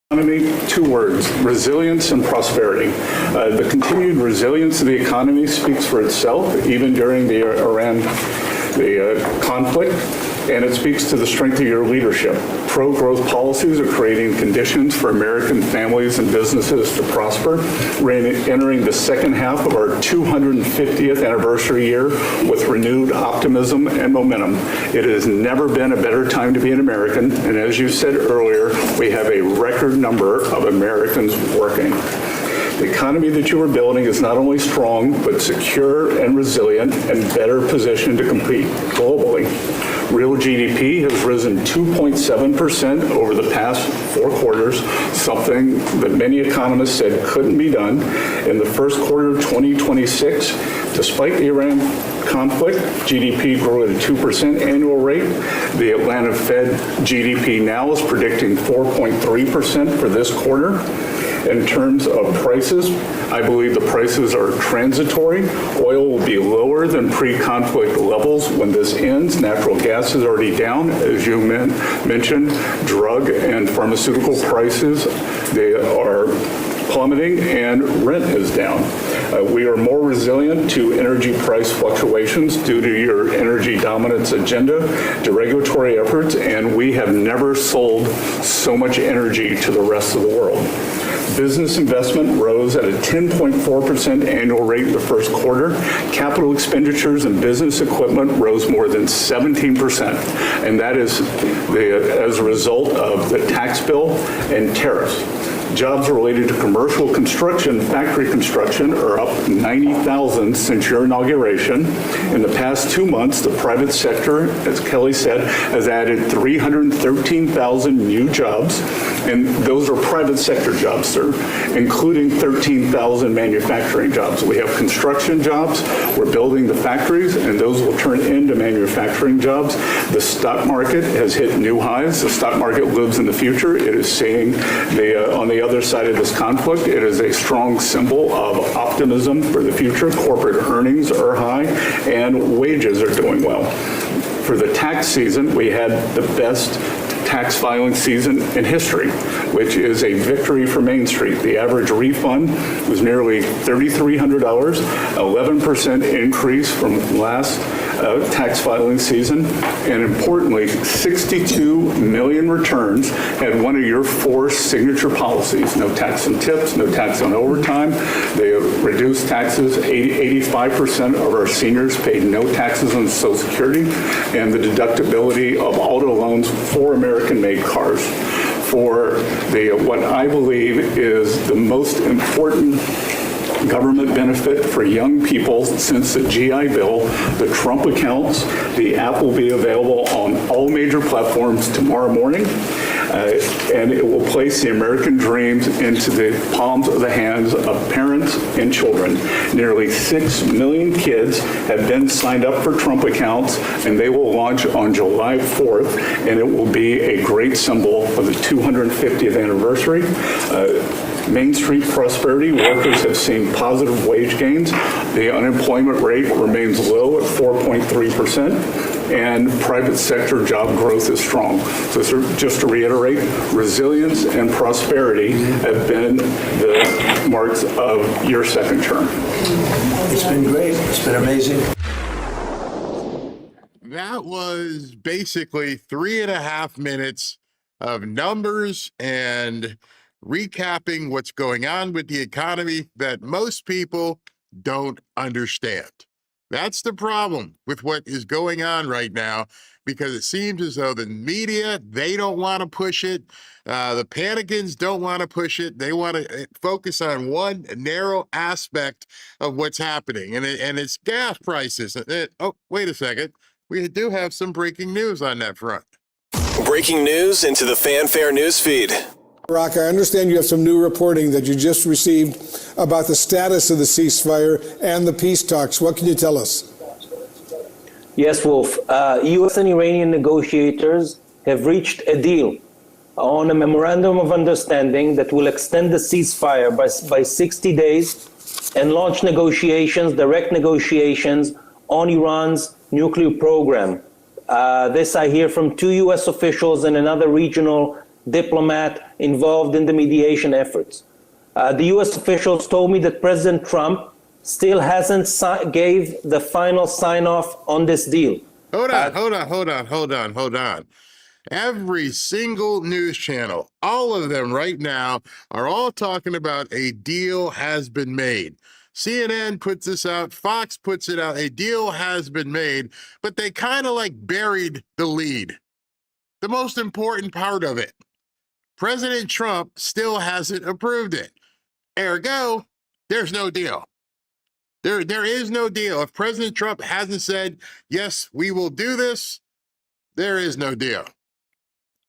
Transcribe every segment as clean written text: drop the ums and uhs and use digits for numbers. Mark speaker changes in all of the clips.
Speaker 1: Economy, two words: resilience and prosperity. The continued resilience of the economy speaks for itself, even during the Iran conflict, and it speaks to the strength of your leadership. Pro-growth policies are creating conditions for American families and businesses to prosper. We're entering the second half of our 250th anniversary year with renewed optimism and momentum. It has never been a better time to be an American, and as you said earlier, we have a record number of Americans working. The economy that you are building is not only strong, but secure and resilient and better positioned to compete globally. Real GDP has risen 2.7% over the past 4 quarters, something that many economists said couldn't be done. In the first quarter of 2026, despite the Iran conflict, GDP grew at a 2% annual rate. The Atlanta Fed GDP now is predicting 4.3% for this quarter. In terms of prices, I believe the prices are transitory. Oil will be lower than pre-conflict levels when this ends. Natural gas is already down. As you mentioned, drug and pharmaceutical prices, they are plummeting, and rent is down. We are more resilient to energy price fluctuations due to your energy dominance agenda, to regulatory efforts, and we have never sold so much energy to the rest of the world. Business investment rose at a 10.4% annual rate in the first quarter. Capital expenditures and business equipment rose more than 17%, and that is as a result of the tax bill and tariffs. Jobs related to commercial construction, factory construction, are up 90,000 since your inauguration. In the past 2 months, the private sector, as Kelly said, has added 313,000 new jobs, and those are private sector jobs, sir, including 13,000 manufacturing jobs. We have construction jobs, we're building the factories, and those will turn into manufacturing jobs. The stock market has hit new highs. The stock market lives in the future. It is seeing on the other side of this conflict, it is a strong symbol of optimism for the future. Corporate earnings are high and wages are doing well. For the tax season, we had the best tax filing season in history, which is a victory for Main Street. The average refund was nearly $3,300, 11% increase from last tax filing season, and importantly, 62 million returns had one of your 4 signature policies: no tax on tips, no tax on overtime. They reduced taxes. 85% of our seniors paid no taxes on Social Security, and the deductibility of auto loans for American-made cars. For what I believe is the most important government benefit for young people since the GI Bill, the Trump accounts. The app will be available on all major platforms tomorrow morning, and it will place the American dreams into the palms of the hands of parents and children. Nearly 6 million kids have been signed up for Trump accounts, and they will launch on July 4th, and it will be a great symbol of the 250th anniversary. Main Street prosperity, workers have seen positive wage gains. The unemployment rate remains low at 4.3%, and private sector job growth is strong. So just to reiterate, resilience and prosperity have been the marks of your second term.
Speaker 2: It's been great. It's been amazing.
Speaker 3: That was basically 3.5 minutes of numbers and recapping what's going on with the economy that most people don't understand. That's the problem with what is going on right now, because it seems as though the media, they don't want to push it. The panicans don't want to push it. They want to focus on one narrow aspect of what's happening, and it's gas prices. Oh, wait a second. We do have some breaking news on that front.
Speaker 4: Breaking news into the Fanfare news feed.
Speaker 5: Rock, I understand you have some new reporting that you just received about the status of the ceasefire and the peace talks. What can you tell us?
Speaker 6: Yes, Wolf. U.S. and Iranian negotiators have reached a deal on a memorandum of understanding that will extend the ceasefire by 60 days and launch negotiations, direct negotiations on Iran's nuclear program. This I hear from 2 U.S. officials and another regional diplomat involved in the mediation efforts. The US officials told me that President Trump still hasn't gave the final sign-off on this deal.
Speaker 3: Hold on. Every single news channel, all of them right now, are all talking about a deal has been made. CNN puts this out, Fox puts it out, a deal has been made, but they kind of like buried the lead. The most important part of it. President Trump still hasn't approved it. Ergo, there's no deal. There is no deal. If President Trump hasn't said, yes, we will do this, there is no deal.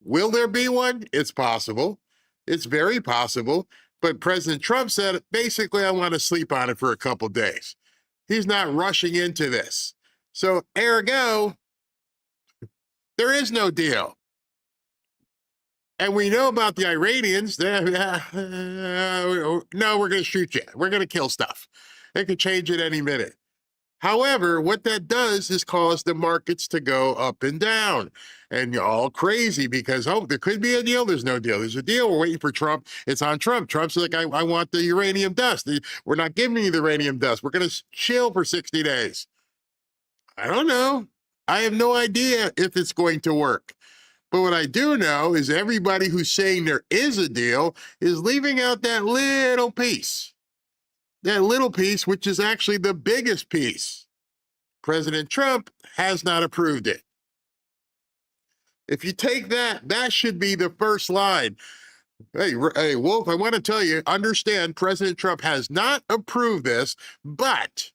Speaker 3: Will there be one? It's possible. It's very possible. But President Trump said, basically, I want to sleep on it for a couple days. He's not rushing into this. So, ergo, there is no deal. And we know about the Iranians. No, we're going to shoot you. We're going to kill stuff. They could change it any minute. However, what that does is cause the markets to go up and down. And you're all crazy because, oh, there could be a deal. There's no deal. There's a deal. We're waiting for Trump. It's on Trump. Trump's like, I want the uranium dust. We're not giving you the uranium dust. We're going to chill for 60 days. I don't know. I have no idea if it's going to work. But what I do know is everybody who's saying there is a deal is leaving out that little piece. That little piece, which is actually the biggest piece. President Trump has not approved it. If you take that, that should be the first line. Hey, Wolf, I want to tell you, understand President Trump has not approved this, but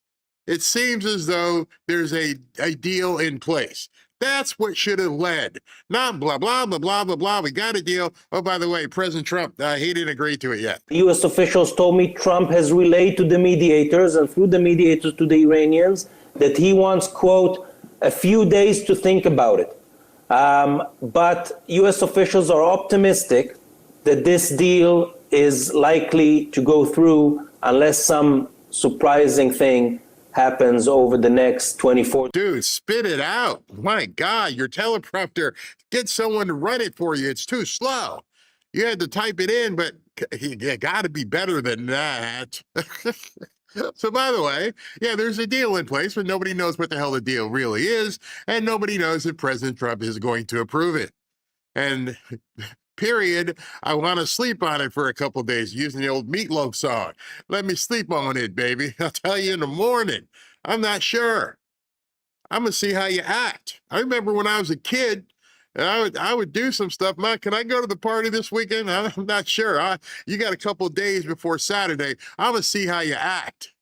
Speaker 3: it seems as though there's a deal in place. That's what should have led. Not blah, blah, blah, blah, blah, blah. We got a deal. Oh, by the way, President Trump, he didn't agree to it yet.
Speaker 6: US officials told me Trump has relayed to the mediators and through the mediators to the Iranians that he wants, quote, a few days to think about it. But US officials are optimistic that this deal is likely to go through unless some surprising thing happens over the next 24.
Speaker 3: Dude, spit it out. My God, your teleprompter, get someone to run it for you. It's too slow. You had to type it in, but you got to be better than that. So by the way, yeah, there's a deal in place, but nobody knows what the hell the deal really is, and nobody knows if President Trump is going to approve it. And period, I want to sleep on it for a couple of days, using the old Meatloaf song. Let me sleep on it, baby. I'll tell you in the morning. I'm not sure. I'm going to see how you act. I remember when I was a kid, and I would do some stuff. Man, can I go to the party this weekend? I'm not sure. You got a couple of days before Saturday. I'm going to see how you act.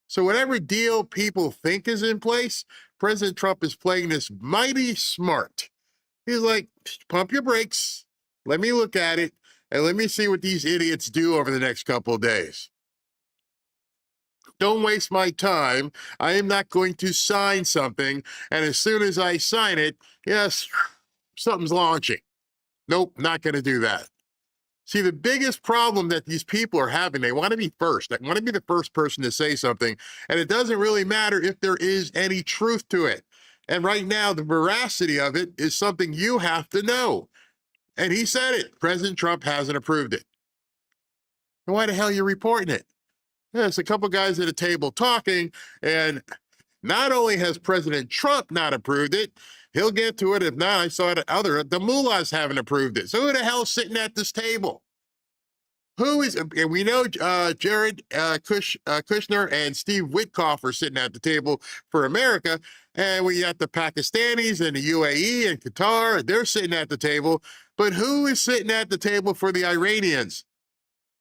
Speaker 3: So whatever deal people think is in place, President Trump is playing this mighty smart. He's like, pump your brakes. Let me look at it, and let me see what these idiots do over the next couple of days. Don't waste my time. I am not going to sign something, and as soon as I sign it, yes, something's launching. Nope, not going to do that. See, the biggest problem that these people are having, they want to be first. They want to be the first person to say something, and it doesn't really matter if there is any truth to it. And right now, the veracity of it is something you have to know. And he said it. President Trump hasn't approved it. And why the hell are you reporting it? There's a couple guys at a table talking, and not only has President Trump not approved it, he'll get to it. If not, I saw the mullahs haven't approved it. So who the hell's sitting at this table? Who is, and we know Jared Kushner and Steve Witkoff are sitting at the table for America, and we got the Pakistanis and the UAE and Qatar, they're sitting at the table, but who is sitting at the table for the Iranians?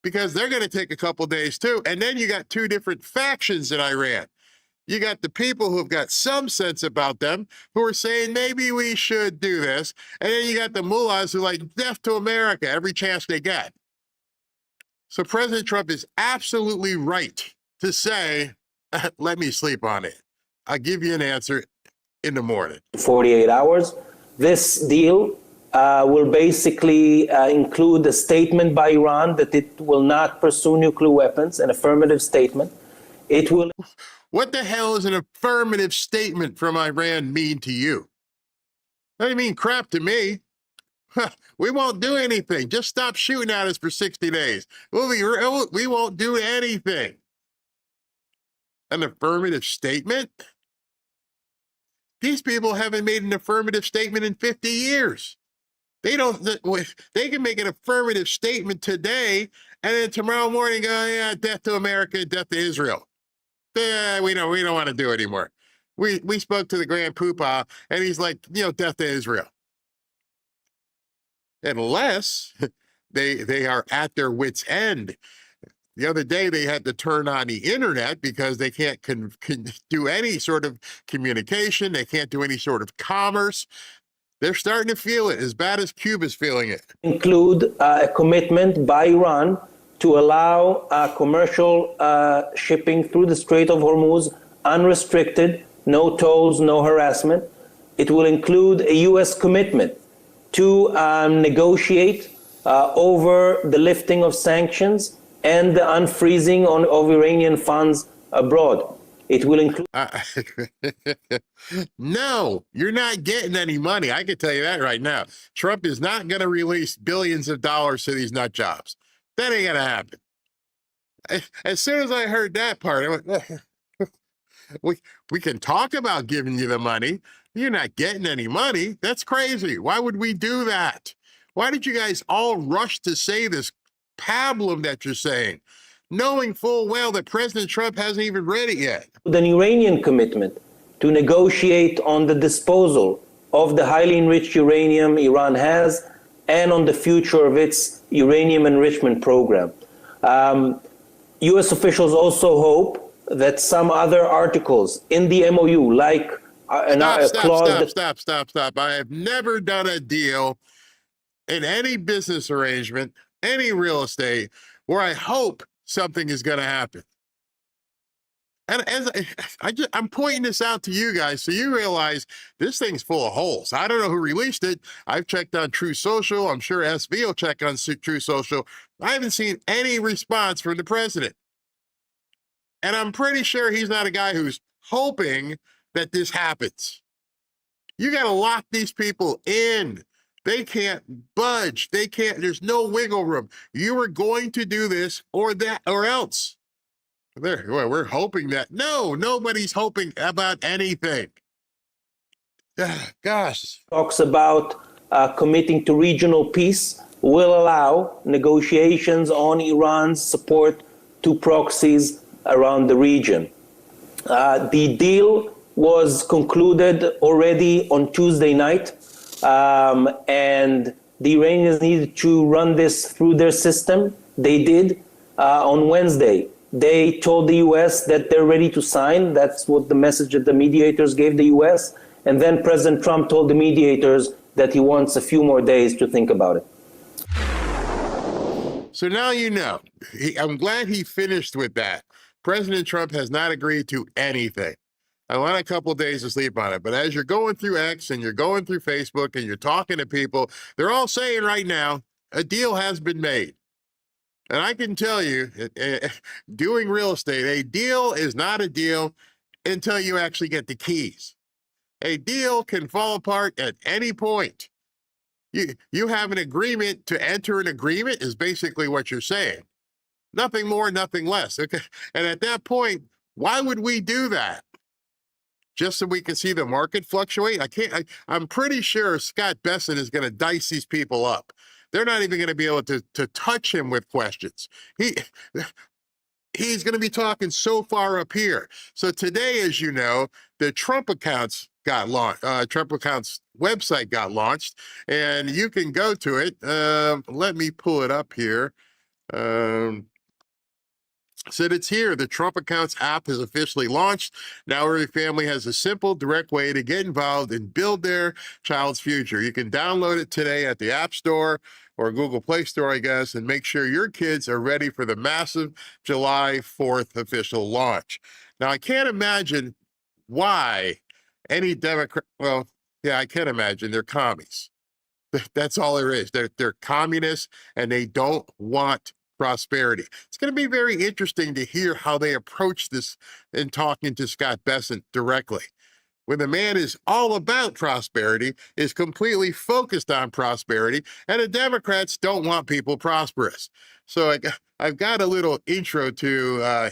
Speaker 3: Because they're going to take a couple days too, and then you got two different factions in Iran. You got the people who've got some sense about them who are saying maybe we should do this, and then you got the mullahs who are like deaf to America every chance they get. So President Trump is absolutely right to say, let me sleep on it. I'll give you an answer in the morning.
Speaker 6: 48 hours. This deal will basically include a statement by Iran that it will not pursue nuclear weapons, an affirmative statement. It will.
Speaker 3: What the hell is an affirmative statement from Iran mean to you? That doesn't mean crap to me. We won't do anything. Just stop shooting at us for 60 days. We won't do anything. An affirmative statement? These people haven't made an affirmative statement in 50 years. They can make an affirmative statement today and then tomorrow morning go, yeah, death to America, death to Israel. Yeah, we don't want to do it anymore. We spoke to the Grand Poobah and he's like, death to Israel. Unless they are at their wits' end. The other day, they had to turn on the internet because they can't do any sort of communication. They can't do any sort of commerce. They're starting to feel it as bad as Cuba's feeling it.
Speaker 6: Include a commitment by Iran to allow commercial shipping through the Strait of Hormuz unrestricted, no tolls, no harassment. It will include a U.S. commitment to negotiate over the lifting of sanctions and the unfreezing of Iranian funds abroad. It will include...
Speaker 3: No, you're not getting any money. I can tell you that right now. Trump is not going to release billions of dollars to these nut jobs. That ain't going to happen. As soon as I heard that part, I went, we can talk about giving you the money. You're not getting any money. That's crazy. Why would we do that? Why did you guys all rush to say this pablum that you're saying, knowing full well that President Trump hasn't even read it yet?
Speaker 6: An Iranian commitment to negotiate on the disposal of the highly enriched uranium Iran has and on the future of its uranium enrichment program. U.S. officials also hope that some other articles in the MOU, like
Speaker 3: Stop. I have never done a deal in any business arrangement, any real estate, where I hope something is going to happen. And as I'm pointing this out to you guys so you realize this thing's full of holes. I don't know who released it. I've checked on True Social. I'm sure SV will check on True Social. I haven't seen any response from the president. And I'm pretty sure he's not a guy who's hoping that this happens. You got to lock these people in. They can't budge. There's no wiggle room. You are going to do this or that or else. We're hoping that. No, nobody's hoping about anything. Gosh.
Speaker 6: Talks about committing to regional peace will allow negotiations on Iran's support to proxies around the region. The deal was concluded already on Tuesday night, and the Iranians needed to run this through their system. They did on Wednesday. They told the U.S. that they're ready to sign. That's what the message that the mediators gave the U.S. And then President Trump told the mediators that he wants a few more days to think about it.
Speaker 3: So now you know. I'm glad he finished with that. President Trump has not agreed to anything. I want a couple of days to sleep on it. But as you're going through X and you're going through Facebook and you're talking to people, they're all saying right now, a deal has been made. And I can tell you, doing real estate, a deal is not a deal until you actually get the keys. A deal can fall apart at any point. You have an agreement to enter an agreement is basically what you're saying. Nothing more, nothing less. Okay. And at that point, why would we do that? Just so we can see the market fluctuate? I'm pretty sure Scott Bessent is going to dice these people up. They're not even going to be able to touch him with questions. He's going to be talking so far up here. So today, as you know, the Trump accounts got launched. Trump accounts website got launched, and you can go to it. Let me pull it up here. Said it's here. The Trump Accounts app is officially launched. Now every family has a simple, direct way to get involved and build their child's future. You can download it today at the App Store or Google Play Store, I guess, and make sure your kids are ready for the massive July 4th official launch. Now, I can't imagine why any Democrat, well, yeah, I can imagine. They're commies. That's all there is. They're communists, and they don't want prosperity. It's going to be very interesting to hear how they approach this in talking to Scott Bessent directly. when the man is all about prosperity, is completely focused on prosperity, and the Democrats don't want people prosperous. So I've got a little intro to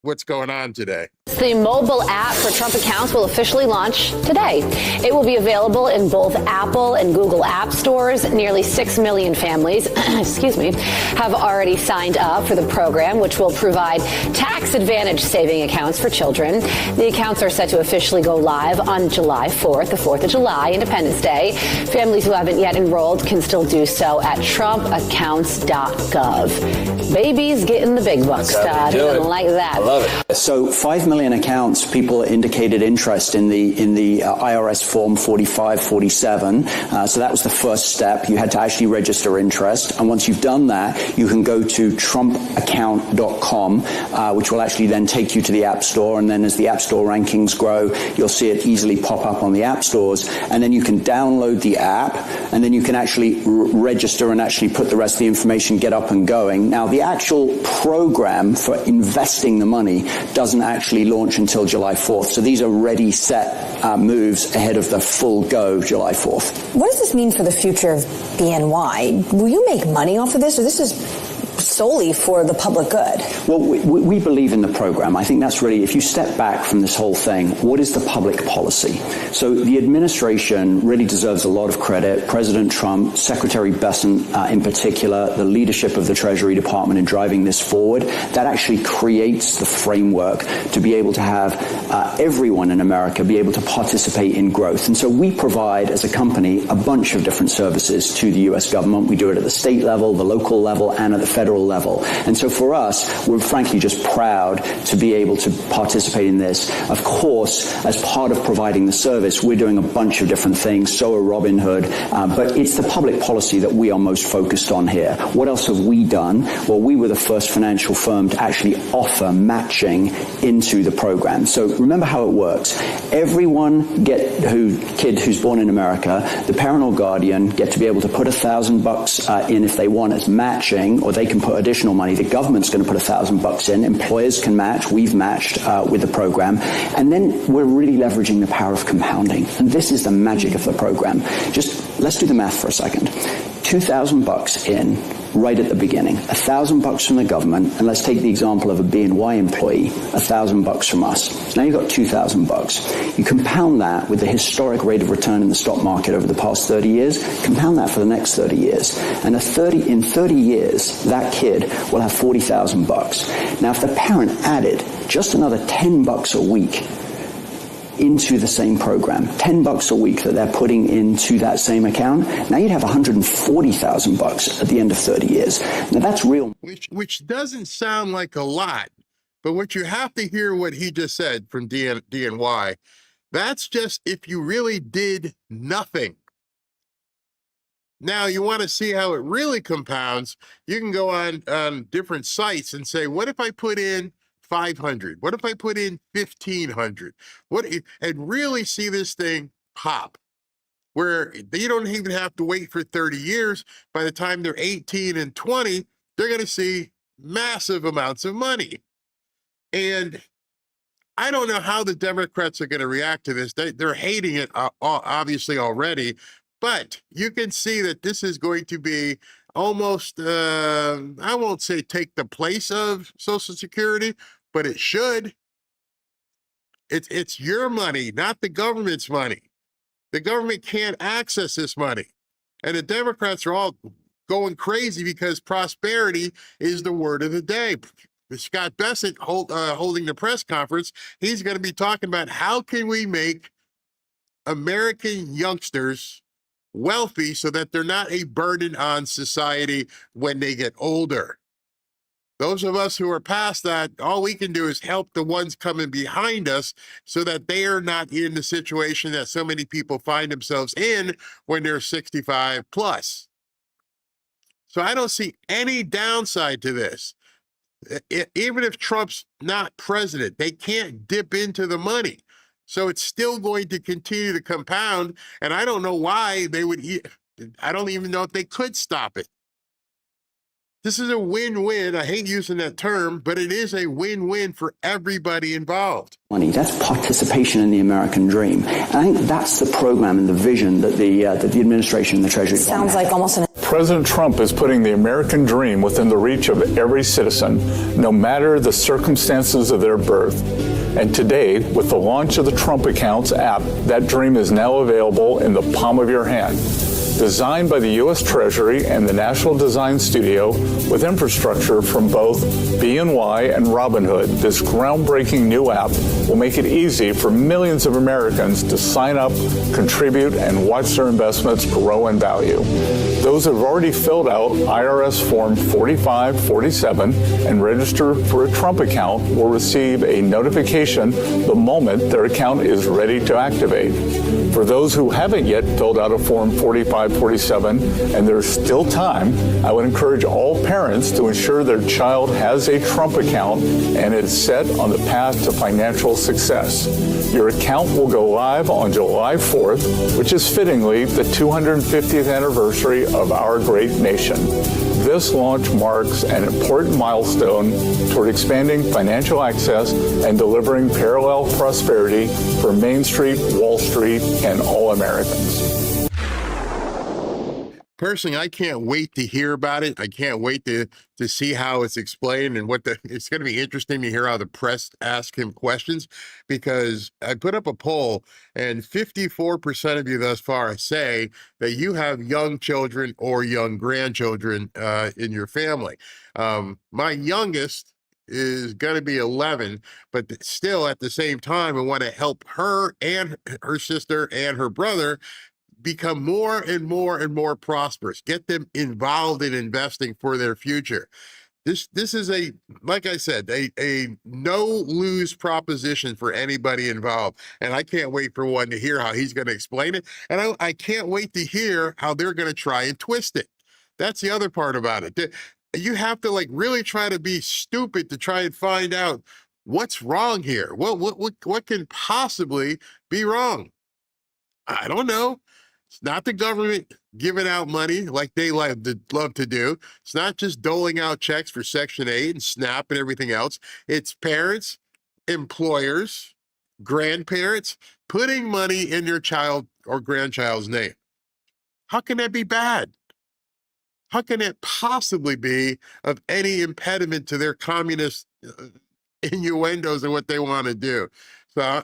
Speaker 3: what's going on today.
Speaker 7: The mobile app for Trump accounts will officially launch today. It will be available in both Apple and Google app stores. Nearly 6 million families, excuse me, have already signed up for the program, which will provide tax advantage saving accounts for children. The accounts are set to officially go live on July 4th, the 4th of July, Independence Day. Families who haven't yet enrolled can still do so at trumpaccounts.gov. Babies getting the big bucks, Todd. Nothing like that.
Speaker 8: I love it. So 5 million accounts, people indicated interest in the IRS form 4547. So that was the first step. You had to actually register interest. And once you've done that, you can go to trumpaccount.com, which will actually then take you to the App Store. And then as the App Store rankings grow, you'll see it easily pop up on the App Stores. And then you can download the app, and then you can actually register and actually put the rest of the information, get up and going. Now, the actual program for investing the money doesn't actually launch until July 4th. So these are ready, set moves ahead of the full go July 4th.
Speaker 9: What does this mean for the future of BNY? Will you make money off of this, or this is solely for the public good?
Speaker 8: Well, we believe in the program. I think that's really, if you step back from this whole thing, what is the public policy? So the administration really deserves a lot of credit. President Trump, Secretary Bessent in particular, the leadership of the Treasury Department in driving this forward, that actually creates the framework to be able to have everyone in America be able to participate in growth. And so we provide, as a company, a bunch of different services to the U.S. government. We do it at the state level, the local level, and at the federal level. And so for us, we're frankly just proud to be able to participate in this. Of course, as part of providing the service, we're doing a bunch of different things, so are Robinhood, but it's the public policy that we are most focused on here. What else have we done? Well, we were the first financial firm to actually offer matching into the program. So remember how it works. Everyone kid who's born in America, the parent or guardian get to be able to put $1,000 in if they want as matching, or they can put additional money. The government's going to put $1,000 in. Employers can match. We've matched with the program. And then we're really leveraging the power of compounding. And this is the magic of the program. Just let's do the math for a second. $2,000 in right at the beginning, $1,000 from the government, and let's take the example of a BNY employee, $1,000 from us. Now you've got $2,000. You compound that with the historic rate of return in the stock market over the past 30 years, compound that for the next 30 years. And in 30 years, that kid will have $40,000. Now, if the parent added just another $10 a week into the same program, $10 a week that they're putting into that same account, now you'd have $140,000 at the end of 30 years. Now that's real.
Speaker 3: Which doesn't sound like a lot, but what you have to hear what he just said from DNY, that's just if you really did nothing. Now, you want to see how it really compounds, you can go on different sites and say, what if I put in 500? What if I put in 1,500? And really see this thing pop, where you don't even have to wait for 30 years. By the time they're 18 and 20, they're going to see massive amounts of money. And I don't know how the Democrats are going to react to this. They're hating it, obviously, already. But you can see that this is going to be almost, I won't say take the place of Social Security, but it should. It's your money, not the government's money. The government can't access this money. And the Democrats are all going crazy because prosperity is the word of the day. Scott Bessent holding the press conference, he's going to be talking about how can we make American youngsters wealthy so that they're not a burden on society when they get older. Those of us who are past that, all we can do is help the ones coming behind us so that they are not in the situation that so many people find themselves in when they're 65 plus. So I don't see any downside to this. Even if Trump's not president, they can't dip into the money. So it's still going to continue to compound. And I don't know why they would, I don't even know if they could stop it. This is a win-win. I hate using that term, but it is a win-win for everybody involved.
Speaker 8: Money. That's participation in the American dream. And I think that's the program and the vision that the administration and the Treasury
Speaker 9: Sounds like almost an...
Speaker 1: President Trump is putting the American dream within the reach of every citizen, no matter the circumstances of their birth. And today, with the launch of the Trump Accounts app, that dream is now available in the palm of your hand. Designed by the U.S. Treasury and the National Design Studio with infrastructure from both BNY and Robinhood, this groundbreaking new app will make it easy for millions of Americans to sign up, contribute, and watch their investments grow in value. Those who have already filled out IRS Form 4547 and registered for a Trump account will receive a notification the moment their account is ready to activate. For those who haven't yet filled out a Form 4547 and there's still time, I would encourage all parents to ensure their child has a Trump account and is set on the path to financial success. Your account will go live on July 4th, which is fittingly the 250th anniversary of our great nation. This launch marks an important milestone toward expanding financial access and delivering parallel prosperity for Main Street, Wall Street, and all Americans.
Speaker 3: Personally, I can't wait to hear about it. I can't wait to see how it's explained and it's going to be interesting to hear how the press ask him questions, because I put up a poll and 54% of you thus far say that you have young children or young grandchildren in your family. My youngest is going to be 11, but still at the same time, I want to help her and her sister and her brother become more and more and more prosperous, get them involved in investing for their future. This is a, like I said, a no-lose proposition for anybody involved. And I can't wait for one to hear how he's going to explain it. And I can't wait to hear how they're going to try and twist it. That's the other part about it. You have to really try to be stupid to try and find out what's wrong here. What can possibly be wrong? I don't know. It's not the government giving out money like they love to do. It's not just doling out checks for Section 8 and SNAP and everything else. It's parents, employers, grandparents putting money in your child or grandchild's name. How can that be bad? How can it possibly be of any impediment to their communist innuendos and what they want to do? So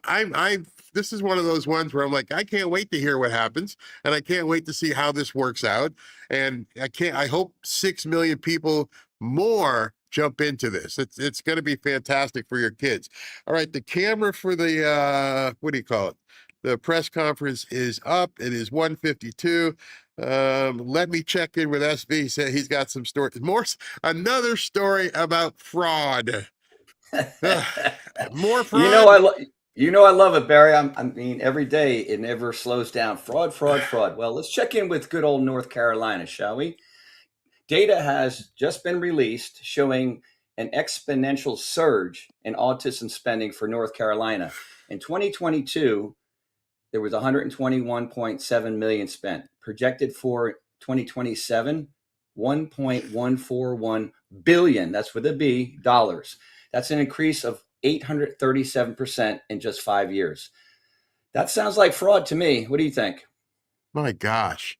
Speaker 3: this is one of those ones where I'm like, I can't wait to hear what happens, and I can't wait to see how this works out. And I hope 6 million people more jump into this. It's going to be fantastic for your kids. All right, the camera for the what do you call it? The press conference is up. It is 1:52. Let me check in with SB. He said he's got some stories. Another story about fraud. More fraud.
Speaker 10: I love it, Barry. I mean, every day it never slows down. Fraud, fraud, fraud. Well, let's check in with good old North Carolina, shall we? Data has just been released showing an exponential surge in autism spending for North Carolina. In 2022, there was 121.7 million spent. Projected for 2027, 1.141 billion, that's with a B, dollars. That's an increase of 837% in just 5 years. That sounds like fraud to me. What do you think?
Speaker 3: My gosh.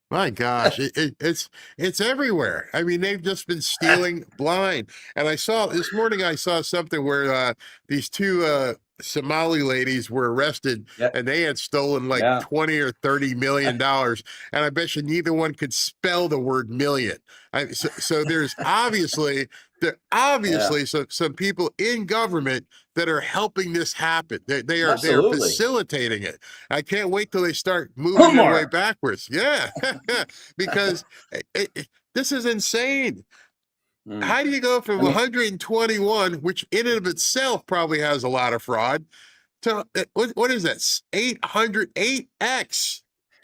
Speaker 3: It's everywhere. I mean, they've just been stealing blind. And this morning I saw something where these two Somali ladies were arrested, and they had stolen 20 or 30 million dollars. And I bet you neither one could spell the word million. So there's obviously some people in government that are helping this happen. They are facilitating it. I can't wait till they start moving their way backwards. Yeah, because this is insane. How do you go from 121, which in and of itself probably has a lot of fraud, to what is that? 808x.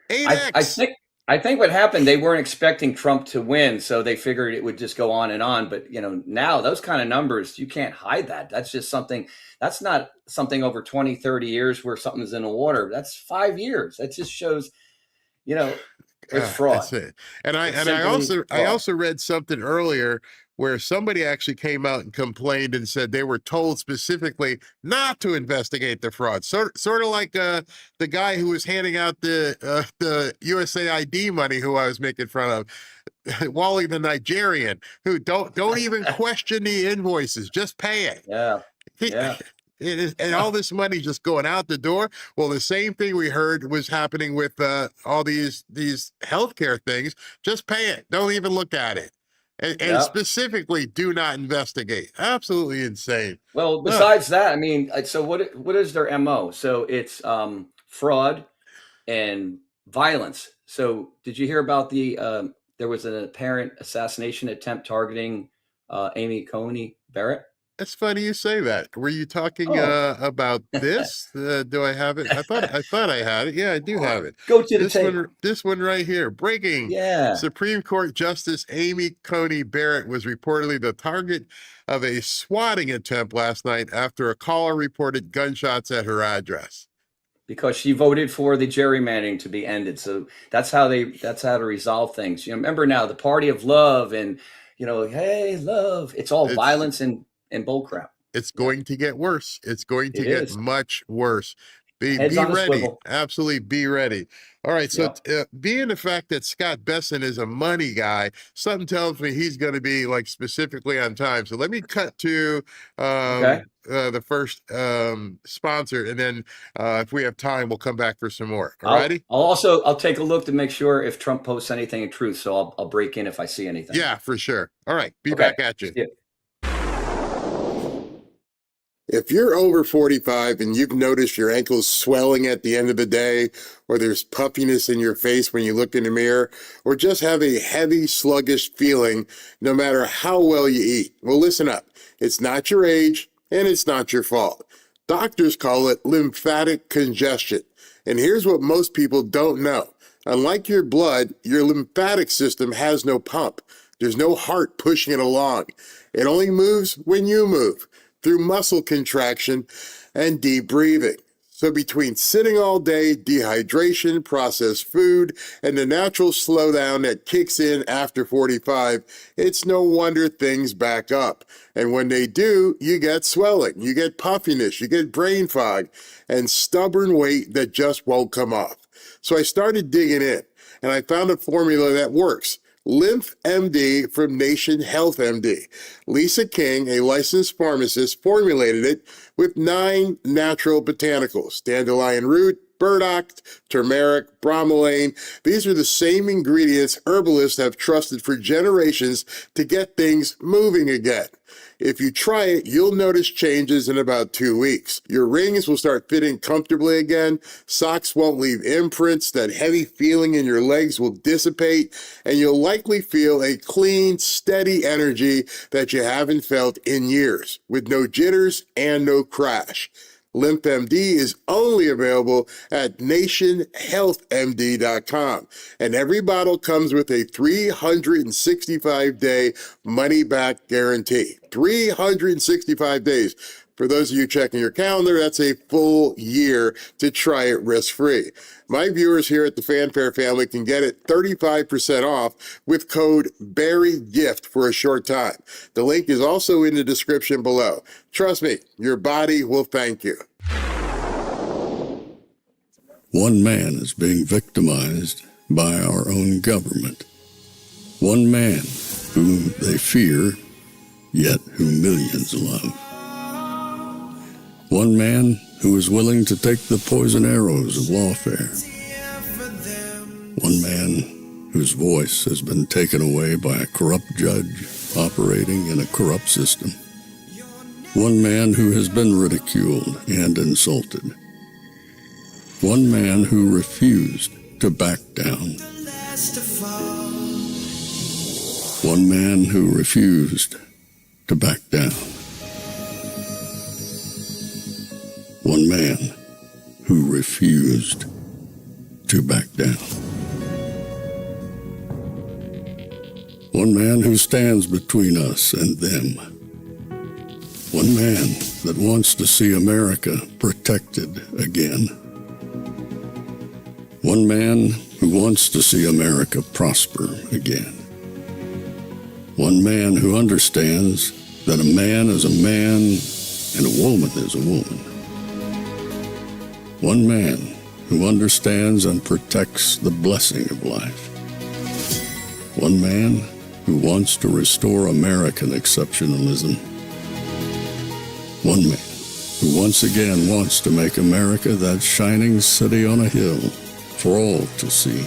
Speaker 3: 8x.
Speaker 10: I think what happened, they weren't expecting Trump to win, so they figured it would just go on and on. But now those kind of numbers, you can't hide that. That's just something. That's not something over 20, 30 years where something's in the water. That's 5 years. That just shows, It's fraud.
Speaker 3: That's it. And I
Speaker 10: It's simply
Speaker 3: I
Speaker 10: fraud.
Speaker 3: also read something earlier where somebody actually came out and complained and said they were told specifically not to investigate the fraud. Sort of like the guy who was handing out the USAID money, who I was making fun of, Wally the Nigerian, who don't even question the invoices, just pay it.
Speaker 10: Yeah. Yeah.
Speaker 3: And all this money just going out the door. Well, the same thing we heard was happening with all these healthcare things. Just pay it. Don't even look at it. And specifically, do not investigate. Absolutely insane.
Speaker 10: Well, besides that, I mean, so what is their MO? So it's fraud and violence. So did you hear about there was an apparent assassination attempt targeting Amy Coney Barrett?
Speaker 3: It's funny you say that. Were you talking about this? Do I have it? I thought I had it. Yeah, I do have it.
Speaker 10: Go to the tape.
Speaker 3: This one right here. Breaking.
Speaker 10: Yeah.
Speaker 3: Supreme Court Justice Amy Coney Barrett was reportedly the target of a swatting attempt last night after a caller reported gunshots at her address.
Speaker 10: Because she voted for the gerrymandering to be ended. So that's how to resolve things. You know, remember now the party of love and, hey, love. It's all violence and bullcrap.
Speaker 3: It's going to get worse. It's going to get much worse. Be ready. Absolutely be ready. All right. So being the fact that Scott Bessent is a money guy, something tells me he's going to be like specifically on time. So let me cut to the first sponsor. And then if we have time, we'll come back for some more. All righty.
Speaker 10: I'll take a look to make sure if Trump posts anything in truth. So I'll break in if I see anything.
Speaker 3: Yeah, for sure. All right. Be back at you.
Speaker 10: Yeah.
Speaker 3: If you're over 45 and you've noticed your ankles swelling at the end of the day, or there's puffiness in your face when you look in the mirror, or just have a heavy, sluggish feeling no matter how well you eat, well, listen up. It's not your age, and it's not your fault. Doctors call it lymphatic congestion. And here's what most people don't know. Unlike your blood, your lymphatic system has no pump. There's no heart pushing it along. It only moves when you move, through muscle contraction and deep breathing. So between sitting all day, dehydration, processed food, and the natural slowdown that kicks in after 45, it's no wonder things back up. And when they do, you get swelling, you get puffiness, you get brain fog, and stubborn weight that just won't come off. So I started digging in, and I found a formula that works. Lymph MD from Nation Health MD. Lisa King, a licensed pharmacist, formulated it with 9 natural botanicals: dandelion root, burdock, turmeric, bromelain. These are the same ingredients herbalists have trusted for generations to get things moving again. If you try it, you'll notice changes in about 2 weeks. Your rings will start fitting comfortably again. Socks won't leave imprints. That heavy feeling in your legs will dissipate, and you'll likely feel a clean, steady energy that you haven't felt in years, with no jitters and no crash. LymphMD is only available at nationhealthmd.com, and every bottle comes with a 365-day money-back guarantee. 365 days. For those of you checking your calendar, that's a full year to try it risk-free. My viewers here at the Fanfare family can get it 35% off with code BARRYGIFT for a short time. The link is also in the description below. Trust me, your body will thank you.
Speaker 11: One man is being victimized by our own government. One man whom they fear, yet who millions love. One man who is willing to take the poison arrows of lawfare. One man whose voice has been taken away by a corrupt judge operating in a corrupt system. One man who has been ridiculed and insulted. One man who refused to back down. One man who refused to back down. One man who refused to back down. One man who stands between us and them. One man that wants to see America protected again. One man who wants to see America prosper again. One man who understands that a man is a man and a woman is a woman. One man who understands and protects the blessing of life. One man who wants to restore American exceptionalism. One man who once again wants to make America that shining city on a hill for all to see.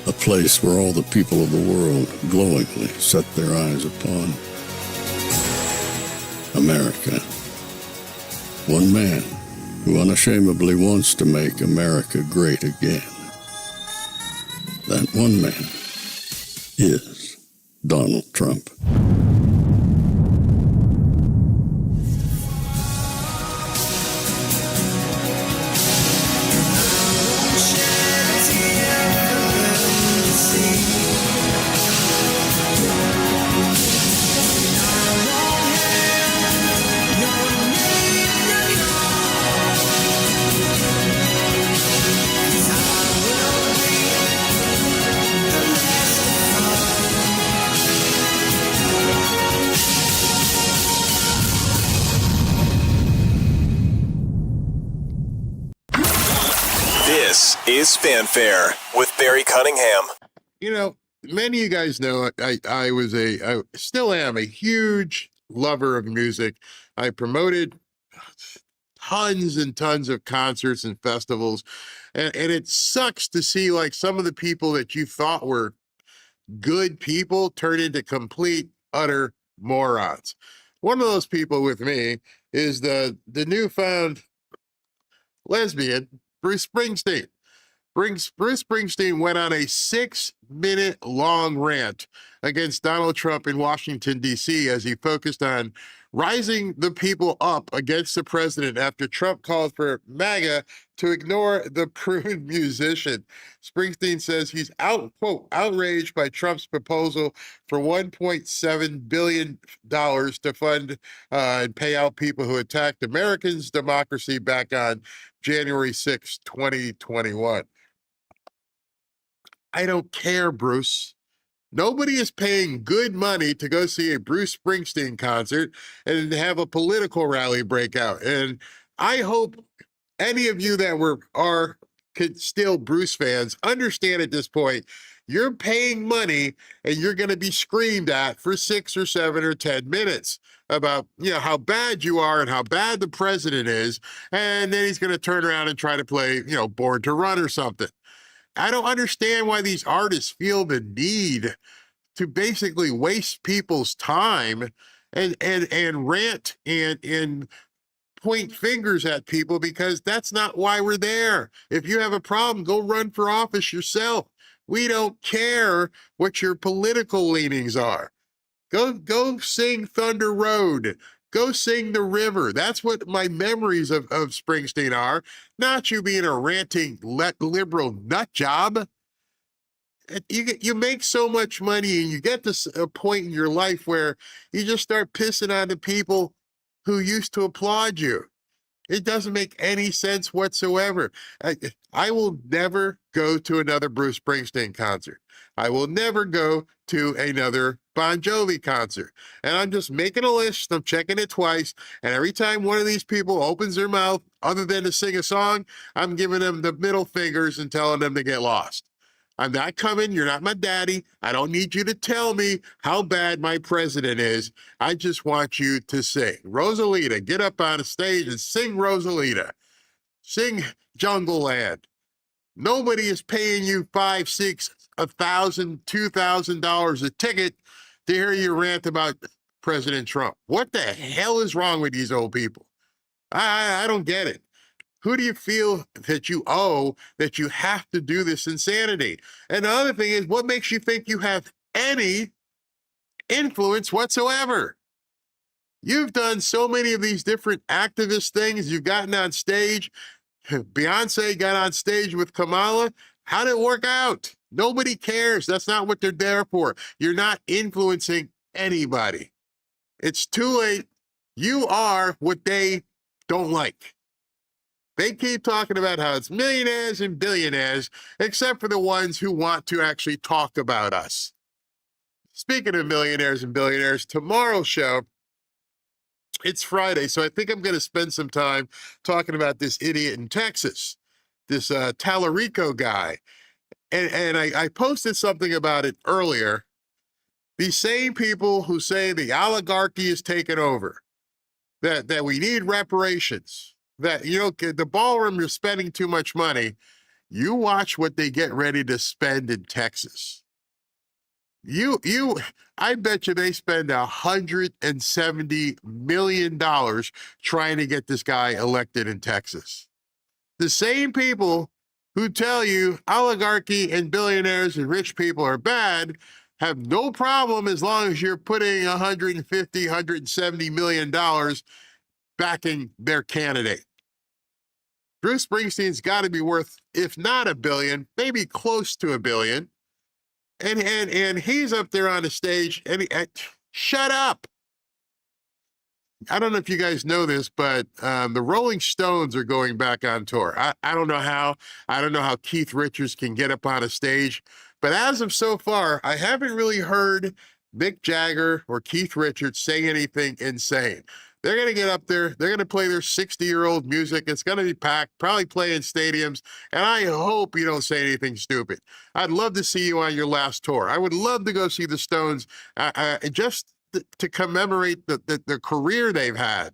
Speaker 11: A place where all the people of the world glowingly set their eyes upon. America. One man who unashamedly wants to make America great again. That one man is Donald Trump.
Speaker 4: This is Fanfare with Barry Cunningham.
Speaker 3: You know, many of you guys know I still am a huge lover of music. I promoted tons and tons of concerts and festivals, and it sucks to see like some of the people that you thought were good people turn into complete, utter morons. One of those people with me is the newfound lesbian, Bruce Springsteen. Bruce Springsteen went on a 6-minute long rant against Donald Trump in Washington, D.C. as he focused on rising the people up against the president after Trump called for MAGA to ignore the proven musician. Springsteen says he's quote, outraged by Trump's proposal for $1.7 billion to fund and pay out people who attacked Americans' democracy back on January 6, 2021. I don't care, Bruce. Nobody is paying good money to go see a Bruce Springsteen concert and have a political rally break out. And I hope any of you that are still Bruce fans understand at this point, you're paying money and you're going to be screamed at for 6 or 7 or 10 minutes about, how bad you are and how bad the president is. And then he's going to turn around and try to play, Born to Run or something. I don't understand why these artists feel the need to basically waste people's time and rant and point fingers at people, because that's not why we're there. If you have a problem, go run for office yourself. We don't care what your political leanings are. Go sing Thunder Road. Go sing The River. That's what my memories of Springsteen are, not you being a ranting liberal nut job. You make so much money and you get to a point in your life where you just start pissing on the people who used to applaud you. It doesn't make any sense whatsoever. I will never go to another Bruce Springsteen concert. I will never go to another Bon Jovi concert. And I'm just making a list. I'm checking it twice. And every time one of these people opens their mouth, other than to sing a song, I'm giving them the middle fingers and telling them to get lost. I'm not coming. You're not my daddy. I don't need you to tell me how bad my president is. I just want you to sing. Rosalita, get up on a stage and sing Rosalita. Sing Jungle Land. Nobody is paying you $500, $600, $1,000, $2,000 a ticket to hear you rant about President Trump. What the hell is wrong with these old people? I don't get it. Who do you feel that you owe that you have to do this insanity? And the other thing is, what makes you think you have any influence whatsoever? You've done so many of these different activist things. You've gotten on stage. Beyonce got on stage with Kamala. How did it work out? Nobody cares. That's not what they're there for. You're not influencing anybody. It's too late. You are what they don't like. They keep talking about how it's millionaires and billionaires, except for the ones who want to actually talk about us. Speaking of millionaires and billionaires, tomorrow's show, it's Friday, so I think I'm going to spend some time talking about this idiot in Texas, this Tallarico guy. And I posted something about it earlier. These same people who say the oligarchy is taken over, that we need reparations, that, you know, the ballroom, you're spending too much money. You watch what they get ready to spend in Texas. I bet you they spend $170 million trying to get this guy elected in Texas. The same people who tell you oligarchy and billionaires and rich people are bad have no problem as long as you're putting $150, $170 million backing their candidate. Bruce Springsteen's got to be worth, if not $1 billion, maybe close to $1 billion. And he's up there on the stage and shut up. I don't know if you guys know this, but the Rolling Stones are going back on tour. I don't know how. I don't know how Keith Richards can get up on a stage. But as of so far, I haven't really heard Mick Jagger or Keith Richards say anything insane. They're going to get up there. They're going to play their 60-year-old music. It's going to be packed, probably play in stadiums. And I hope you don't say anything stupid. I'd love to see you on your last tour. I would love to go see the Stones just to commemorate the career they've had.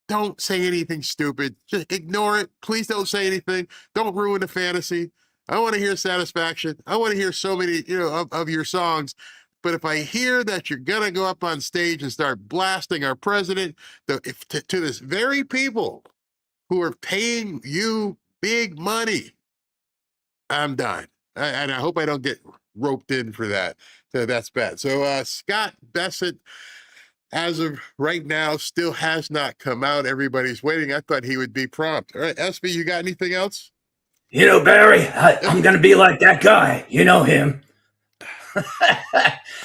Speaker 3: Don't say anything stupid. Just ignore it. Please don't say anything. Don't ruin the fantasy. I want to hear Satisfaction. I want to hear so many, of your songs. But if I hear that you're going to go up on stage and start blasting our president to this very people who are paying you big money, I'm done. And I hope I don't get roped in for that. So that's bad. So Scott Bessent, as of right now, still has not come out. Everybody's waiting. I thought he would be prompt. All right, SB, you got anything else?
Speaker 2: You know, Barry, I'm going to be like that guy. You know him.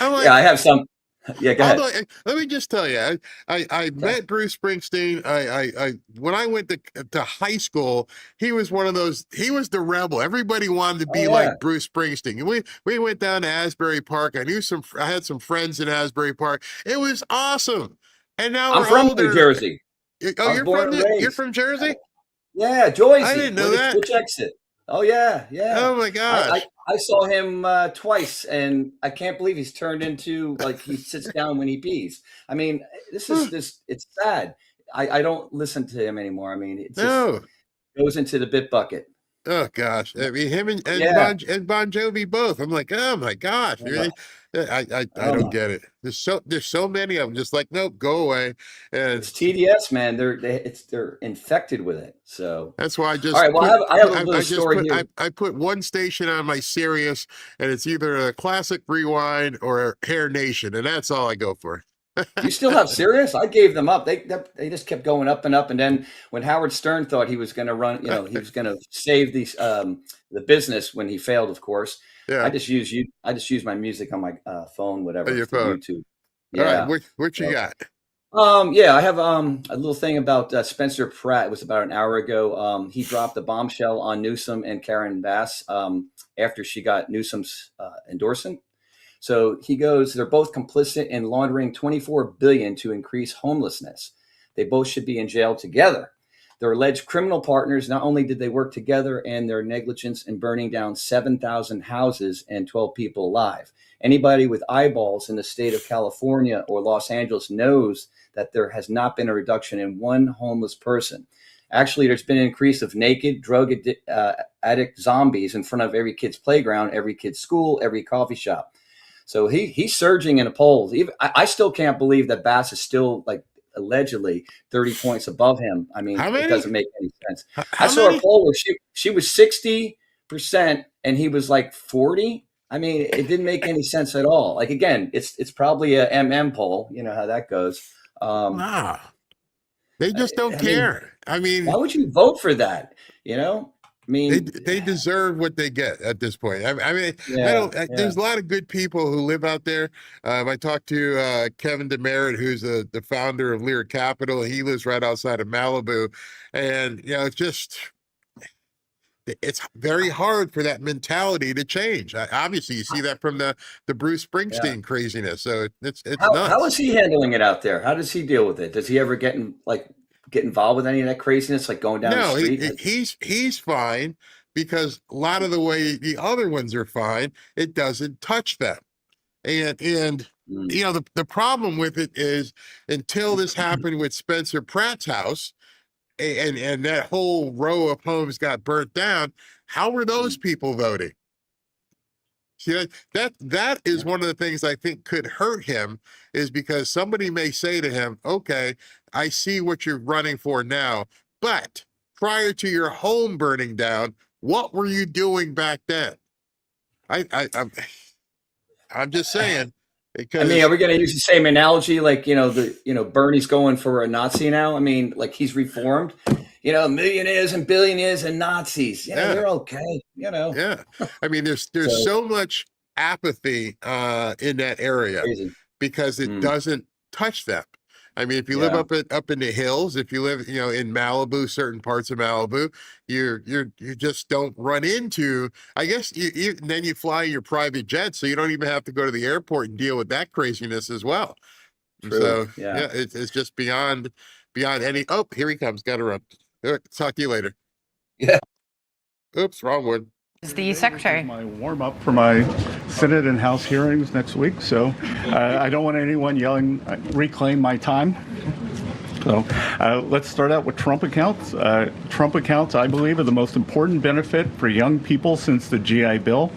Speaker 10: Yeah, I have some. Yeah, go ahead.
Speaker 3: Let me just tell you, I met Bruce Springsteen. When I went to high school, he was one of those. He was the rebel. Everybody wanted to be like Bruce Springsteen. And we went down to Asbury Park. I had some friends in Asbury Park. It was awesome. And now
Speaker 10: I'm from New Jersey.
Speaker 3: Oh, you're from Jersey?
Speaker 10: Yeah, Joyce.
Speaker 3: I didn't know that.
Speaker 10: Which exit? Oh yeah.
Speaker 3: Oh my gosh.
Speaker 10: I saw him twice, and I can't believe he's turned into, like, he sits down when he pees. I mean, it's sad. I don't listen to him anymore. I mean, it just goes into the bit bucket.
Speaker 3: Oh gosh. I mean, him and Bon Jovi both. I'm like, oh my gosh, really? I don't get it. There's so many of them. Just like, nope, go away. And
Speaker 10: it's TDS, man. They're infected with it. So
Speaker 3: that's why I just.
Speaker 10: All right. Well, I have a little story here.
Speaker 3: I put one station on my Sirius, and it's either a Classic Rewind or Hair Nation, and that's all I go for.
Speaker 10: You still have Sirius? I gave them up. They just kept going up and up. And then when Howard Stern thought he was going to run, he was going to save the business when he failed, of course.
Speaker 3: Yeah.
Speaker 10: I just use my music on my phone, whatever.
Speaker 3: Your phone.
Speaker 10: YouTube.
Speaker 3: Yeah. All right. What you got?
Speaker 10: Yeah, I have a little thing about Spencer Pratt. It was about an hour ago. He dropped a bombshell on Newsom and Karen Bass after she got Newsom's endorsement. So he goes, they're both complicit in laundering $24 billion to increase homelessness. They both should be in jail together. Their alleged criminal partners, not only did they work together and their negligence in burning down 7,000 houses and 12 people alive. Anybody with eyeballs in the state of California or Los Angeles knows that there has not been a reduction in one homeless person. Actually, there's been an increase of naked, drug addict zombies in front of every kid's playground, every kid's school, every coffee shop. So he's surging in the polls. I still can't believe that Bass is still, like, allegedly 30 points above him. I mean, it doesn't make any sense. I saw a poll where she was 60% and he was like 40. I mean, it didn't make any sense at all. Like, again, it's probably a MM poll. You know how that goes.
Speaker 3: They just don't care. I mean,
Speaker 10: why would you vote for that? You know? I mean,
Speaker 3: they deserve what they get at this point. I mean, there's a lot of good people who live out there. I talked to Kevin Demerit, who's the founder of Lear Capital. He lives right outside of Malibu, and it's very hard for that mentality to change. Obviously, you see that from the Bruce Springsteen craziness. So it's nuts.
Speaker 10: How is he handling it out there? How does he deal with it? Does he ever get involved with any of that craziness, like going down the street?
Speaker 3: He's fine, because a lot of the way the other ones are fine, it doesn't touch them. And the problem with it is, until this happened with Spencer Pratt's house, and that whole row of homes got burnt down, how were those people voting? See, that is one of the things I think could hurt him, is because somebody may say to him, okay, I see what you're running for now, but prior to your home burning down, what were you doing back then? I'm just saying.
Speaker 10: I mean, are we going to use the same analogy? Like, Bernie's going for a Nazi now. I mean, like, he's reformed, millionaires and billionaires and Nazis. They're okay.
Speaker 3: Yeah. I mean, there's so much apathy in that area.
Speaker 10: Crazy.
Speaker 3: Because it doesn't touch them. I mean, if you live up in the hills, if you live, in Malibu, certain parts of Malibu, you just don't run into. I guess then you fly your private jet, so you don't even have to go to the airport and deal with that craziness as well.
Speaker 10: True.
Speaker 3: So it's just beyond any. Oh, here he comes. Got to run. Talk to you later.
Speaker 10: Yeah.
Speaker 3: Oops, wrong one.
Speaker 12: Is the secretary.
Speaker 1: My warm up for my Senate and House hearings next week, so I don't want anyone yelling, reclaim my time. So let's start out with Trump accounts. Trump accounts, I believe, are the most important benefit for young people since the GI Bill.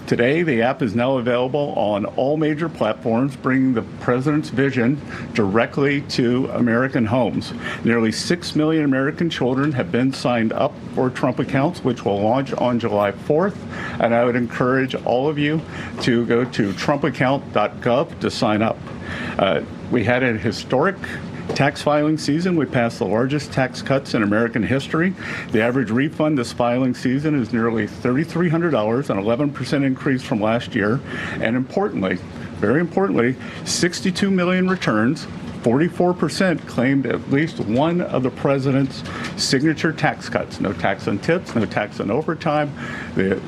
Speaker 1: Today, the app is now available on all major platforms, bringing the president's vision directly to American homes. Nearly 6 million American children have been signed up for Trump accounts, which will launch on July 4th. And I would encourage all of you to go to trumpaccount.gov to sign up. We had a historic tax filing season. We passed the largest tax cuts in American history. The average refund this filing season is nearly $3,300, an 11% increase from last year. And importantly, very importantly, 62 million returns. 44% claimed at least one of the president's signature tax cuts. No tax on tips, no tax on overtime. The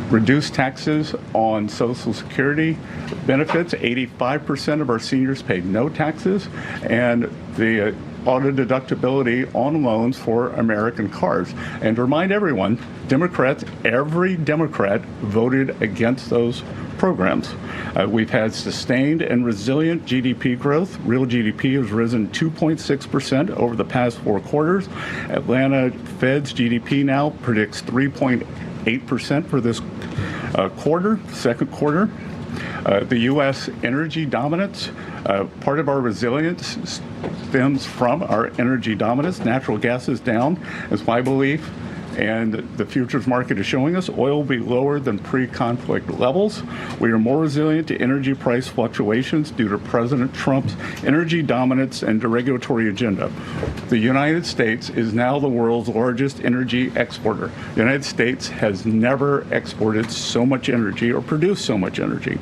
Speaker 1: reduced taxes on Social Security benefits. 85% of our seniors paid no taxes, and the auto deductibility on loans for American cars. And to remind everyone, Democrats, every Democrat voted against those programs. We've had sustained and resilient GDP growth. Real GDP has risen 2.6% over the past 4 quarters. Atlanta Fed's GDP now predicts 3.8% for this second quarter. The U.S. energy dominance, part of our resilience stems from our energy dominance. Natural gas is down, is my belief, and the futures market is showing us oil will be lower than pre-conflict levels. We are more resilient to energy price fluctuations due to President Trump's energy dominance and deregulatory agenda. The United States is now the world's largest energy exporter. The United States has never exported so much energy or produced so much energy.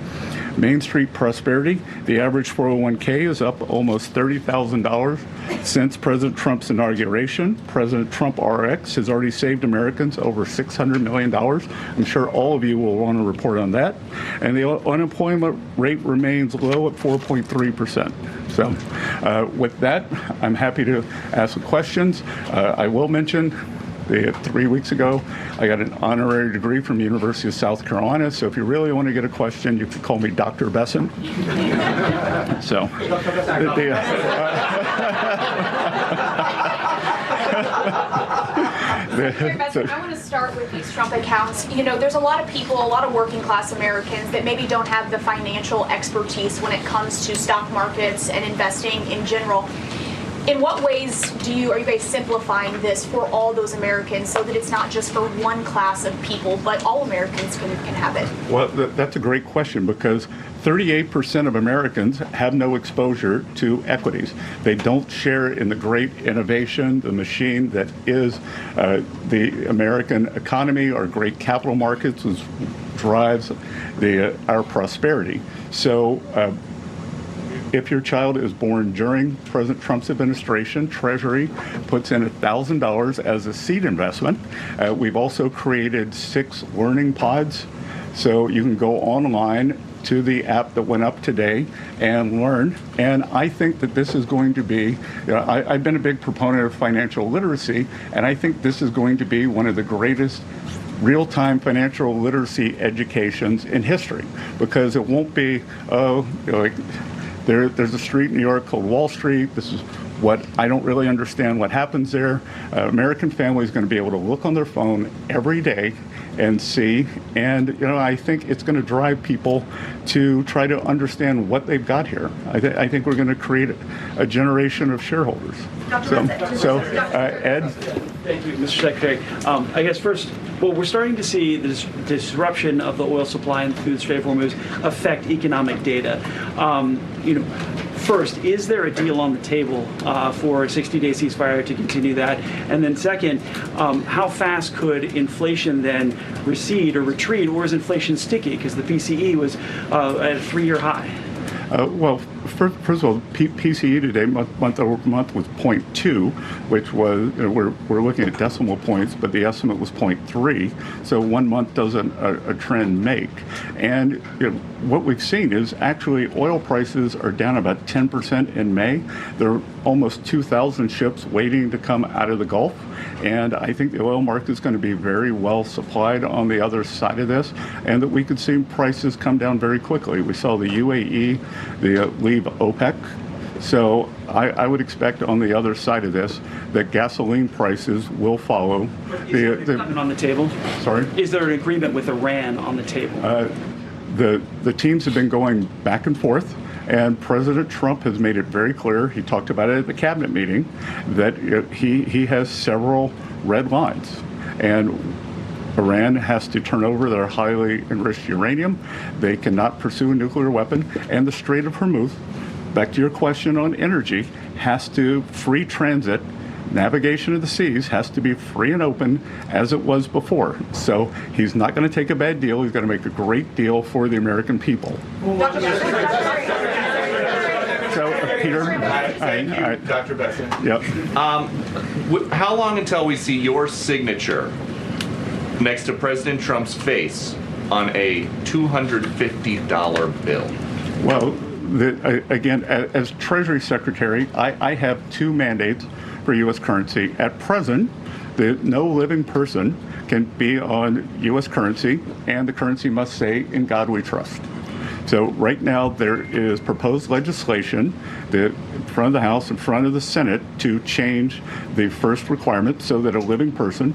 Speaker 1: Main Street prosperity, the average 401k is up almost $30,000 since President Trump's inauguration. President Trump RX has already saved Americans over $600 million. I'm sure all of you will want to report on that. And the unemployment rate remains low at 4.3%. So with that, I'm happy to ask questions. I will mention 3 weeks ago, I got an honorary degree from the University of South Carolina. So if you really want to get a question, you can call me Dr. Bessent. So,
Speaker 12: I want to start with these Trump accounts. There's a lot of people, a lot of working class Americans that maybe don't have the financial expertise when it comes to stock markets and investing in general. In what ways are you guys simplifying this for all those Americans so that it's not just for one class of people, but all Americans can have it?
Speaker 1: Well, that's a great question, because 38% of Americans have no exposure to equities. They don't share in the great innovation, the machine that is the American economy, our great capital markets, which drives our prosperity. So if your child is born during President Trump's administration, Treasury puts in $1,000 as a seed investment. We've also created 6 learning pods, so you can go online to the app that went up today and learn. And I think that this is going to be, I've been a big proponent of financial literacy, and I think this is going to be one of the greatest real-time financial literacy educations in history, because it won't be, there's a street in New York called Wall Street. This is what I don't really understand what happens there. American family is going to be able to look on their phone every day and see, and I think it's going to drive people to try to understand what they've got here. I think we're going to create a generation of shareholders. So Ed?
Speaker 13: Thank you, Mr. Secretary. I guess first, well, we're starting to see the disruption of the oil supply and through the Strait of Hormuz affect economic data. First, is there a deal on the table for a 60-day ceasefire to continue that? And then second, how fast could inflation then recede or retreat, or is inflation sticky? Because the PCE was at a 3-year high.
Speaker 1: Well, first of all, PCE today, month over month, was 0.2, which was, we're looking at decimal points, but the estimate was 0.3. So 1 month doesn't a trend make. And what we've seen is actually oil prices are down about 10% in May. There are almost 2,000 ships waiting to come out of the Gulf. And I think the oil market is going to be very well supplied on the other side of this, and that we could see prices come down very quickly. We saw the UAE leave OPEC. So I would expect on the other side of this that gasoline prices will follow.
Speaker 13: Is there an agreement on the table?
Speaker 1: Sorry?
Speaker 13: Is there an agreement with Iran on the table?
Speaker 1: The teams have been going back and forth. And President Trump has made it very clear, he talked about it at the cabinet meeting, that he has several red lines. And Iran has to turn over their highly enriched uranium. They cannot pursue a nuclear weapon. And the Strait of Hormuz, back to your question on energy, has to free transit. Navigation of the seas has to be free and open as it was before. So he's not going to take a bad deal. He's going to make a great deal for the American people. So, Peter?
Speaker 14: Thank you, Dr. Bessent.
Speaker 1: Yep.
Speaker 14: How long until we see your signature next to President Trump's face on a $250 bill?
Speaker 1: Well, again, as Treasury Secretary, I have 2 mandates for U.S. currency. At present, no living person can be on U.S. currency, and the currency must say, "In God we trust." So right now there is proposed legislation in front of the House, in front of the Senate, to change the first requirement so that a living person,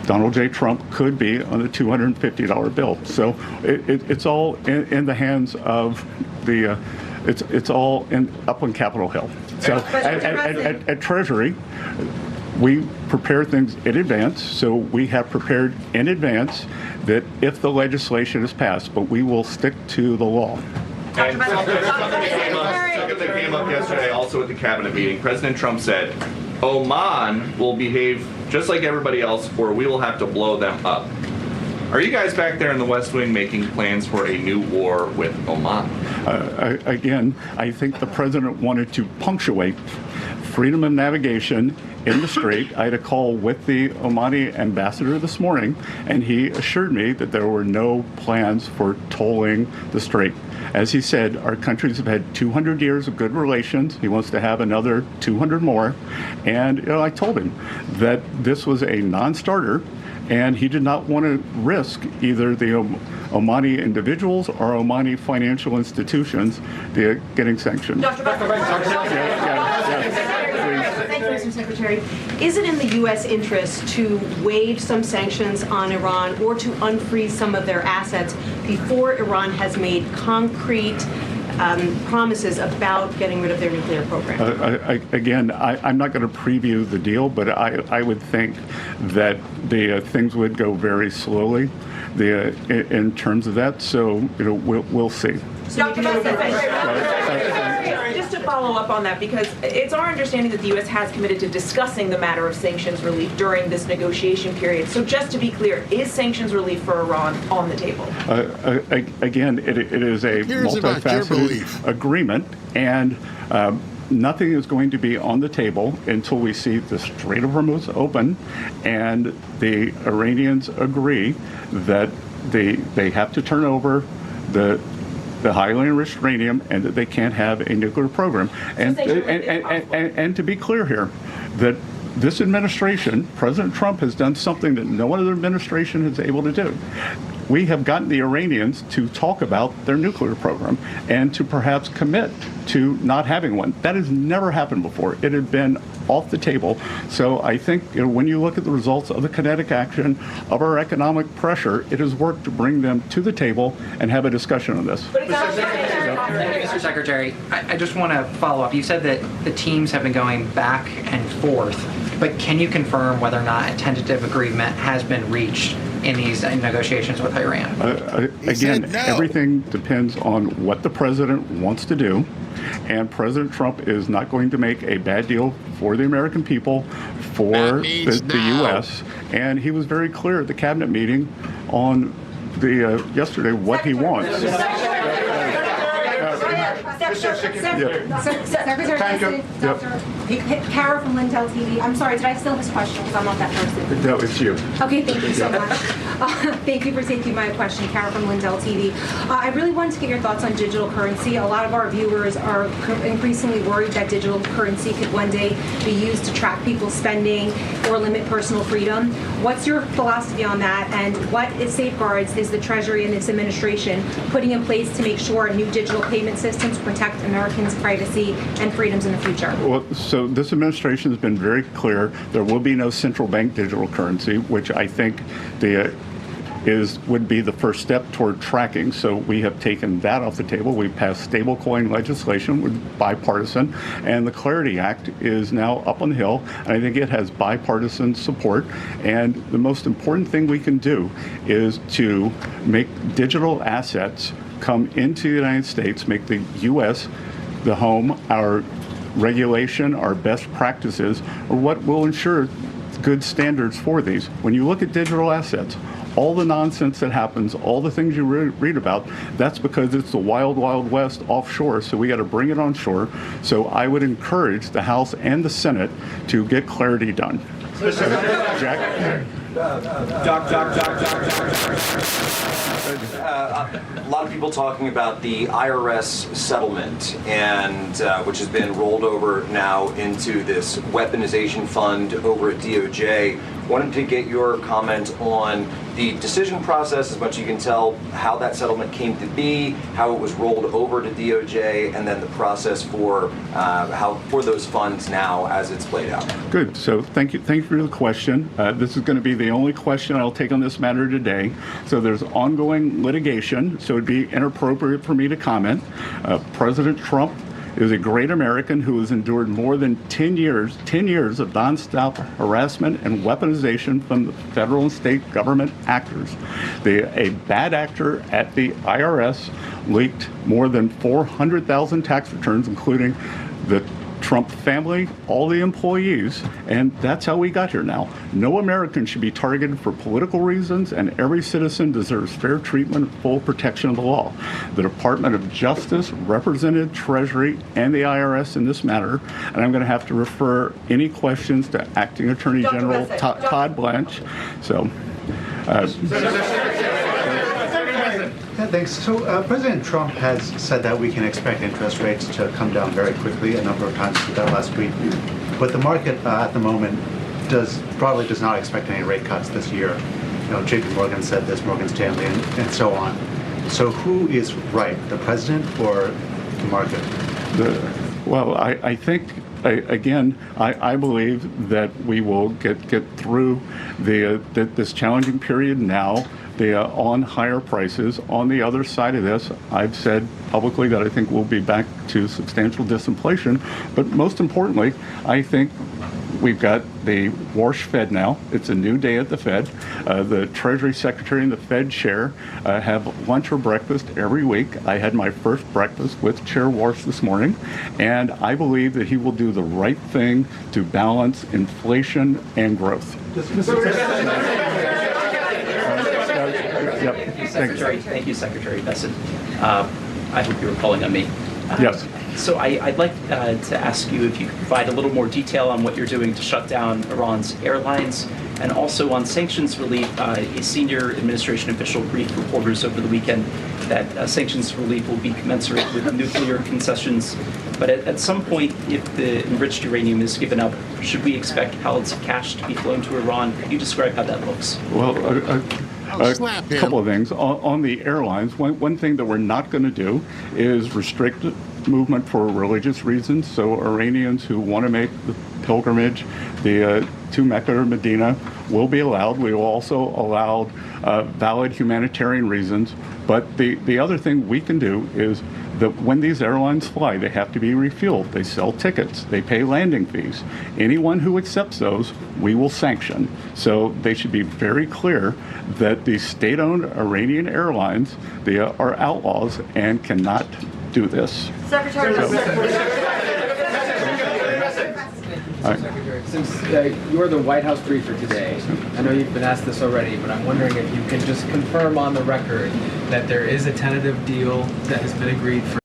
Speaker 1: Donald J. Trump, could be on the $250 bill. So it's all in the hands of the, it's all up on Capitol Hill. So at Treasury, we prepare things in advance. So we have prepared in advance that if the legislation is passed, but we will stick to the law.
Speaker 14: And something that came up yesterday also at the cabinet meeting, President Trump said, Oman will behave just like everybody else, or we will have to blow them up. Are you guys back there in the West Wing making plans for a new war with Oman?
Speaker 1: Again, I think the president wanted to punctuate freedom of navigation in the Strait. I had a call with the Omani ambassador this morning, and he assured me that there were no plans for tolling the Strait. As he said, our countries have had 200 years of good relations. He wants to have another 200 more. And I told him that this was a non-starter, and he did not want to risk either the Omani individuals or Omani financial institutions getting sanctioned.
Speaker 12: Dr. Thank you, Mr. Secretary. Is it in the U.S. interest to waive some sanctions on Iran or to unfreeze some of their assets before Iran has made concrete
Speaker 15: promises about getting rid of their nuclear program?
Speaker 1: Again, I'm not going to preview the deal, but I would think that the things would go very slowly in terms of that. So we'll see.
Speaker 15: Dr. Just to follow up on that, because it's our understanding that the U.S. has committed to discussing the matter of sanctions relief during this negotiation period. So just to be clear, is sanctions relief for Iran on the table?
Speaker 1: Again, it is a multifaceted agreement, and nothing is going to be on the table until we see the Strait of Hormuz open and the Iranians agree that they have to turn over the highly enriched uranium and that they can't have a nuclear program. And to be clear here, that this administration, President Trump, has done something that no other administration is able to do. We have gotten the Iranians to talk about their nuclear program and to perhaps commit to not having one. That has never happened before. It had been off the table. So I think when you look at the results of the kinetic action of our economic pressure, it has worked to bring them to the table and have a discussion on this.
Speaker 16: Mr. Secretary, I just want to follow up. You said that the teams have been going back and forth, but can you confirm whether or not a tentative agreement has been reached in these negotiations with Iran?
Speaker 1: Again, everything depends on what the president wants to do, and President Trump is not going to make a bad deal for the American people, for the U.S., and he was very clear at the cabinet meeting on the yesterday what he wants.
Speaker 17: Secretary, Kara from Lindell TV. I'm sorry, did I steal his question? Because I'm not that person.
Speaker 1: No, it's you.
Speaker 17: Okay, thank you so much. Thank you for taking my question, Kara from Lindell TV. I really wanted to get your thoughts on digital currency. A lot of our viewers are increasingly worried that digital currency could one day be used to track people's spending or limit personal freedom. What's your philosophy on that, and what safeguards is the Treasury and this administration putting in place to make sure new digital payment systems protect Americans' privacy and freedoms in the future?
Speaker 1: Well, so this administration has been very clear. There will be no central bank digital currency, which I think would be the first step toward tracking. So we have taken that off the table. We passed stablecoin legislation, with bipartisan, and the Clarity Act is now up on the Hill, and I think it has bipartisan support. And the most important thing we can do is to make digital assets come into the United States, make the U.S. the home. Our regulation, our best practices are what will ensure good standards for these. When you look at digital assets, all the nonsense that happens, all the things you read about, that's because it's the wild, wild west offshore, so we got to bring it on shore. So I would encourage the House and the Senate to get clarity done. Jack?
Speaker 18: A lot of people talking about the IRS settlement, and which has been rolled over now into this weaponization fund over at DOJ. Wanted to get your comment on the decision process, as much as you can tell, how that settlement came to be, how it was rolled over to DOJ, and then the process for for those funds now as it's played out.
Speaker 1: Good. So thank you for the question. This is going to be the only question I'll take on this matter today. So there's ongoing litigation, so it'd be inappropriate for me to comment. President Trump is a great American who has endured more than 10 years of nonstop harassment and weaponization from the federal and state government actors. A bad actor at the IRS leaked more than 400,000 tax returns, including the Trump family, all the employees, and that's how we got here now. No American should be targeted for political reasons, and every citizen deserves fair treatment and full protection of the law. The Department of Justice represented Treasury and the IRS in this matter, and I'm going to have to refer any questions to Acting Attorney General Todd Blanche. So.
Speaker 19: Thanks. So President Trump has said that we can expect interest rates to come down very quickly. A number of times he did that last week. But the market at the moment broadly does not expect any rate cuts this year. You know, JP Morgan said this, Morgan Stanley, and so on. So who is right, the president or the market?
Speaker 1: I think, again, I believe that we will get through this challenging period now. on higher prices. On the other side of this, I've said publicly that I think we'll be back to substantial disinflation. But most importantly, I think we've got the Warsh Fed now. It's a new day at the Fed. The Treasury Secretary and the Fed Chair have lunch or breakfast every week. I had my first breakfast with Chair Warsh this morning, and I believe that he will do the right thing to balance inflation and growth.
Speaker 20: Thank you, Secretary Bessent. I hope you were calling on me.
Speaker 1: Yes.
Speaker 20: So I'd like to ask you if you could provide a little more detail on what you're doing to shut down Iran's airlines, and also on sanctions relief. A senior administration official briefed reporters over the weekend that sanctions relief will be commensurate with nuclear concessions. But at some point, if the enriched uranium is given up, should we expect pallets of cash to be flown to Iran? Could you describe how that looks?
Speaker 1: Well, a couple of things. On the airlines, one thing that we're not going to do is restrict movement for religious reasons. So Iranians who want to make the pilgrimage to Mecca or Medina will be allowed. We will also allow valid humanitarian reasons. But the other thing we can do is that when these airlines fly, they have to be refueled. They sell tickets. They pay landing fees. Anyone who accepts those, we will sanction. So they should be very clear that the state-owned Iranian airlines, they are outlaws and cannot do this.
Speaker 15: Secretary.
Speaker 21: Since you're the White House briefer today, I know you've been asked this already, but I'm wondering if you can just confirm on the record that there is a tentative deal that has been agreed for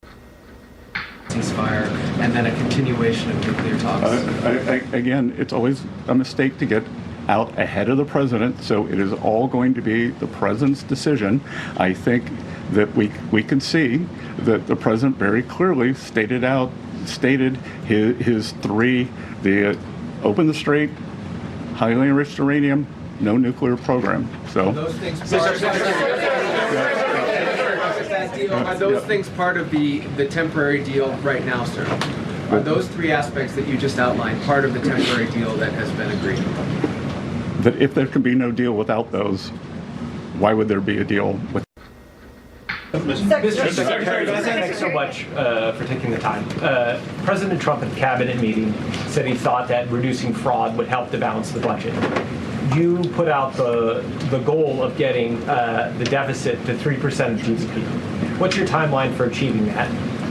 Speaker 21: ceasefire and then a continuation of nuclear talks.
Speaker 1: Again, it's always a mistake to get out ahead of the president, so it is all going to be the president's decision. I think that we can see that the president very clearly stated his three: the open the strait, highly enriched uranium, no nuclear program. So
Speaker 21: those things are those things part of the temporary deal right now, sir? Are those three aspects that you just outlined part of the temporary deal that has been agreed?
Speaker 1: That if there can be no deal without those, why would there be a deal with?
Speaker 22: Mr. Secretary, thanks so much for taking the time. President Trump at the cabinet meeting said he thought that reducing fraud would help to balance the budget. You put out the goal of getting the deficit to 3% of GDP. What's your timeline for achieving that?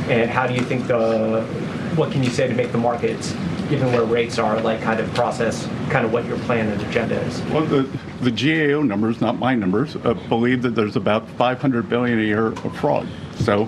Speaker 22: And how do you think what can you say to make the markets, given where rates are, like kind of process kind of what your plan and agenda is?
Speaker 1: Well, the GAO numbers, not my numbers, believe that there's about $500 billion a year of fraud. So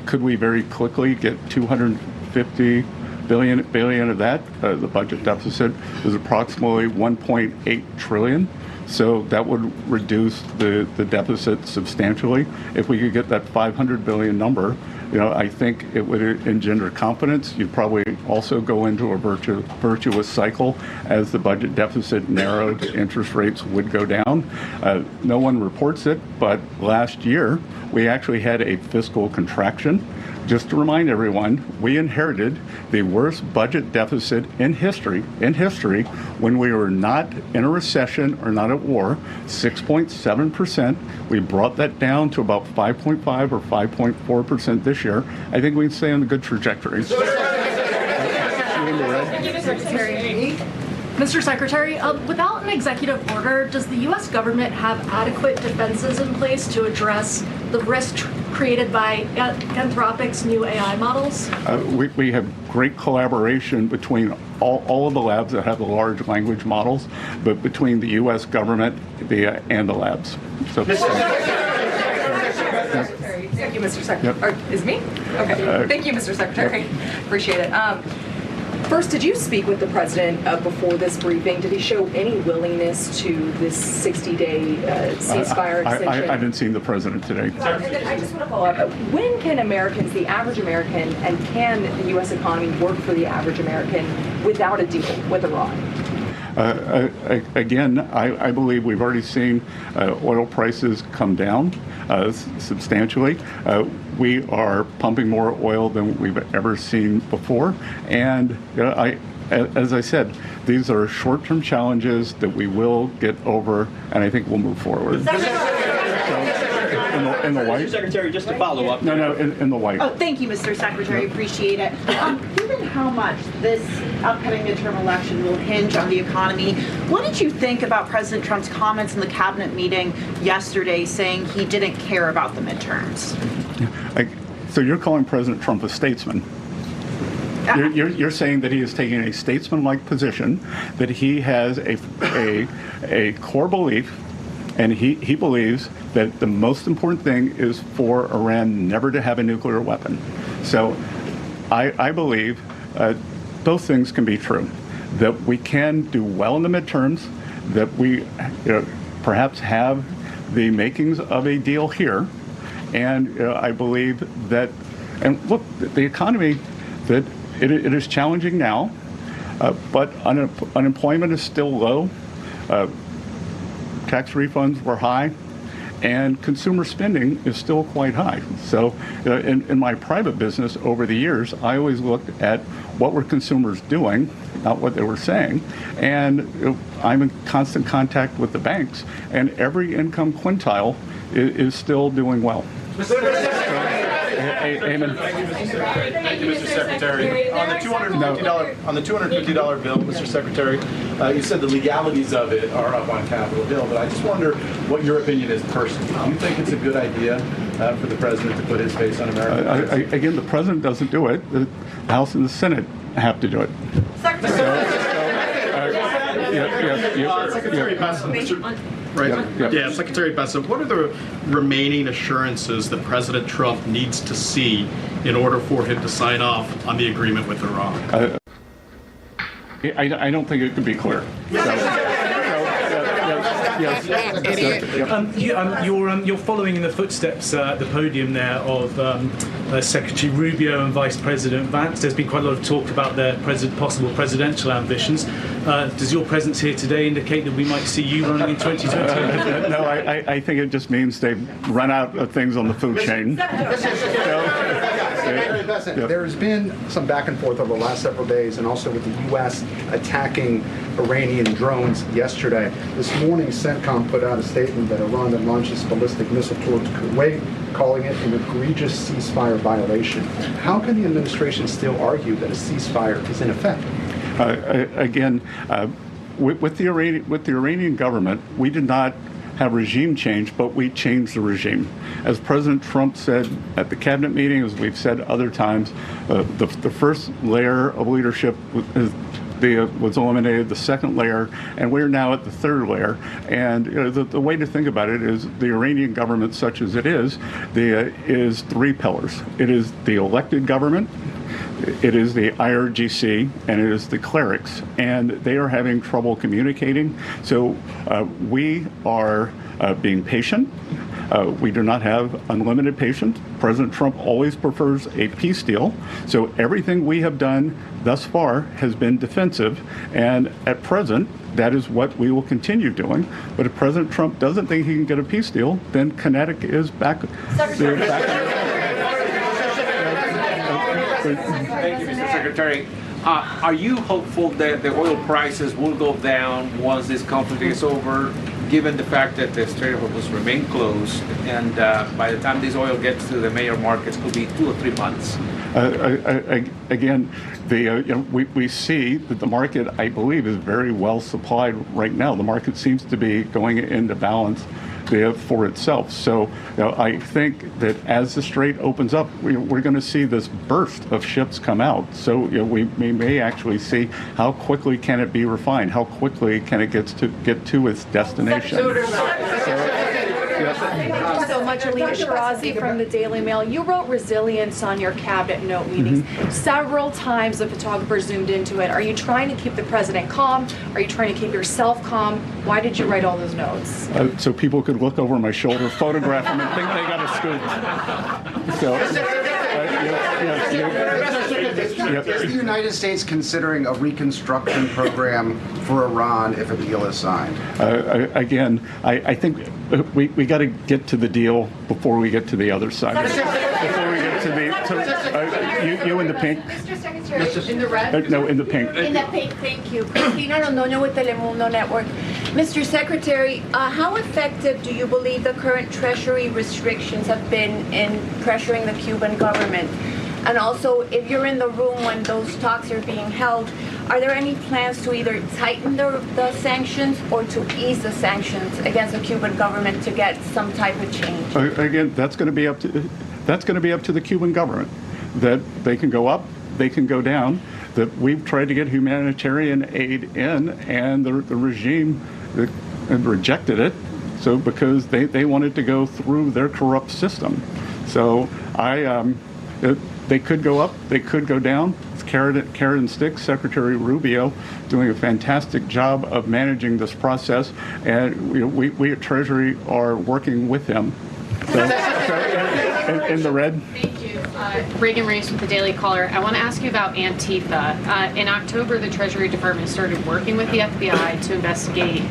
Speaker 1: could we very quickly get $250 billion of that? The budget deficit is approximately $1.8 trillion. So that would reduce the deficit substantially. If we could get that $500 billion number, I think it would engender confidence. You'd probably also go into a virtuous cycle. As the budget deficit narrowed, interest rates would go down. No one reports it, but last year we actually had a fiscal contraction. Just to remind everyone, we inherited the worst budget deficit in history, when we were not in a recession or not at war, 6.7%. We brought that down to about 5.5 or 5.4% this year. I think we can stay on a good trajectory.
Speaker 23: Mr. Secretary, without an executive order, does the U.S. government have adequate defenses in place to address the risk created by Anthropic's new AI models?
Speaker 1: We have great collaboration between all of the labs that have the large language models, but between the U.S. government and the labs. So,
Speaker 15: Thank you, Mr. Secretary.
Speaker 1: Yep.
Speaker 15: Is me? Okay. Thank you, Mr. Secretary. Appreciate it. First, did you speak with the president before this briefing? Did he show any willingness to this 60-day ceasefire extension?
Speaker 1: I haven't seen the president today.
Speaker 15: And then I just want to follow up. When can Americans, the average American, and can the U.S. economy work for the average American without a deal with Iran?
Speaker 1: Again, I believe we've already seen oil prices come down substantially. We are pumping more oil than we've ever seen before. And as I said, these are short-term challenges that we will get over, and I think we'll move forward. in the white.
Speaker 5: Mr. Secretary, just to follow up.
Speaker 1: No, in the white.
Speaker 6: Oh, thank you, Mr. Secretary. Appreciate it. Given how much this upcoming midterm election will hinge on the economy, what did you think about President Trump's comments in the cabinet meeting yesterday saying he didn't care about the midterms?
Speaker 1: So you're calling President Trump a statesman? You're saying that he is taking a statesman-like position, that he has a core belief, and he believes that the most important thing is for Iran never to have a nuclear weapon. So I believe both things can be true, that we can do well in the midterms, that we perhaps have the makings of a deal here, and I believe that, and look, the economy, that it is challenging now, but unemployment is still low, tax refunds were high, and consumer spending is still quite high. So in my private business over the years, I always looked at what were consumers doing, not what they were saying. And I'm in constant contact with the banks, and every income quintile is still doing well. Amen.
Speaker 7: Thank you, Mr. Secretary. On the $250 bill, Mr. Secretary, you said the legalities of it are up on Capitol Hill, but I just wonder what your opinion is personally. Do you think it's a good idea for the president to put his face on America?
Speaker 1: Again, the president doesn't do it. The House and the Senate have to do it.
Speaker 7: Secretary Bessent, Secretary Bessent, what are the remaining assurances that President Trump needs to see in order for him to sign off on the agreement with Iran?
Speaker 1: I don't think it could be clear.
Speaker 24: You're following in the footsteps at the podium there of Secretary Rubio and Vice President Vance. There's been quite a lot of talk about their possible presidential ambitions. Does your presence here today indicate that we might see you running in 2020?
Speaker 1: No, I think it just means they've run out of things on the food chain.
Speaker 25: There's been some back and forth over the last several days, and also with the U.S. attacking Iranian drones yesterday. This morning, CENTCOM put out a statement that Iran had launched its ballistic missile towards Kuwait, calling it an egregious ceasefire violation. How can the administration still argue that a ceasefire is in effect?
Speaker 1: Again, with the Iranian government, we did not have regime change, but we changed the regime. As President Trump said at the cabinet meeting, as we've said other times, the first layer of leadership was eliminated, the second layer, and we're now at the third layer. And the way to think about it is the Iranian government, such as it is three pillars. It is the elected government, it is the IRGC, and it is the clerics, and they are having trouble communicating. So we are being patient. We do not have unlimited patience. President Trump always prefers a peace deal. So everything we have done thus far has been defensive, and at present, that is what we will continue doing. But if President Trump doesn't think he can get a peace deal, then Connecticut is back.
Speaker 5: Thank you, Mr. Secretary. Are you hopeful that the oil prices will go down once this conflict is over, given the fact that the Strait of Hormuz remain closed, and by the time this oil gets to the major markets, could be 2 or 3 months?
Speaker 1: Again, we see that the market, I believe, is very well supplied right now. The market seems to be going into balance for itself. So I think that as the strait opens up, we're going to see this burst of ships come out. So we may actually see how quickly can it be refined, how quickly can it get to its destination.
Speaker 12: Thank you so much, Alina Shirazi from the Daily Mail. You wrote resilience on your cabinet note meetings. Several times the photographer zoomed into it. Are you trying to keep the president calm? Are you trying to keep yourself calm? Why did you write all those notes?
Speaker 1: So people could look over my shoulder, photograph them, and think they got a scoop. So.
Speaker 26: Is the United States considering a reconstruction program for Iran if a deal is signed?
Speaker 1: Again, I think we got to get to the deal before we get to the other side. before we get to you in the pink.
Speaker 12: Mr. Secretary, in the red?
Speaker 1: No, in the pink.
Speaker 2: In the pink, thank you. Cristina Londoño with Telemundo Network. Mr. Secretary, how effective do you believe the current Treasury restrictions have been in pressuring the Cuban government? And also, if you're in the room when those talks are being held, are there any plans to either tighten the sanctions or to ease the sanctions against the Cuban government to get some type of change?
Speaker 1: Again, that's going to be up to the Cuban government. That they can go up, they can go down. That we've tried to get humanitarian aid in, and the regime rejected it. So because they wanted to go through their corrupt system. So they could go up, they could go down. It's carrot and stick. Secretary Rubio doing a fantastic job of managing this process, and we at Treasury are working with him. So, in the red.
Speaker 4: Thank you. Reagan Reese with the Daily Caller. I want to ask you about Antifa. In October, the Treasury Department started working with the FBI to investigate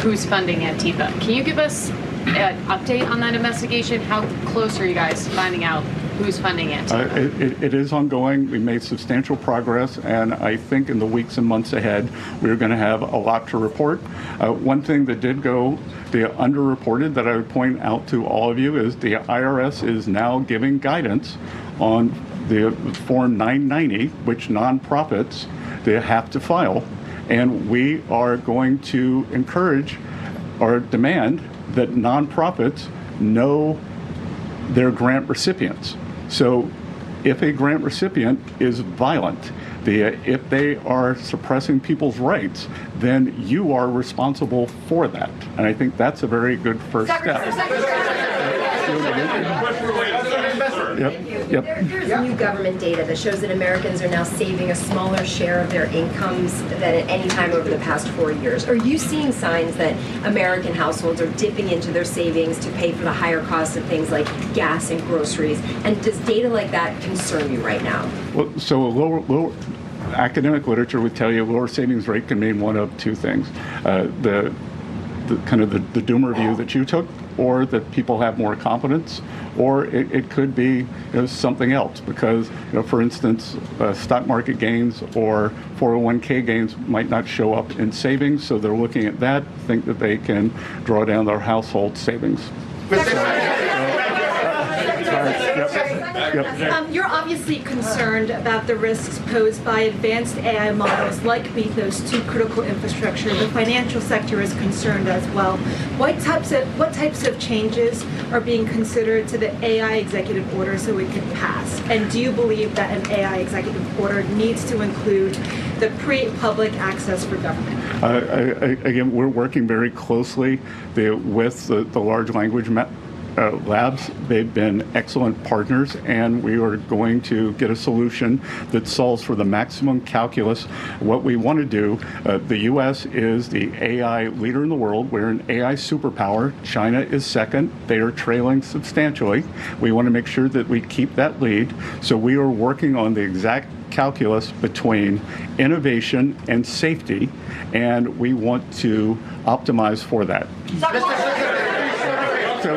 Speaker 4: who's funding Antifa. Can you give us an update on that investigation? How close are you guys to finding out who's funding Antifa?
Speaker 1: It is ongoing. We made substantial progress, and I think in the weeks and months ahead, we're going to have a lot to report. One thing that did go underreported that I would point out to all of you is the IRS is now giving guidance on the Form 990, which nonprofits they have to file. And we are going to encourage or demand that nonprofits know their grant recipients. So if a grant recipient is violent, if they are suppressing people's rights, then you are responsible for that. And I think that's a very good first step. Yep.
Speaker 8: There's new government data that shows that Americans are now saving a smaller share of their incomes than at any time over the past 4 years. Are you seeing signs that American households are dipping into their savings to pay for the higher costs of things like gas and groceries? And does data like that concern you right now?
Speaker 1: Well, so a lower academic literature would tell you a lower savings rate can mean one of two things. The kind of the doomer view that you took, or that people have more confidence, or it could be something else because, for instance, stock market gains or 401k gains might not show up in savings, so they're looking at that, think that they can draw down their household savings.
Speaker 23: You're obviously concerned about the risks posed by advanced AI models like Mythos to critical infrastructure. The financial sector is concerned as well. What types of changes are being considered to the AI executive order so it can pass? And do you believe that an AI executive order needs to include the pre-public access for government?
Speaker 1: Again, we're working very closely with the large language labs. They've been excellent partners, and we are going to get a solution that solves for the maximum calculus. What we want to do, the U.S. is the AI leader in the world. We're an AI superpower. China is second. They are trailing substantially. We want to make sure that we keep that lead. So we are working on the exact calculus between innovation and safety, and we want to optimize for that. So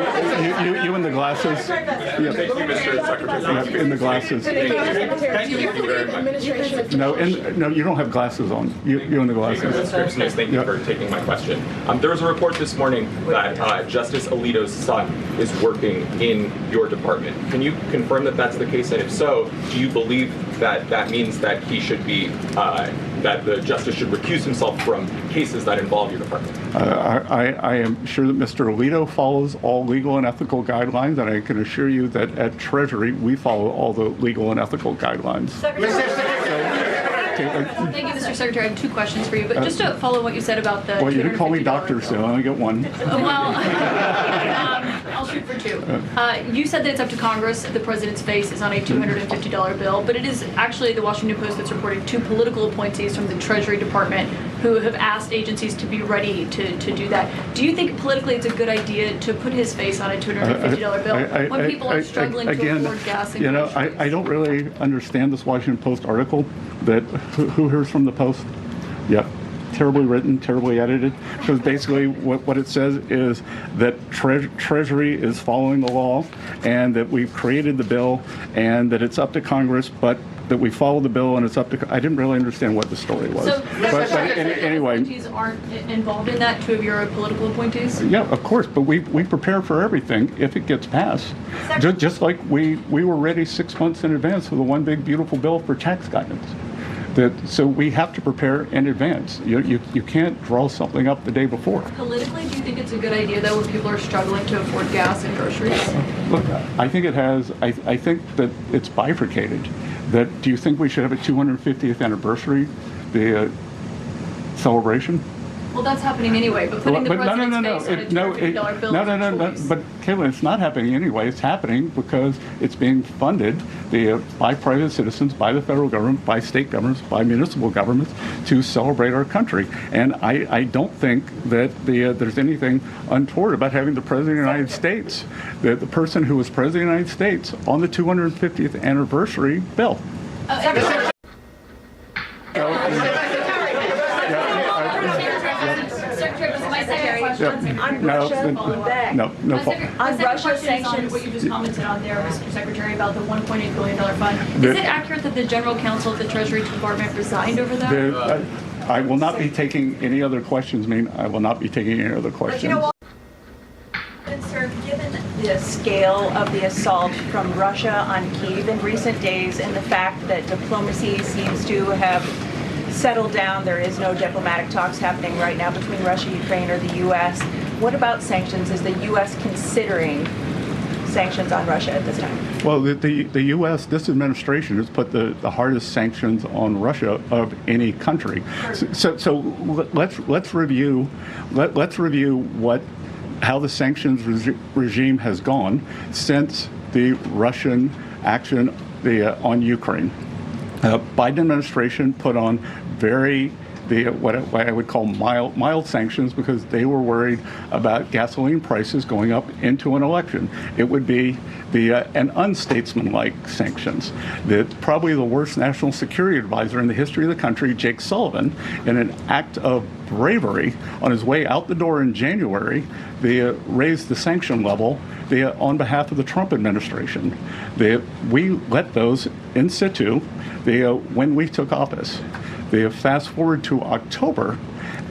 Speaker 1: you in the glasses.
Speaker 14: Thank you, Mr. Secretary.
Speaker 1: In the glasses.
Speaker 14: Thank you very much.
Speaker 1: No, you don't have glasses on. You in the glasses.
Speaker 9: Thank you for taking my question. There was a report this morning that Justice Alito's son is working in your department. Can you confirm that that's the case? And if so, do you believe that that means that he should be, that the justice should recuse himself from cases that involve your department?
Speaker 1: I am sure that Mr. Alito follows all legal and ethical guidelines, and I can assure you that at Treasury we follow all the legal and ethical guidelines.
Speaker 12: Thank you, Mr. Secretary. I have two questions for you, but just to follow what you said about the
Speaker 1: Well, you didn't call me doctor, so I only get one.
Speaker 12: Well, I'll shoot for two. You said that it's up to Congress if the president's face is on a $250 bill, but it is actually the Washington Post that's reporting two political appointees from the Treasury Department who have asked agencies to be ready to do that. Do you think politically it's a good idea to put his face on a $250 bill when people are struggling to afford gas and groceries?
Speaker 1: I don't really understand this Washington Post article. That who hears from the Post? Yep. terribly written, terribly edited, because basically what it says is that Treasury is following the law, and that we've created the bill, and that it's up to Congress, but that we follow the bill and it's up to. I didn't really understand what the story was.
Speaker 3: So,
Speaker 1: but anyway.
Speaker 3: appointees aren't involved in that, two of your political appointees?
Speaker 1: Yeah, of course, but we prepare for everything if it gets passed. Just like we were ready 6 months in advance for the one big beautiful bill for tax guidance. So we have to prepare in advance. You can't draw something up the day before.
Speaker 3: Politically, do you think it's a good idea though when people are struggling to afford gas and groceries?
Speaker 1: Look, I think it has. I think that it's bifurcated. Do you think we should have a 250th anniversary, the celebration?
Speaker 3: Well, that's happening anyway, but putting the president's face on a $250 bill is
Speaker 1: But Caitlin, it's not happening anyway. It's happening because it's being funded by private citizens, by the federal government, by state governments, by municipal governments to celebrate our country. And I don't think that there's anything untoward about having the President of the United States, the person who was President of the United States, on the 250th anniversary bill.
Speaker 3: On Russia sanctions, what you just commented on there, Mr. Secretary, about the $1.8 billion fund. Is it accurate that the General Counsel of the Treasury Department resigned over that?
Speaker 1: I will not be taking any other questions. I will not be taking any other questions.
Speaker 6: Sir, given the scale of the assault from Russia on Kyiv in recent days and the fact that diplomacy seems to have settled down, there is no diplomatic talks happening right now between Russia, Ukraine, or the U.S. What about sanctions? Is the U.S. considering sanctions on Russia at this time?
Speaker 1: Well, the U.S., this administration has put the hardest sanctions on Russia of any country. So let's review how the sanctions regime has gone since the Russian action on Ukraine. Biden administration put on what I would call mild sanctions because they were worried about gasoline prices going up into an election. It would be an unstatesmanlike sanctions. Probably the worst national security advisor in the history of the country, Jake Sullivan, in an act of bravery on his way out the door in January, raised the sanction level on behalf of the Trump administration. We let those in situ when we took office. Fast forward to October,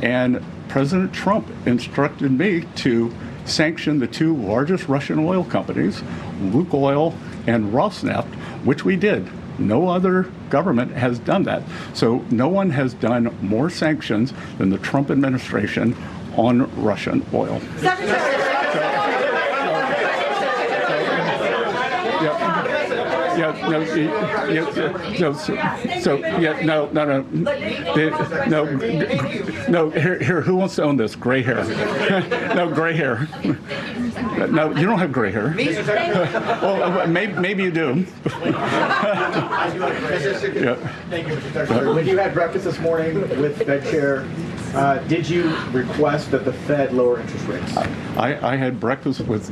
Speaker 1: and President Trump instructed me to sanction the two largest Russian oil companies, Lukoil and Rosneft, which we did. No other government has done that. So no one has done more sanctions than the Trump administration on Russian oil. Here, who wants to own this? Gray hair. No, gray hair. No, you don't have gray hair. Well, maybe you do.
Speaker 10: Thank you, Mr. Secretary. When you had breakfast this morning with Fed Chair, did you request that the Fed lower interest rates?
Speaker 1: I had breakfast with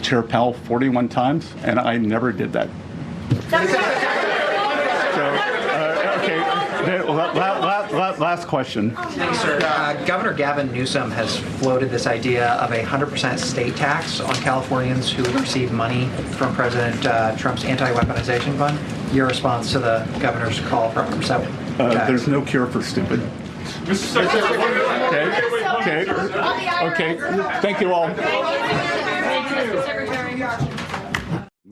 Speaker 1: Chair Powell 41 times, and I never did that. Last question.
Speaker 11: Thanks, sir. Governor Gavin Newsom has floated this idea of a 100% state tax on Californians who receive money from President Trump's anti-weaponization fund. Your response to the governor's call for 100%?
Speaker 1: There's no cure for stupid. Okay. Thank you all.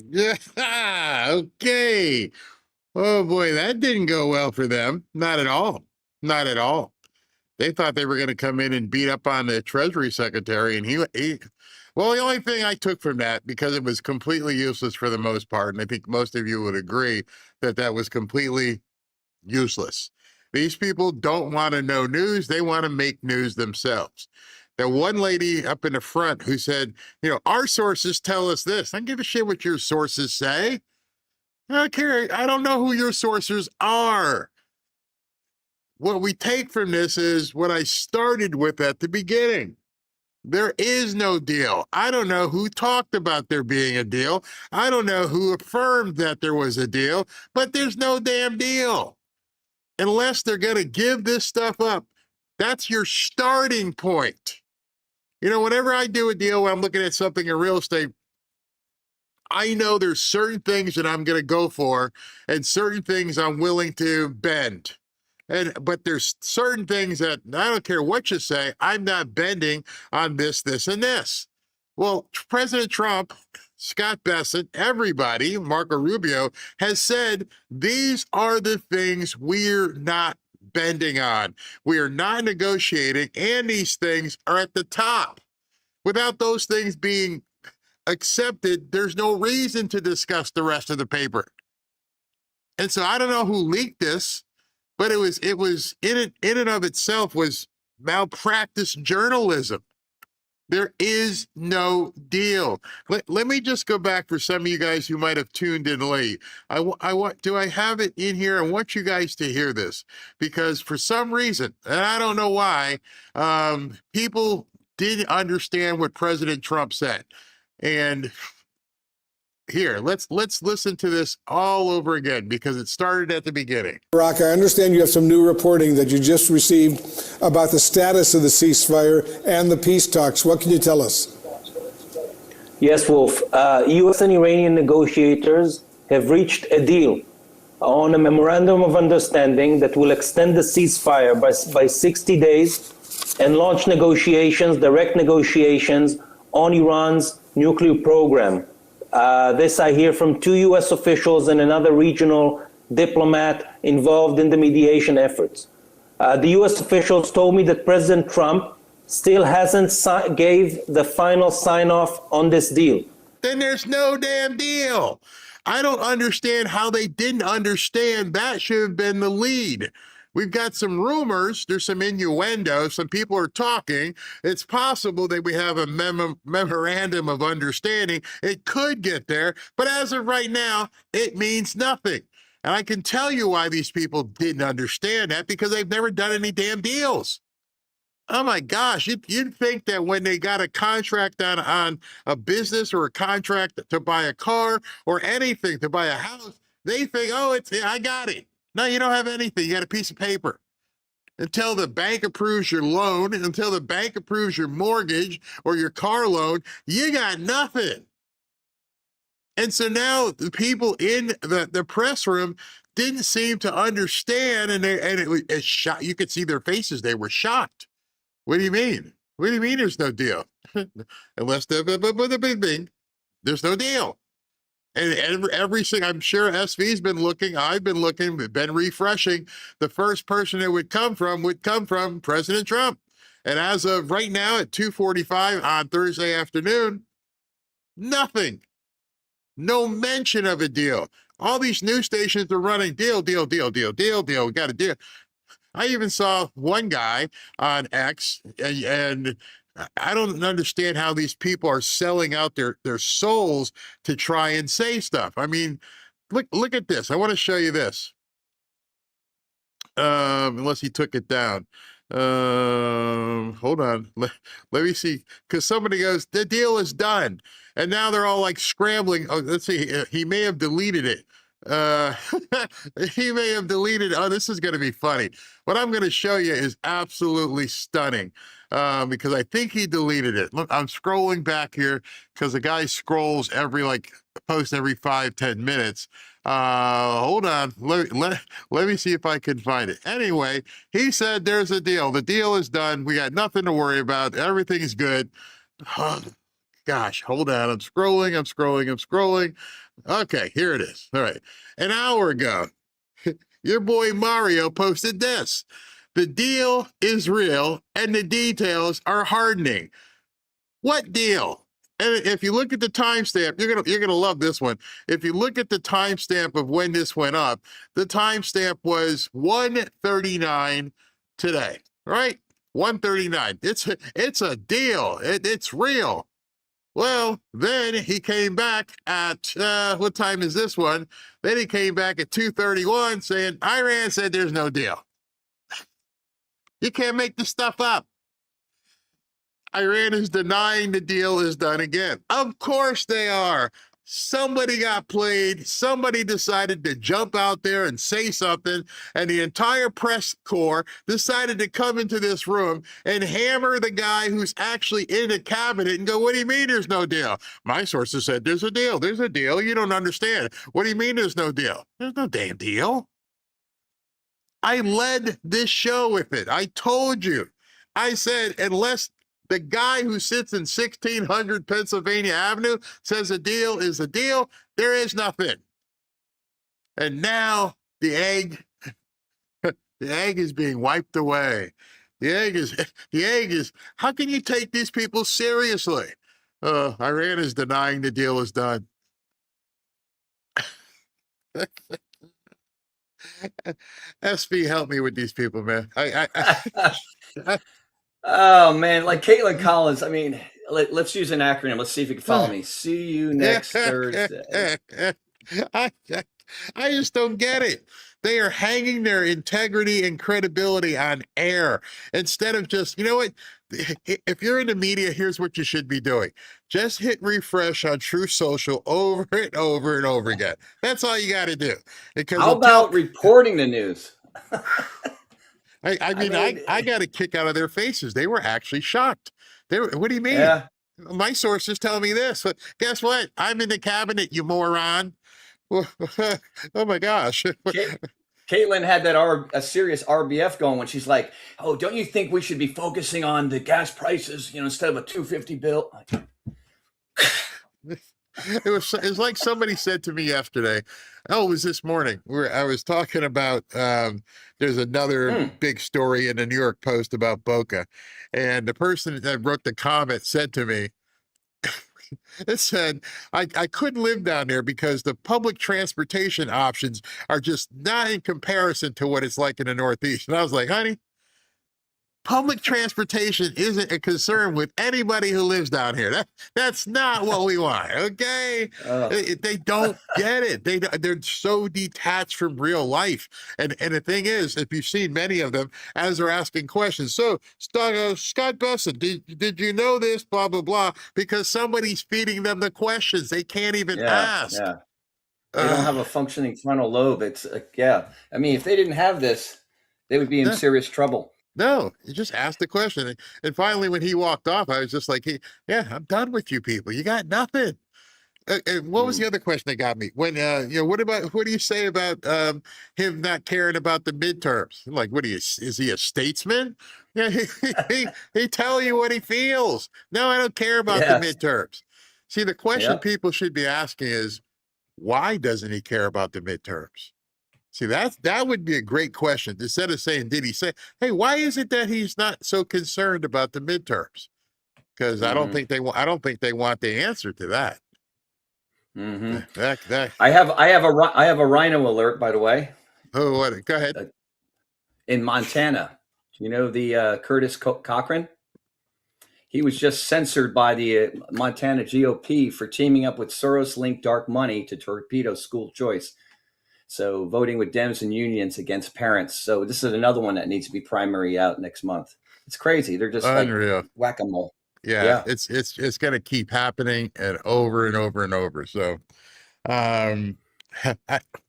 Speaker 13: Yeah, okay. Oh boy, that didn't go well for them. Not at all. Not at all. They thought they were going to come in and beat up on the Treasury Secretary, and well, the only thing I took from that, because it was completely useless for the most part, and I think most of you would agree that was completely useless. These people don't want to know news. They want to make news themselves. That one lady up in the front who said, our sources tell us this. I don't give a shit what your sources say. I don't care. I don't know who your sources are. What we take from this is what I started with at the beginning. There is no deal. I don't know who talked about there being a deal. I don't know who affirmed that there was a deal, but there's no damn deal. Unless they're going to give this stuff up That's your starting point. You know, whenever I do a deal, when I'm looking at something in real estate, I know there's certain things that I'm going to go for and certain things I'm willing to bend. But there's certain things that I don't care what you say, I'm not bending on this, this, and this. Well, President Trump, Scott Bessent, everybody, Marco Rubio, has said these are the things we're not bending on. We are not negotiating, and these things are at the top. Without those things being accepted, there's no reason to discuss the rest of the paper. And so I don't know who leaked this, but it was in and of itself was malpractice journalism. There is no deal. Let me just go back for some of you guys who might have tuned in late. Do I have it in here? I want you guys to hear this because for some reason, and I don't know why, people didn't understand what President Trump said. And here, let's listen to this all over again because it started at the beginning.
Speaker 16: Barack, I understand you have some new reporting that you just received about the status of the ceasefire and the peace talks. What can you tell us?
Speaker 17: Yes, Wolf. U.S. and Iranian negotiators have reached a deal on a memorandum of understanding that will extend the ceasefire by 60 days and launch negotiations, direct negotiations on Iran's nuclear program. This I hear from 2 U.S. officials and another regional diplomat involved in the mediation efforts. The U.S. officials told me that President Trump still hasn't gave the final sign-off on this deal.
Speaker 13: Then there's no damn deal. I don't understand how they didn't understand that should have been the lead. We've got some rumors, there's some innuendo, some people are talking. It's possible that we have a memorandum of understanding. It could get there, but as of right now, it means nothing. And I can tell you why these people didn't understand that, because they've never done any damn deals. Oh my gosh, you'd think that when they got a contract on a business or a contract to buy a car or anything, to buy a house, they think, oh, I got it. No, you don't have anything. You got a piece of paper. Until the bank approves your loan, until the bank approves your mortgage or your car loan, you got nothing. And so now the people in the press room didn't seem to understand, and it was shocked. You could see their faces. They were shocked. What do you mean? What do you mean there's no deal? Unless the big thing, there's no deal. And every single, I'm sure SV's been looking, I've been looking, been refreshing. The first person it would come from President Trump. And as of right now at 2:45 on Thursday afternoon, nothing. No mention of a deal. All these news stations are running deal, we got a deal. I even saw one guy on X, and I don't understand how these people are selling out their souls to try and say stuff. I mean, look at this. I want to show you this. Unless he took it down. Hold on. Let me see. Because somebody goes, the deal is done. And now they're all like scrambling. Oh, let's see. He may have deleted it. He may have deleted. Oh, this is going to be funny. What I'm going to show you is absolutely stunning because I think he deleted it. Look, I'm scrolling back here because the guy scrolls post every 5-10 minutes. Hold on. Let me see if I can find it. Anyway, he said there's a deal. The deal is done. We got nothing to worry about. Everything's good. Oh, gosh, hold on. I'm scrolling. Okay, here it is. All right. An hour ago, your boy Mario posted this. The deal is real and the details are hardening. What deal? And if you look at the timestamp, you're gonna love this one. If you look at the timestamp of when this went up, the timestamp was 1:39 today, right? 1:39. It's a deal. It's real. Well, then he came back at, what time is this one? Then he came back at 2:31 saying, Iran said there's no deal. You can't make this stuff up. Iran is denying the deal is done again. Of course they are. Somebody got played. Somebody decided to jump out there and say something, and the entire press corps decided to come into this room and hammer the guy who's actually in the cabinet and go, what do you mean there's no deal? My sources said there's a deal. There's a deal. You don't understand. What do you mean there's no deal? There's no damn deal. I led this show with it. I told you. I said, unless the guy who sits in 1600 Pennsylvania Avenue says a deal is a deal, there is nothing. And now the egg is being wiped away. The egg is, how can you take these people seriously? Iran is denying the deal is done. SB, help me with these people, man.
Speaker 15: Oh man, like Caitlin Collins. I mean, let's use an acronym. Let's see if you can follow me. See you next Thursday.
Speaker 13: I just don't get it. They are hanging their integrity and credibility on air instead of just, you know what? If you're in the media, here's what you should be doing. Just hit refresh on True Social over and over and over again. That's all you got to do. Because
Speaker 15: how about reporting the news?
Speaker 13: I mean, I got a kick out of their faces. They were actually shocked. What do you mean?
Speaker 15: Yeah.
Speaker 13: My sources tell me this. But guess what? I'm in the cabinet, you moron. Oh my gosh.
Speaker 15: Caitlin had a serious RBF going when she's like, "Oh, don't you think we should be focusing on the gas prices, instead of a $2.50 bill?"
Speaker 13: It was like somebody said to me yesterday. Oh, it was this morning where I was talking about there's another big story in the New York Post about Boca, and the person that wrote the comment said to me, it said, I couldn't live down there because the public transportation options are just not in comparison to what it's like in the Northeast. And I was like, honey, public transportation isn't a concern with anybody who lives down here. That's not what we want, okay? They don't get it. They're so detached from real life. And the thing is, if you've seen many of them, as they're asking questions, so Scott Bessent, did you know this, blah, blah, blah, because somebody's feeding them the questions. They can't even ask.
Speaker 15: Yeah. They don't have a functioning frontal lobe. It's, yeah. I mean, if they didn't have this, they would be in serious trouble.
Speaker 13: No, you just asked the question. And finally, when he walked off, I was just like, yeah, I'm done with you people. You got nothing. And what was the other question that got me? When, what do you say about him not caring about the midterms? Like, is he a statesman? Yeah, he tell you what he feels. No, I don't care about the midterms. See, the question people should be asking is, why doesn't he care about the midterms? See, that would be a great question. Instead of saying, did he say, hey, why is it that he's not so concerned about the midterms? Because I don't think they want the answer to that.
Speaker 15: I have a rhino alert, by the way.
Speaker 13: Oh, what? Go ahead.
Speaker 15: In Montana, the Curtis Cochran? He was just censored by the Montana GOP for teaming up with Soros-linked dark money to torpedo school choice. So voting with Dems and unions against parents. So this is another one that needs to be primary out next month. It's crazy. They're just
Speaker 13: unreal.
Speaker 15: Like whack-a-mole.
Speaker 13: Yeah. It's going to keep happening and over and over and over. So I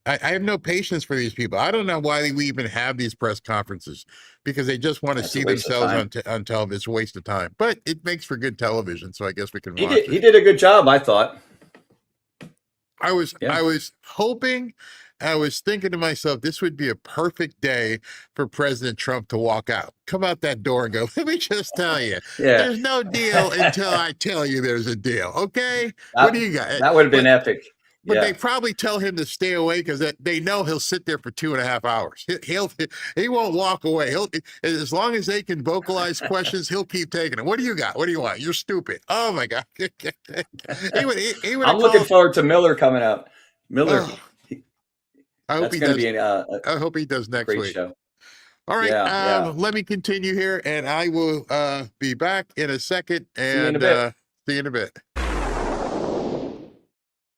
Speaker 13: have no patience for these people. I don't know why we even have these press conferences, because they just want to see themselves on television. It's a waste of time, but it makes for good television. So I guess we can watch it.
Speaker 15: He did a good job, I thought.
Speaker 13: I was hoping, I was thinking to myself, this would be a perfect day for President Trump to walk out, come out that door and go, let me just tell you, there's no deal until I tell you there's a deal. Okay. What do you got?
Speaker 15: That would have been epic.
Speaker 13: But they probably tell him to stay away because they know he'll sit there for 2.5 hours. He won't walk away. As long as they can vocalize questions, he'll keep taking it. What do you got? What do you want? You're stupid. Oh my God.
Speaker 15: I'm looking forward to Miller coming out. Miller.
Speaker 13: I hope he does. I hope he does next week.
Speaker 15: Show.
Speaker 13: All right. Let me continue here, and I will be back in a second. And see you in a bit.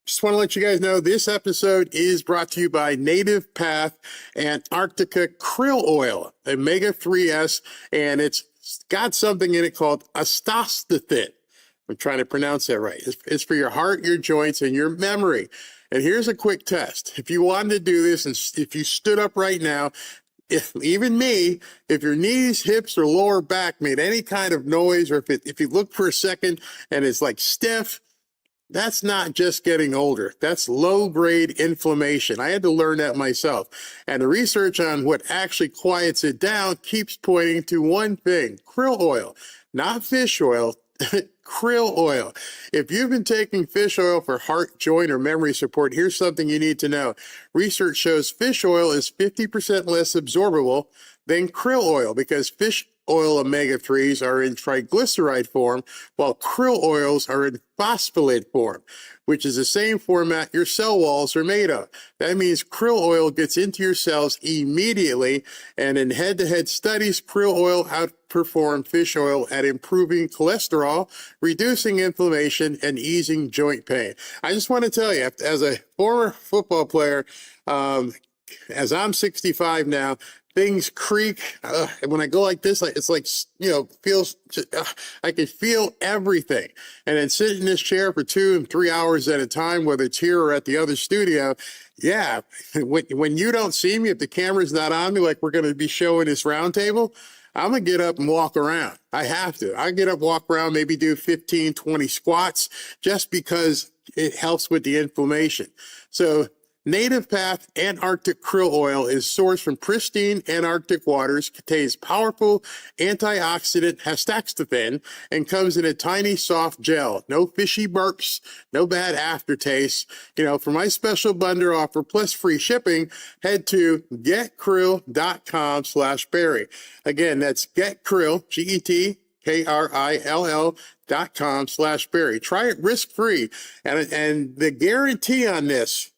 Speaker 13: Just want to let you guys know this episode is brought to you by Native Path Antarctica Krill Oil, omega-3s, and it's got something in it called astaxanthin. I'm trying to pronounce that right. It's for your heart, your joints, and your memory. And here's a quick test. If you wanted to do this, and if you stood up right now, even me, if your knees, hips, or lower back made any kind of noise, or if you look for a second and it's like stiff, that's not just getting older. That's low-grade inflammation. I had to learn that myself. And the research on what actually quiets it down keeps pointing to one thing: krill oil, not fish oil. Krill oil. If you've been taking fish oil for heart, joint, or memory support, here's something you need to know. Research shows fish oil is 50% less absorbable than krill oil because fish oil omega-3s are in triglyceride form, while krill oils are in phosphorylate form, which is the same format your cell walls are made of. That means krill oil gets into your cells immediately, and in head-to-head studies, krill oil outperformed fish oil at improving cholesterol, reducing inflammation, and easing joint pain. I just want to tell you, as a former football player, as I'm 65 now, things creak. And when I go like this, it's like, feels, I can feel everything. And then sit in this chair for 2 and 3 hours at a time, whether it's here or at the other studio. Yeah. When you don't see me, if the camera's not on me, like we're going to be showing this round table, I'm going to get up and walk around. I have to. I get up, walk around, maybe do 15, 20 squats just because it helps with the inflammation. So Native Path Antarctic Krill Oil is sourced from pristine Antarctic waters, contains powerful antioxidant astaxanthin, and comes in a tiny soft gel. No fishy burps, no bad aftertaste. For my special bundle offer plus free shipping, head to getkrill.com/Barry. Again, that's getkrill, GETKRILL.com/Barry. Try it risk-free. And the guarantee on this,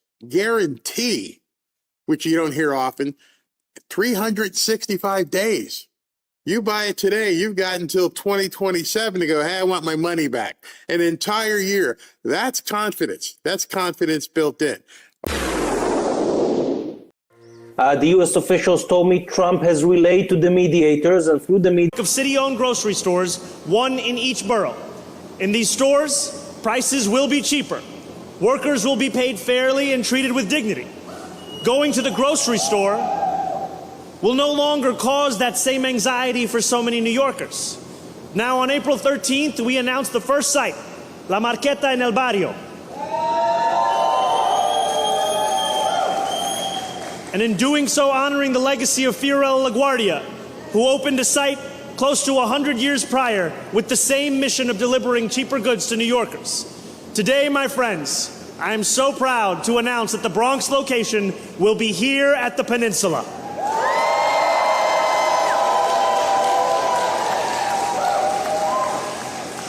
Speaker 13: which you don't hear often, 365 days. You buy it today, you've got until 2027 to go, hey, I want my money back. An entire year. That's confidence. That's confidence built in.
Speaker 17: The U.S. officials told me Trump has relayed to the mediators and through the
Speaker 7: of city-owned grocery stores, one in each borough. In these stores, prices will be cheaper. Workers will be paid fairly and treated with dignity. Going to the grocery store will no longer cause that same anxiety for so many New Yorkers. Now, on April 13th, we announced the first site, La Marqueta en el Barrio. And in doing so, honoring the legacy of Fiorella LaGuardia, who opened a site close to 100 years prior with the same mission of delivering cheaper goods to New Yorkers. Today, my friends, I am so proud to announce that the Bronx location will be here at the Peninsula.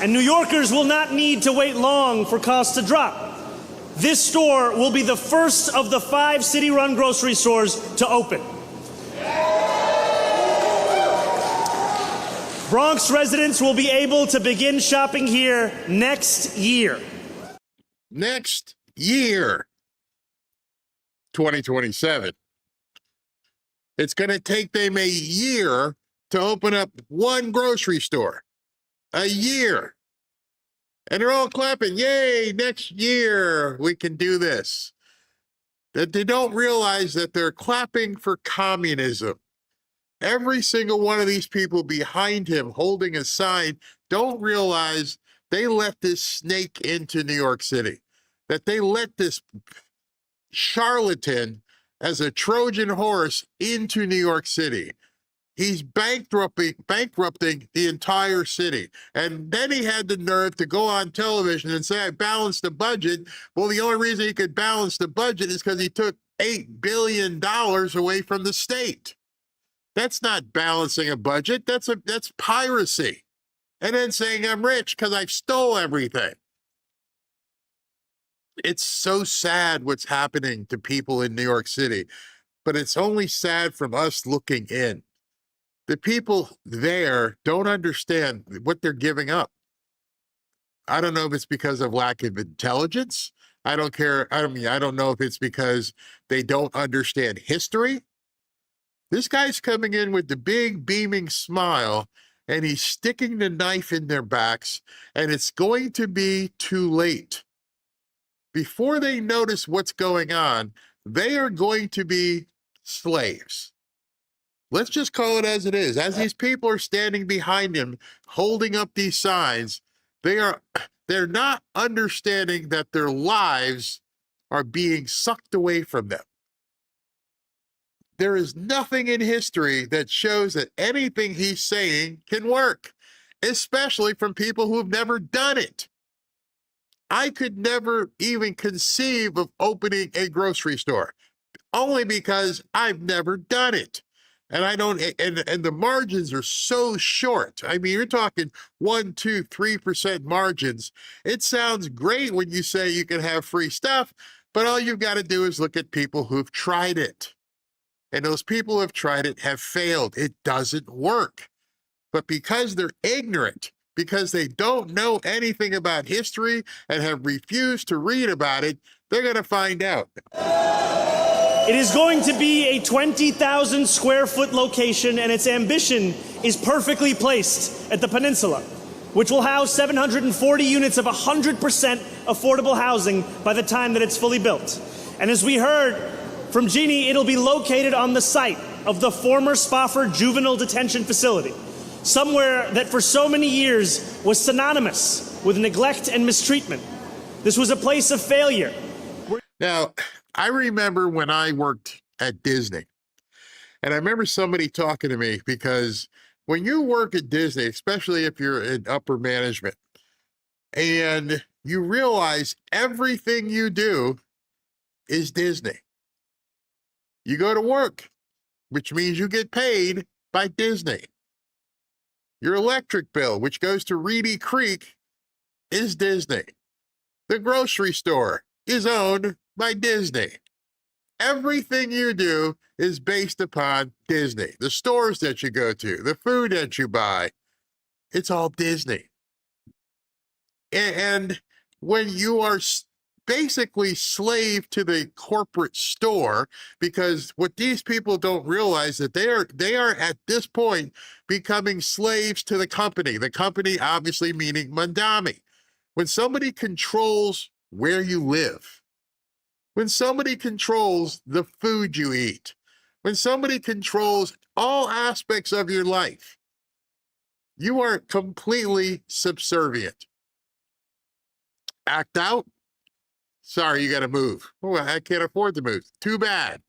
Speaker 7: And New Yorkers will not need to wait long for costs to drop. This store will be the first of the 5 city-run grocery stores to open. Bronx residents will be able to begin shopping here next year.
Speaker 13: Next year, 2027. It's going to take them a year to open up one grocery store. A year. And they're all clapping, yay, next year we can do this. That they don't realize that they're clapping for communism. Every single one of these people behind him holding a sign don't realize they let this snake into New York City. That they let this charlatan as a Trojan horse into New York City. He's bankrupting the entire city. And then he had the nerve to go on television and say, I balanced the budget. Well, the only reason he could balance the budget is because he took $8 billion away from the state. That's not balancing a budget. That's piracy. And then saying I'm rich because I stole everything. It's so sad what's happening to people in New York City, but it's only sad from us looking in. The people there don't understand what they're giving up. I don't know if it's because of lack of intelligence. I don't care. I don't know if it's because they don't understand history. This guy's coming in with the big beaming smile and he's sticking the knife in their backs, and it's going to be too late. Before they notice what's going on, they are going to be slaves. Let's just call it as it is. As these people are standing behind him, holding up these signs, they're not understanding that their lives are being sucked away from them. There is nothing in history that shows that anything he's saying can work, especially from people who have never done it. I could never even conceive of opening a grocery store, only because I've never done it. And I don't, and the margins are so short. I mean, you're talking 1%, 2%, 3% margins. It sounds great when you say you can have free stuff, but all you've got to do is look at people who've tried it. And those people who have tried it have failed. It doesn't work. But because they're ignorant, because they don't know anything about history and have refused to read about it, they're going to find out.
Speaker 7: It is going to be a 20,000 square foot location, and its ambition is perfectly placed at the peninsula, which will house 740 units of 100% affordable housing by the time that it's fully built. And as we heard from Jeannie, it'll be located on the site of the former Spofford Juvenile Detention Facility, somewhere that for so many years was synonymous with neglect and mistreatment. This was a place of failure.
Speaker 13: Now, I remember when I worked at Disney, and I remember somebody talking to me, because when you work at Disney, especially if you're in upper management, and you realize everything you do is Disney. You go to work, which means you get paid by Disney. Your electric bill, which goes to Reedy Creek, is Disney. The grocery store is owned by Disney. Everything you do is based upon Disney. The stores that you go to, the food that you buy, it's all Disney. And when you are basically slave to the corporate store, because what these people don't realize that they are at this point becoming slaves to the company obviously meaning Mandami. When somebody controls where you live, when somebody controls the food you eat, when somebody controls all aspects of your life, you are completely subservient. Act out. Sorry, you got to move. Oh, I can't afford to move. Too bad.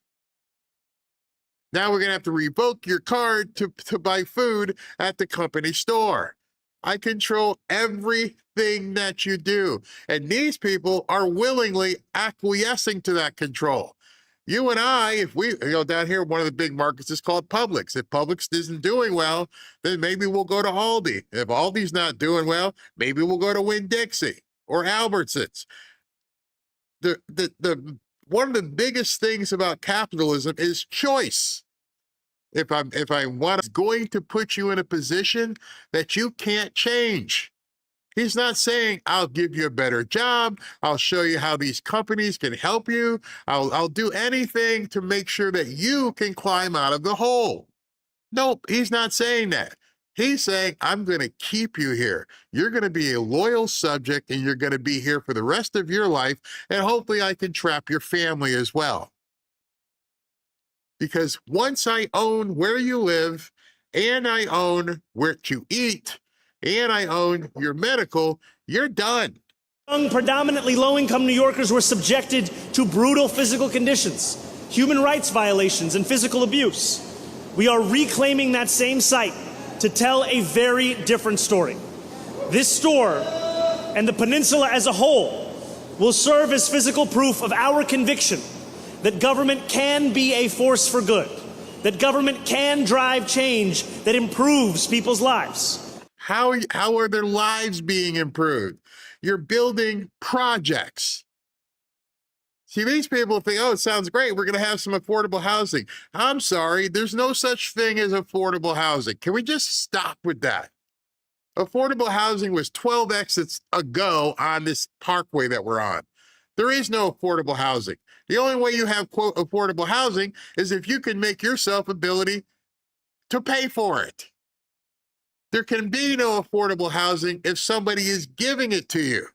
Speaker 13: Now we're going to have to revoke your card to buy food at the company store. I control everything that you do. And these people are willingly acquiescing to that control. You and I, if we, down here, one of the big markets is called Publix. If Publix isn't doing well, then maybe we'll go to Aldi. If Aldi's not doing well, maybe we'll go to Winn-Dixie or Albertsons. One of the biggest things about capitalism is choice. If I want, it's going to put you in a position that you can't change. He's not saying, I'll give you a better job. I'll show you how these companies can help you. I'll do anything to make sure that you can climb out of the hole. Nope, he's not saying that. He's saying, I'm going to keep you here. You're going to be a loyal subject, and you're going to be here for the rest of your life, and hopefully I can trap your family as well. Because once I own where you live, and I own where you eat, and I own your medical, you're done.
Speaker 7: Young, predominantly low-income New Yorkers were subjected to brutal physical conditions, human rights violations, and physical abuse. We are reclaiming that same site to tell a very different story. This store and the peninsula as a whole will serve as physical proof of our conviction that government can be a force for good, that government can drive change that improves people's lives.
Speaker 13: How are their lives being improved? You're building projects. See, these people think, oh, it sounds great. We're going to have some affordable housing. I'm sorry, there's no such thing as affordable housing. Can we just stop with that? Affordable housing was 12 exits ago on this parkway that we're on. There is no affordable housing. The only way you have, quote, affordable housing is if you can make yourself ability to pay for it. There can be no affordable housing if somebody is giving it to you.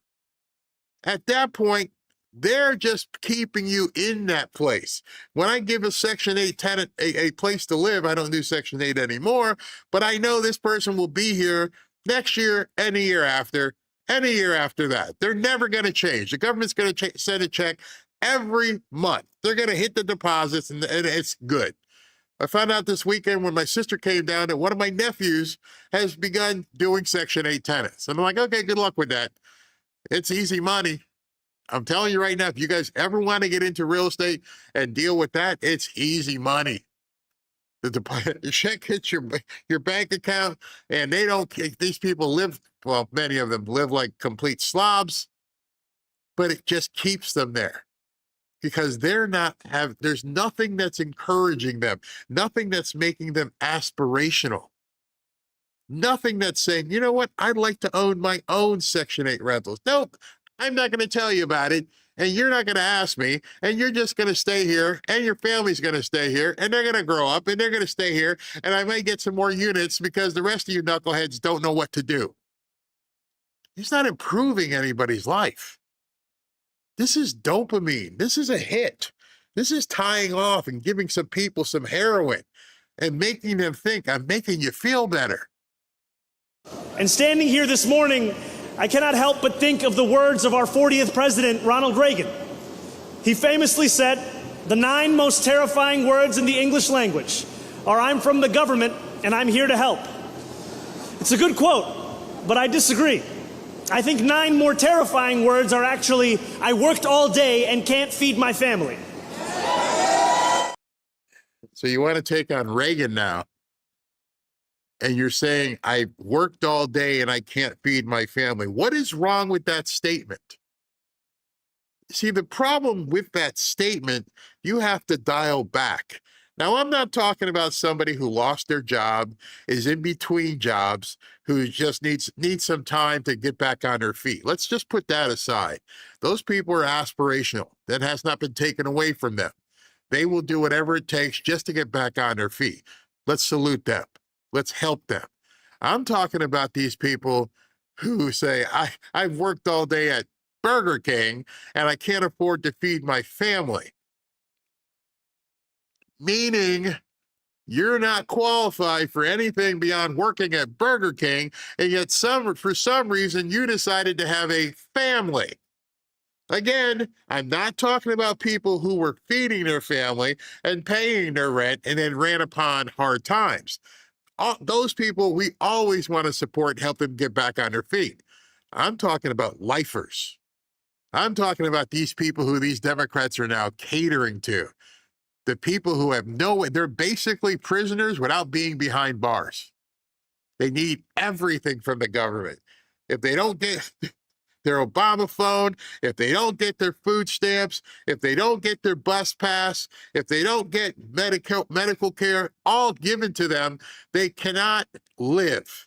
Speaker 13: At that point, they're just keeping you in that place. When I give a Section 8 tenant a place to live, I don't do Section 8 anymore, but I know this person will be here next year and the year after and the year after that. They're never going to change. The government's going to send a check every month. They're going to hit the deposits, and it's good. I found out this weekend when my sister came down that one of my nephews has begun doing Section 8 tenants. And I'm like, okay, good luck with that. It's easy money. I'm telling you right now, if you guys ever want to get into real estate and deal with that, it's easy money. The check hits your bank account, and they don't. These people live, well, many of them live like complete slobs, but it just keeps them there because there's nothing that's encouraging them, nothing that's making them aspirational, nothing that's saying, you know what, I'd like to own my own Section 8 rentals. Nope. I'm not going to tell you about it, and you're not going to ask me, and you're just going to stay here, and your family's going to stay here, and they're going to grow up, and they're going to stay here, and I might get some more units because the rest of you knuckleheads don't know what to do. He's not improving anybody's life. This is dopamine. This is a hit. This is tying off and giving some people some heroin and making them think, I'm making you feel better.
Speaker 7: And standing here this morning, I cannot help but think of the words of our 40th president, Ronald Reagan. He famously said, the 9 most terrifying words in the English language are, I'm from the government and I'm here to help. It's a good quote, but I disagree. I think 9 more terrifying words are actually, I worked all day and can't feed my family.
Speaker 13: So you want to take on Reagan now, and you're saying, I worked all day and I can't feed my family. What is wrong with that statement? See, the problem with that statement, you have to dial back. Now, I'm not talking about somebody who lost their job, is in between jobs, who just needs some time to get back on their feet. Let's just put that aside. Those people are aspirational. That has not been taken away from them. They will do whatever it takes just to get back on their feet. Let's salute them. Let's help them. I'm talking about these people who say, I've worked all day at Burger King and I can't afford to feed my family. Meaning you're not qualified for anything beyond working at Burger King, and yet for some reason you decided to have a family. Again, I'm not talking about people who were feeding their family and paying their rent and then ran upon hard times. Those people we always want to support and help them get back on their feet. I'm talking about lifers. I'm talking about these people who these Democrats are now catering to. The people who have they're basically prisoners without being behind bars. They need everything from the government. If they don't get their Obama phone, if they don't get their food stamps, if they don't get their bus pass, if they don't get medical care, all given to them, they cannot live.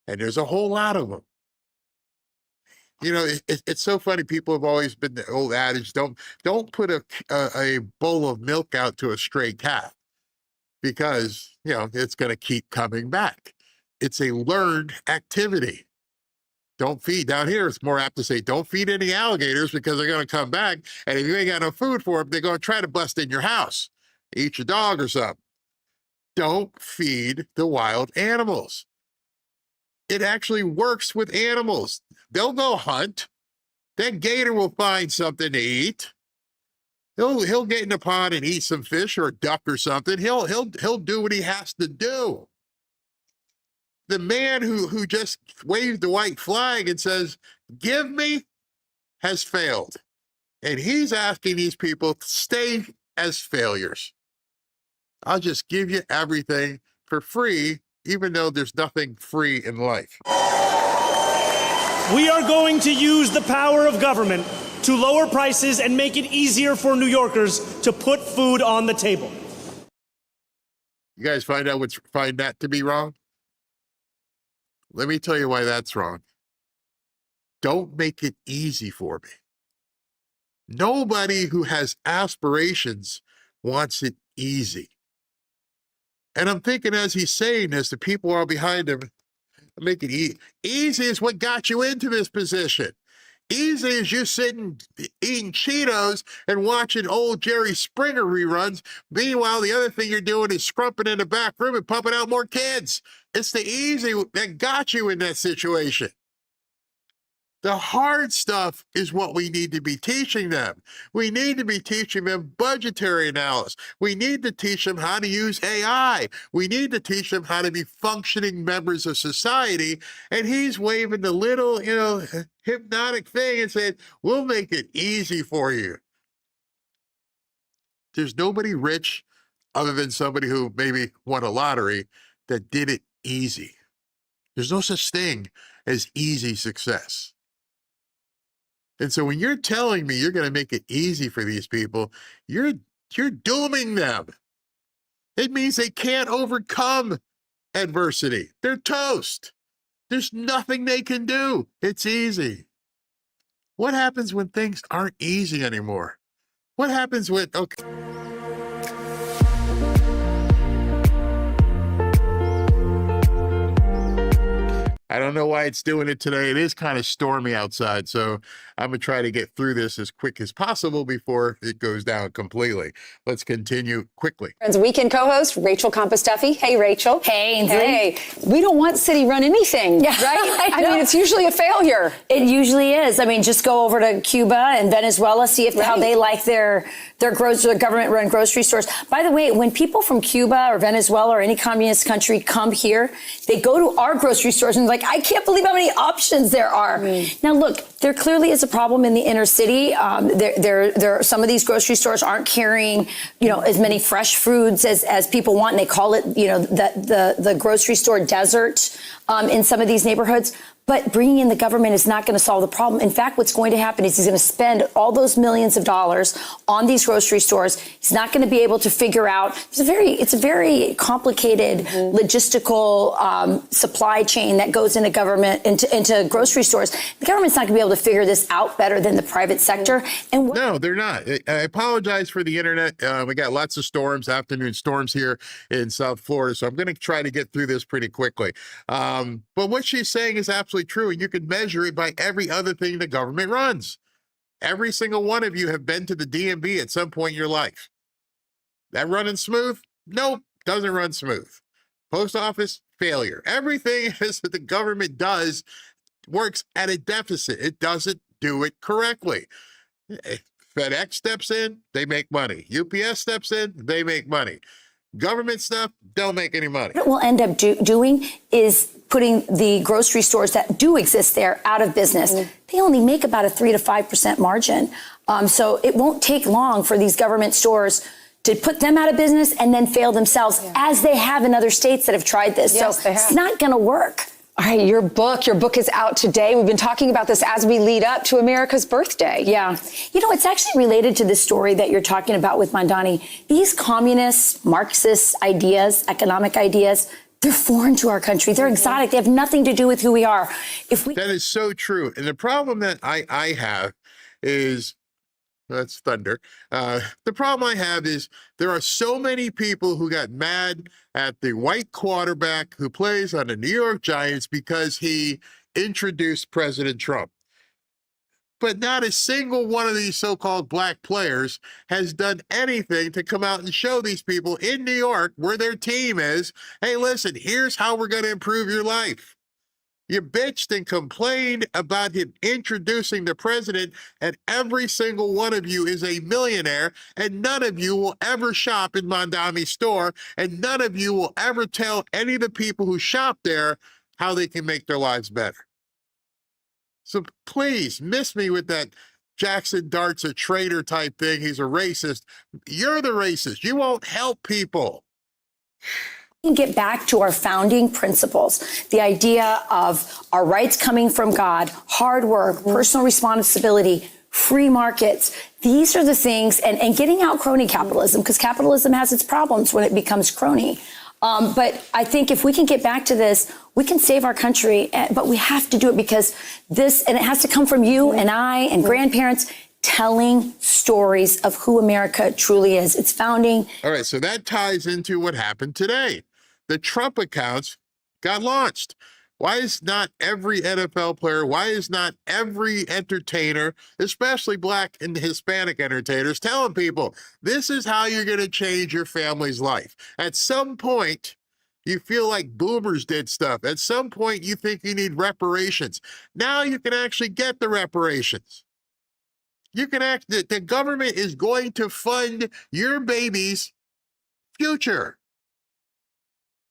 Speaker 13: And there's a whole lot of them. You know, it's so funny. People have always been the old adage, don't put a bowl of milk out to a stray cat because, you know, it's going to keep coming back. It's a learned activity. Don't feed. Down here, it's more apt to say, don't feed any alligators because they're going to come back. And if you ain't got no food for them, they're going to try to bust in your house, eat your dog or something. Don't feed the wild animals. It actually works with animals. They'll go hunt. That gator will find something to eat. He'll get in the pond and eat some fish or a duck or something. He'll do what he has to do. The man who just waved the white flag and says, give me, has failed. And he's asking these people to stay as failures. I'll just give you everything for free, even though there's nothing free in life.
Speaker 7: We are going to use the power of government to lower prices and make it easier for New Yorkers to put food on the table.
Speaker 13: You guys find that to be wrong? Let me tell you why that's wrong. Don't make it easy for me. Nobody who has aspirations wants it easy. And I'm thinking as he's saying this, the people all behind him make it easy is what got you into this position. Easy as you sitting eating Cheetos and watching old Jerry Springer reruns. Meanwhile, the other thing you're doing is scrumping in the back room and pumping out more kids. It's the easy that got you in that situation. The hard stuff is what we need to be teaching them. We need to be teaching them budgetary analysis. We need to teach them how to use AI. We need to teach them how to be functioning members of society. And he's waving the little, hypnotic thing and saying, we'll make it easy for you. There's nobody rich other than somebody who maybe won a lottery that did it easy. There's no such thing as easy success. And so when you're telling me you're going to make it easy for these people, you're dooming them. It means they can't overcome adversity. They're toast. There's nothing they can do. It's easy. What happens when things aren't easy anymore? What happens when, okay. I don't know why it's doing it today. It is kind of stormy outside, so I'm going to try to get through this as quick as possible before it goes down completely. Let's continue quickly.
Speaker 18: Friends, weekend co-host Rachel Compostuffy. Hey, Rachel. Hey, Ainsley. Hey. We don't want city-run anything, right? I mean, it's usually a failure.
Speaker 19: It usually is. I mean, just go over to Cuba and Venezuela, see if how they like their government-run grocery stores. By the way, when people from Cuba or Venezuela or any communist country come here, they go to our grocery stores and like, I can't believe how many options there are. Now, look, there clearly is a problem in the inner city. There some of these grocery stores aren't carrying, as many fresh foods as people want, and they call it, the grocery store desert in some of these neighborhoods. But bringing in the government is not going to solve the problem. In fact, what's going to happen is he's going to spend all those millions of dollars on these grocery stores. He's not going to be able to figure out. It's a very complicated logistical supply chain that goes into government into grocery stores. The government's not going to be able to figure this out better than the private sector. And
Speaker 13: no, they're not. I apologize for the internet. We got lots of storms, afternoon storms here in South Florida, so I'm going to try to get through this pretty quickly. But what she's saying is absolutely true, and you can measure it by every other thing the government runs. Every single one of you have been to the DMV at some point in your life. That running smooth? Nope, doesn't run smooth. Post office, failure. Everything that the government does works at a deficit. It doesn't do it correctly. FedEx steps in, they make money. UPS steps in, they make money. Government stuff, don't make any money.
Speaker 19: What it will end up doing is putting the grocery stores that do exist there out of business. They only make about a 3 to 5% margin. So it won't take long for these government stores to put them out of business and then fail themselves, as they have in other states that have tried this.
Speaker 18: Yes,
Speaker 19: so it's not going to work.
Speaker 18: All right, your book is out today. We've been talking about this as we lead up to America's birthday.
Speaker 19: Yeah. It's actually related to this story that you're talking about with Mandani. These communist, Marxist ideas, economic ideas, they're foreign to our country. They're exotic. They have nothing to do with who we are.
Speaker 13: That is so true. And the problem that I have is, that's thunder. The problem I have is there are so many people who got mad at the white quarterback who plays on the New York Giants because he introduced President Trump. But not a single one of these so-called black players has done anything to come out and show these people in New York where their team is, hey, listen, here's how we're going to improve your life. You bitched and complained about him introducing the president, and every single one of you is a millionaire, and none of you will ever shop in Mondami's store, and none of you will ever tell any of the people who shop there how they can make their lives better. So please, miss me with that Jackson Dart's a traitor type thing. He's a racist. You're the racist. You won't help people.
Speaker 19: Get back to our founding principles, the idea of our rights coming from God, hard work, personal responsibility, free markets. These are the things, and getting out crony capitalism, because capitalism has its problems when it becomes crony. But I think if we can get back to this, we can save our country, but we have to do it because this, and it has to come from you and I and grandparents. telling stories of who America truly is. Its founding.
Speaker 13: All right, so that ties into what happened today. The Trump accounts got launched. Why is not every NFL player, why is not every entertainer, especially Black and Hispanic entertainers, telling people this is how you're going to change your family's life? At some point, you feel like boomers did stuff. At some point, you think you need reparations. Now you can actually get the reparations. You can the government is going to fund your baby's future.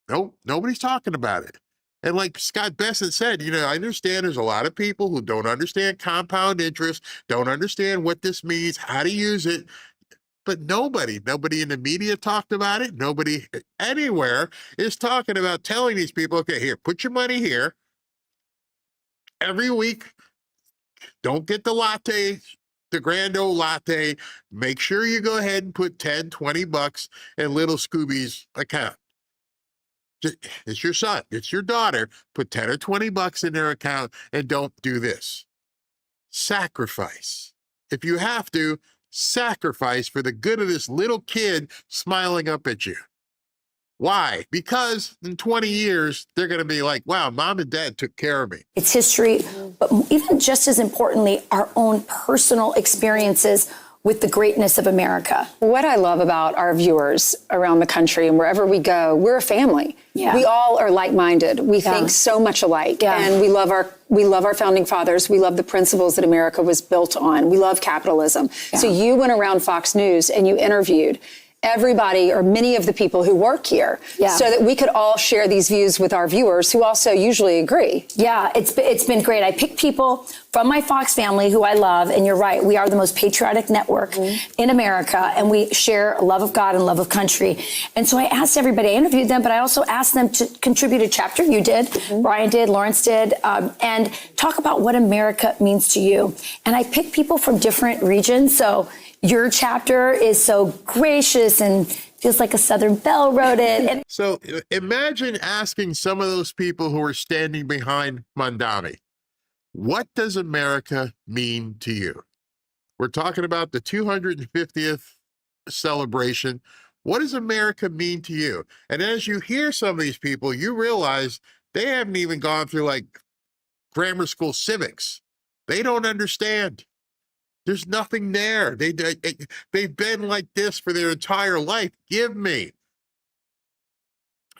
Speaker 13: Nope, nobody's talking about it. And like Scott Bessent said, I understand there's a lot of people who don't understand compound interest, don't understand what this means, how to use it. But nobody in the media talked about it. Nobody anywhere is talking about telling these people, okay, here, put your money here. Every week, don't get the latte, the grand old latte. Make sure you go ahead and put 10, 20 bucks in little Scooby's account. It's your son, it's your daughter. Put 10 or 20 bucks in their account and don't do this. Sacrifice. If you have to, sacrifice for the good of this little kid smiling up at you. Why? Because in 20 years, they're going to be like, wow, mom and dad took care of me.
Speaker 19: Its history, but even just as importantly, our own personal experiences with the greatness of America.
Speaker 18: What I love about our viewers around the country and wherever we go, we're a family.
Speaker 19: Yeah.
Speaker 18: We all are like-minded. We think so much alike.
Speaker 19: Yeah.
Speaker 18: And we love our founding fathers. We love the principles that America was built on. We love capitalism.
Speaker 19: Yeah.
Speaker 18: So you went around Fox News and you interviewed everybody or many of the people who work here so that we could all share these views with our viewers who also usually agree.
Speaker 19: Yeah, it's been great. I picked people from my Fox family who I love, and you're right, we are the most patriotic network in America, and we share a love of God and love of country. And so I asked everybody, I interviewed them, but I also asked them to contribute a chapter. You did, Brian did, Lawrence did, and talk about what America means to you. And I picked people from different regions, so your chapter is so gracious and feels like a Southern Belle wrote it. And
Speaker 13: so imagine asking some of those people who are standing behind Mondami, what does America mean to you? We're talking about the 250th celebration. What does America mean to you? And as you hear some of these people, you realize they haven't even gone through like grammar school civics. They don't understand. There's nothing there. They've been like this for their entire life. Give me.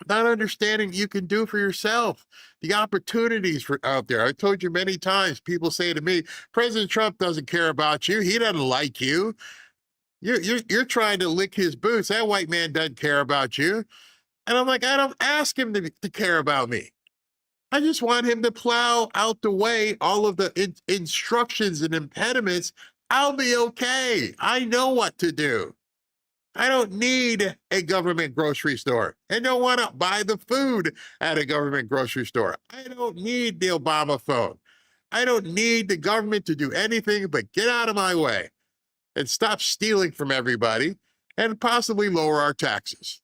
Speaker 13: Not understanding you can do for yourself. The opportunities out there. I told you many times, people say to me, President Trump doesn't care about you. He doesn't like you. You're trying to lick his boots. That white man doesn't care about you. And I'm like, I don't ask him to care about me. I just want him to plow out the way all of the instructions and impediments. I'll be okay. I know what to do. I don't need a government grocery store. I don't want to buy the food at a government grocery store. I don't need the Obama phone. I don't need the government to do anything but get out of my way and stop stealing from everybody and possibly lower our taxes.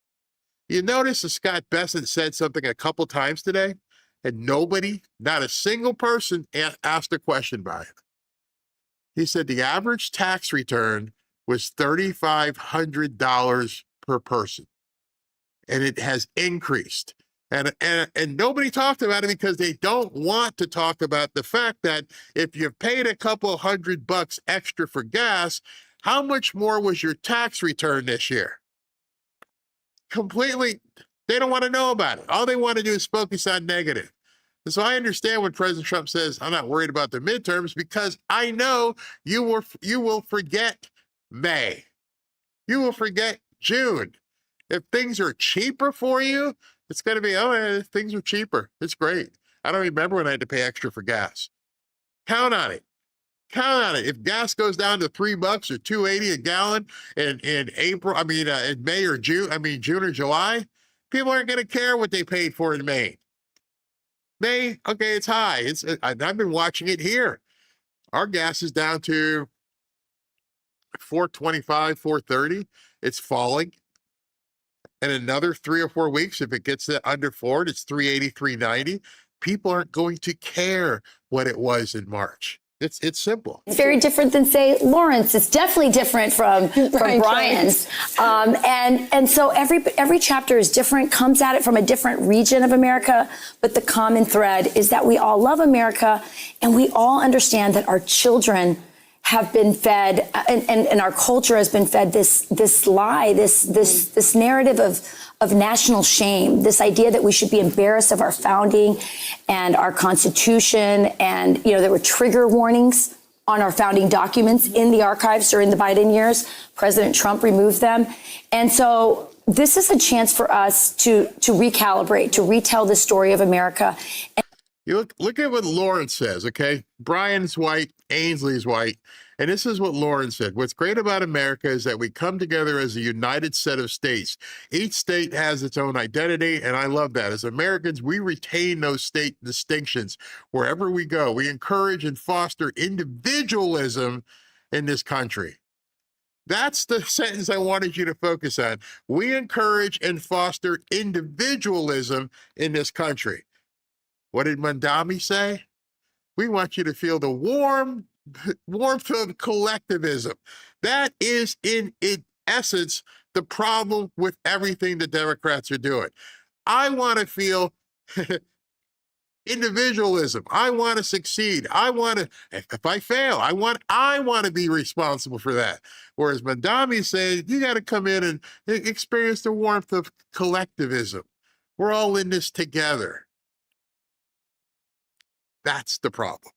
Speaker 13: You notice that Scott Bessent said something a couple times today, and nobody, not a single person, asked a question by it. He said the average tax return was $3,500 per person, and it has increased. And nobody talked about it because they don't want to talk about the fact that if you've paid a couple $100 extra for gas, how much more was your tax return this year? Completely, they don't want to know about it. All they want to do is focus on negative. And so I understand when President Trump says, I'm not worried about the midterms, because I know you will forget May. You will forget June. If things are cheaper for you, it's going to be, things are cheaper. It's great. I don't remember when I had to pay extra for gas. Count on it. Count on it. If gas goes down to $3 or $2.80 a gallon in May or June, June or July, people aren't going to care what they paid for in May. May, okay, it's high. I've been watching it here. Our gas is down to $4.25, $4.30. It's falling. In another 3 or 4 weeks, if it gets under $4, it's $3.80, $3.90. People aren't going to care what it was in March. It's simple.
Speaker 19: It's very different than, say, Lawrence. It's definitely different from Brian's. And so every chapter is different, comes at it from a different region of America. But the common thread is that we all love America, and we all understand that our children have been fed, and our culture has been fed this lie, this narrative of national shame, this idea that we should be embarrassed of our founding and our Constitution. And, there were trigger warnings on our founding documents in the archives during the Biden years. President Trump removed them. And so this is a chance for us to recalibrate, to retell the story of America.
Speaker 13: You look at what Lawrence says, okay? Brian's white, Ainsley's white, and this is what Lawrence said. What's great about America is that we come together as a united set of states. Each state has its own identity, and I love that. As Americans, we retain those state distinctions wherever we go. We encourage and foster individualism in this country. That's the sentence I wanted you to focus on. We encourage and foster individualism in this country. What did Mandami say? We want you to feel the warmth of collectivism. That is, in essence, the problem with everything the Democrats are doing. I want to feel individualism. I want to succeed. If I fail, I want to be responsible for that. Whereas Mandami said, you got to come in and experience the warmth of collectivism. We're all in this together. That's the problem.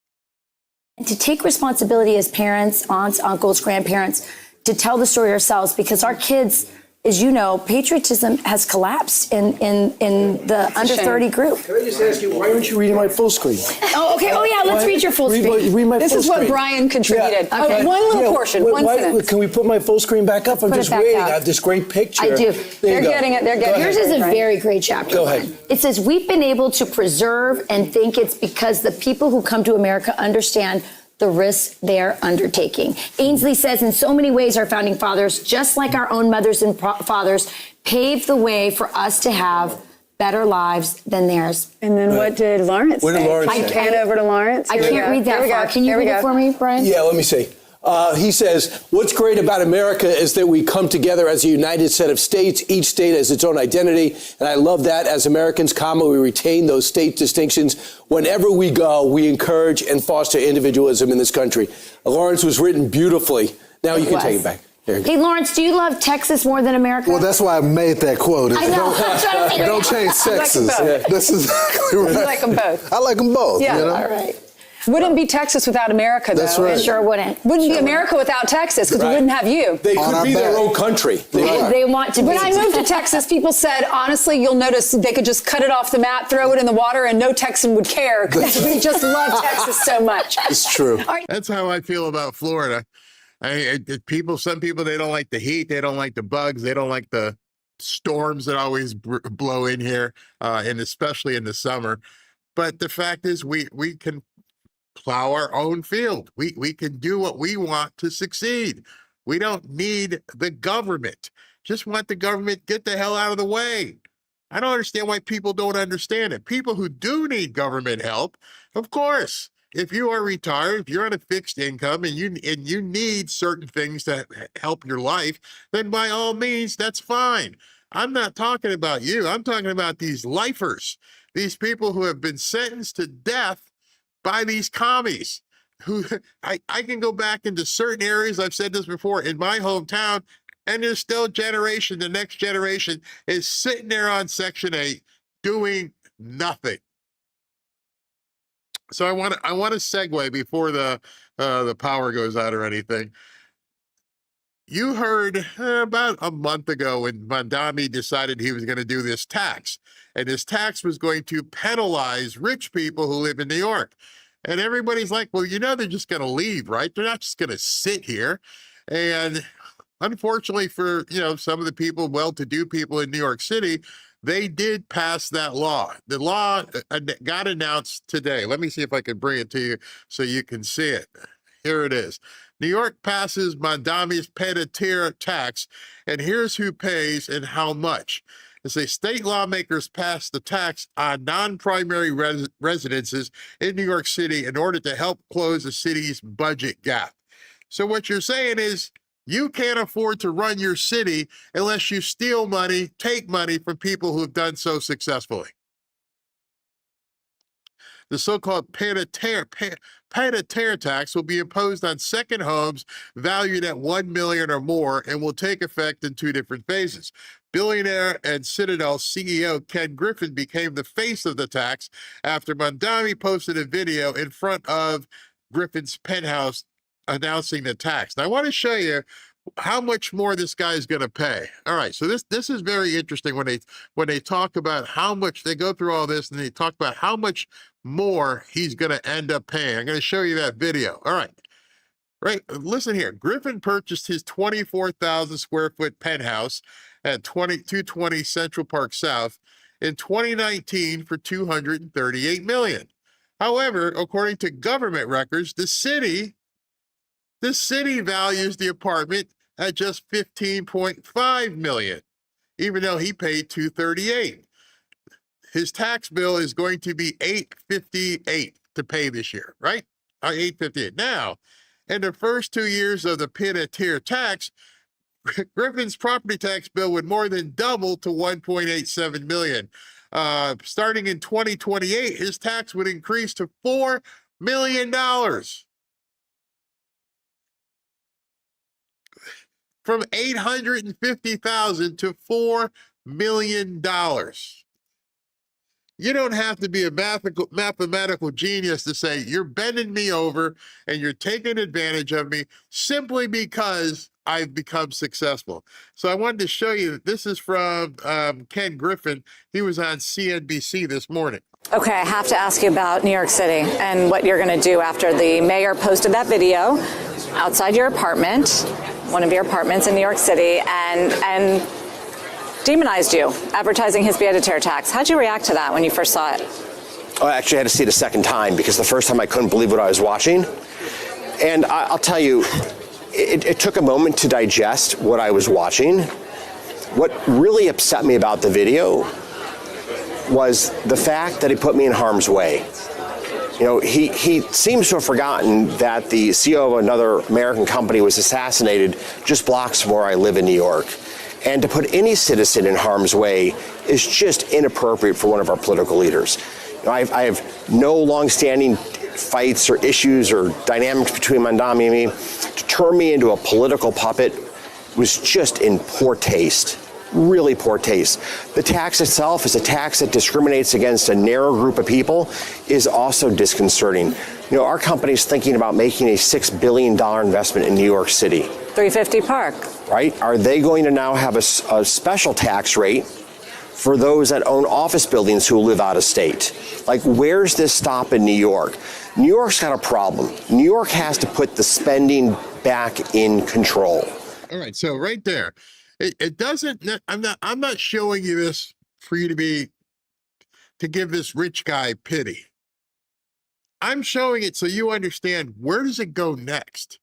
Speaker 19: And to take responsibility as parents, aunts, uncles, grandparents, to tell the story ourselves, because our kids, as you know, patriotism has collapsed in the under 30 group.
Speaker 5: Can I just ask you, why aren't you reading my full screen?
Speaker 19: Oh, okay. Oh, yeah. Let's read your full screen.
Speaker 5: Read my
Speaker 20: This
Speaker 5: full
Speaker 20: is what
Speaker 5: screen.
Speaker 20: Brian contributed.
Speaker 5: Yeah.
Speaker 20: Okay. One little portion, one sentence.
Speaker 5: Can we put my full screen back up? I'm
Speaker 19: Put it
Speaker 5: just
Speaker 19: back
Speaker 5: waiting.
Speaker 19: up.
Speaker 5: I have this great picture.
Speaker 19: I do.
Speaker 5: There
Speaker 20: They're
Speaker 5: you go.
Speaker 20: getting it. They're
Speaker 5: Go
Speaker 20: getting
Speaker 5: ahead.
Speaker 19: Yours is a
Speaker 20: Right.
Speaker 19: very great chapter.
Speaker 5: Go ahead.
Speaker 19: It says, we've been able to preserve and think it's because the people who come to America understand the risks they're undertaking. Ainsley says, in so many ways, our founding fathers, just like our own mothers and fathers, paved the way for us to have better lives than theirs.
Speaker 20: And then what did Lawrence
Speaker 5: What did
Speaker 20: say?
Speaker 5: Lawrence
Speaker 20: I
Speaker 5: say?
Speaker 20: hand over to Lawrence.
Speaker 19: I
Speaker 20: Here we
Speaker 19: can't
Speaker 20: go.
Speaker 19: read that
Speaker 20: Here we
Speaker 19: far.
Speaker 20: go.
Speaker 19: Can you
Speaker 20: Here we
Speaker 19: read it
Speaker 20: go.
Speaker 19: for me, Brian?
Speaker 5: Yeah, let me see. He says, what's great about America is that we come together as a united set of states. Each state has its own identity. And I love that. As Americans, we retain those state distinctions. Whenever we go, we encourage and foster individualism in this country. Lawrence was written beautifully. Now you can take it back. There you go.
Speaker 19: Hey, Lawrence, do you love Texas more than America?
Speaker 21: Well, that's why I made that quote.
Speaker 19: I know. That's what I'm saying.
Speaker 21: Don't change
Speaker 20: I like them
Speaker 21: sexes.
Speaker 20: both.
Speaker 21: That's exactly right.
Speaker 20: You like them both.
Speaker 21: I like them both.
Speaker 20: Yeah.
Speaker 21: You know?
Speaker 19: All right.
Speaker 20: Wouldn't be Texas without America, though.
Speaker 21: That's right.
Speaker 19: It sure wouldn't.
Speaker 20: Wouldn't be America without Texas, because we
Speaker 5: Right.
Speaker 20: wouldn't have you.
Speaker 5: They
Speaker 21: On
Speaker 5: could
Speaker 21: our
Speaker 5: be their
Speaker 21: back.
Speaker 5: own country.
Speaker 19: They want to be.
Speaker 20: When I moved to Texas, people said, honestly, you'll notice they could just cut it off the map, throw it in the water, and no Texan would care, because we just love Texas so much.
Speaker 21: It's true.
Speaker 13: That's how I feel about Florida. Some people, they don't like the heat. They don't like the bugs. They don't like the storms that always blow in here, and especially in the summer. But the fact is, we can plow our own field. We can do what we want to succeed. We don't need the government. Just want the government get the hell out of the way. I don't understand why people don't understand it. People who do need government help, of course. If you are retired, if you're on a fixed income and you need certain things that help your life, then by all means, that's fine. I'm not talking about you. I'm talking about these lifers, these people who have been sentenced to death by these commies. Who I can go back into certain areas, I've said this before, in my hometown, and there's still the next generation is sitting there on Section 8 doing nothing. So I want to segue before the power goes out or anything. You heard about a month ago when Mandami decided he was going to do this tax, and this tax was going to penalize rich people who live in New York. And everybody's like, well, they're just going to leave, right? They're not just going to sit here. And unfortunately for, some of the people, well-to-do people in New York City, they did pass that law. The law got announced today. Let me see if I can bring it to you so you can see it. Here it is. New York passes Mandami's pied-à-terre tax, and here's who pays and how much. It says state lawmakers passed the tax on non-primary residences in New York City in order to help close the city's budget gap. So what you're saying is you can't afford to run your city unless you steal money, take money from people who have done so successfully. The so-called pied-à-terre tax will be imposed on second homes valued at $1 million or more and will take effect in 2 different phases. Billionaire and Citadel CEO Ken Griffin became the face of the tax after Mondami posted a video in front of Griffin's penthouse announcing the tax. Now, I want to show you how much more this guy is going to pay. All right, so this is very interesting when they talk about how much they go through all this and they talk about how much more he's going to end up paying. I'm going to show you that video. All right. Right, listen here. Griffin purchased his 24,000 square foot penthouse at 220 Central Park South in 2019 for $238 million. However, according to government records, the city values the apartment at just $15.5 million, even though he paid $238. His tax bill is going to be $858 to pay this year, right? $858. Now, in the first 2 years of the pied-à-terre tax, Griffin's property tax bill would more than double to $1.87 million. Starting in 2028, his tax would increase to $4 million. From $850,000 to $4 million. You don't have to be a mathematical genius to say you're bending me over and you're taking advantage of me simply because I've become successful. So I wanted to show you that this is from Ken Griffin. He was on CNBC this morning.
Speaker 2: Okay, I have to ask you about New York City and what you're going to do after the mayor posted that video outside your apartment, one of your apartments in New York City, and demonized you, advertising his pied-à-terre tax. How'd you react to that when you first saw it?
Speaker 4: Oh, I actually had to see it a second time because the first time I couldn't believe what I was watching. And I'll tell you, it took a moment to digest what I was watching. What really upset me about the video was the fact that he put me in harm's way. You know, he seems to have forgotten that the CEO of another American company was assassinated just blocks from where I live in New York. And to put any citizen in harm's way is just inappropriate for one of our political leaders. You know, I have no long-standing fights or issues or dynamics between Mondami and me. To turn me into a political puppet was just in poor taste, really poor taste. The tax itself is a tax that discriminates against a narrow group of people is also disconcerting. You know, our company's thinking about making a $6 billion investment in New York City.
Speaker 2: 350 Park.
Speaker 4: Right? Are they going to now have a special tax rate for those that own office buildings who live out of state? Like, where's this stop in New York? New York's got a problem. New York has to put the spending back in control.
Speaker 13: All right, so right there, it doesn't. I'm not showing you this for you to give this rich guy pity. I'm showing it so you understand where does it go next.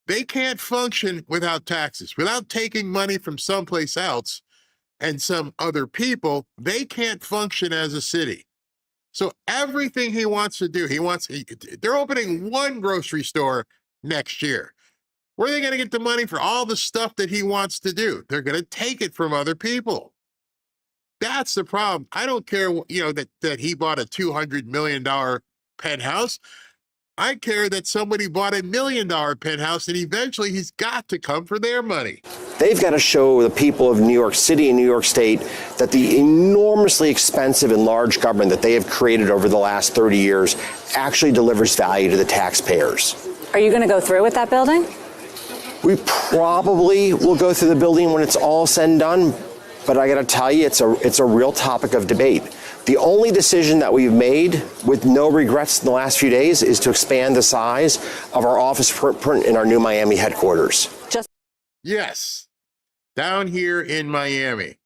Speaker 13: They can't function without taxes, without taking money from someplace else and some other people. They can't function as a city. So everything he wants to do, they're opening one grocery store next year. Where are they going to get the money for all the stuff that he wants to do? They're going to take it from other people. That's the problem. I don't care, you know, that he bought a $200 million penthouse. I care that somebody bought $1 million penthouse and eventually he's got to come for their money.
Speaker 4: They've got to show the people of New York City and New York State that the enormously expensive and large government that they have created over the last 30 years actually delivers value to the taxpayers.
Speaker 2: Are you going to go through with that building?
Speaker 4: We probably will go through the building when it's all said and done, but I got to tell you, it's a real topic of debate. The only decision that we've made with no regrets in the last few days is to expand the size of our office footprint in our new Miami headquarters.
Speaker 13: Yes, down here in Miami.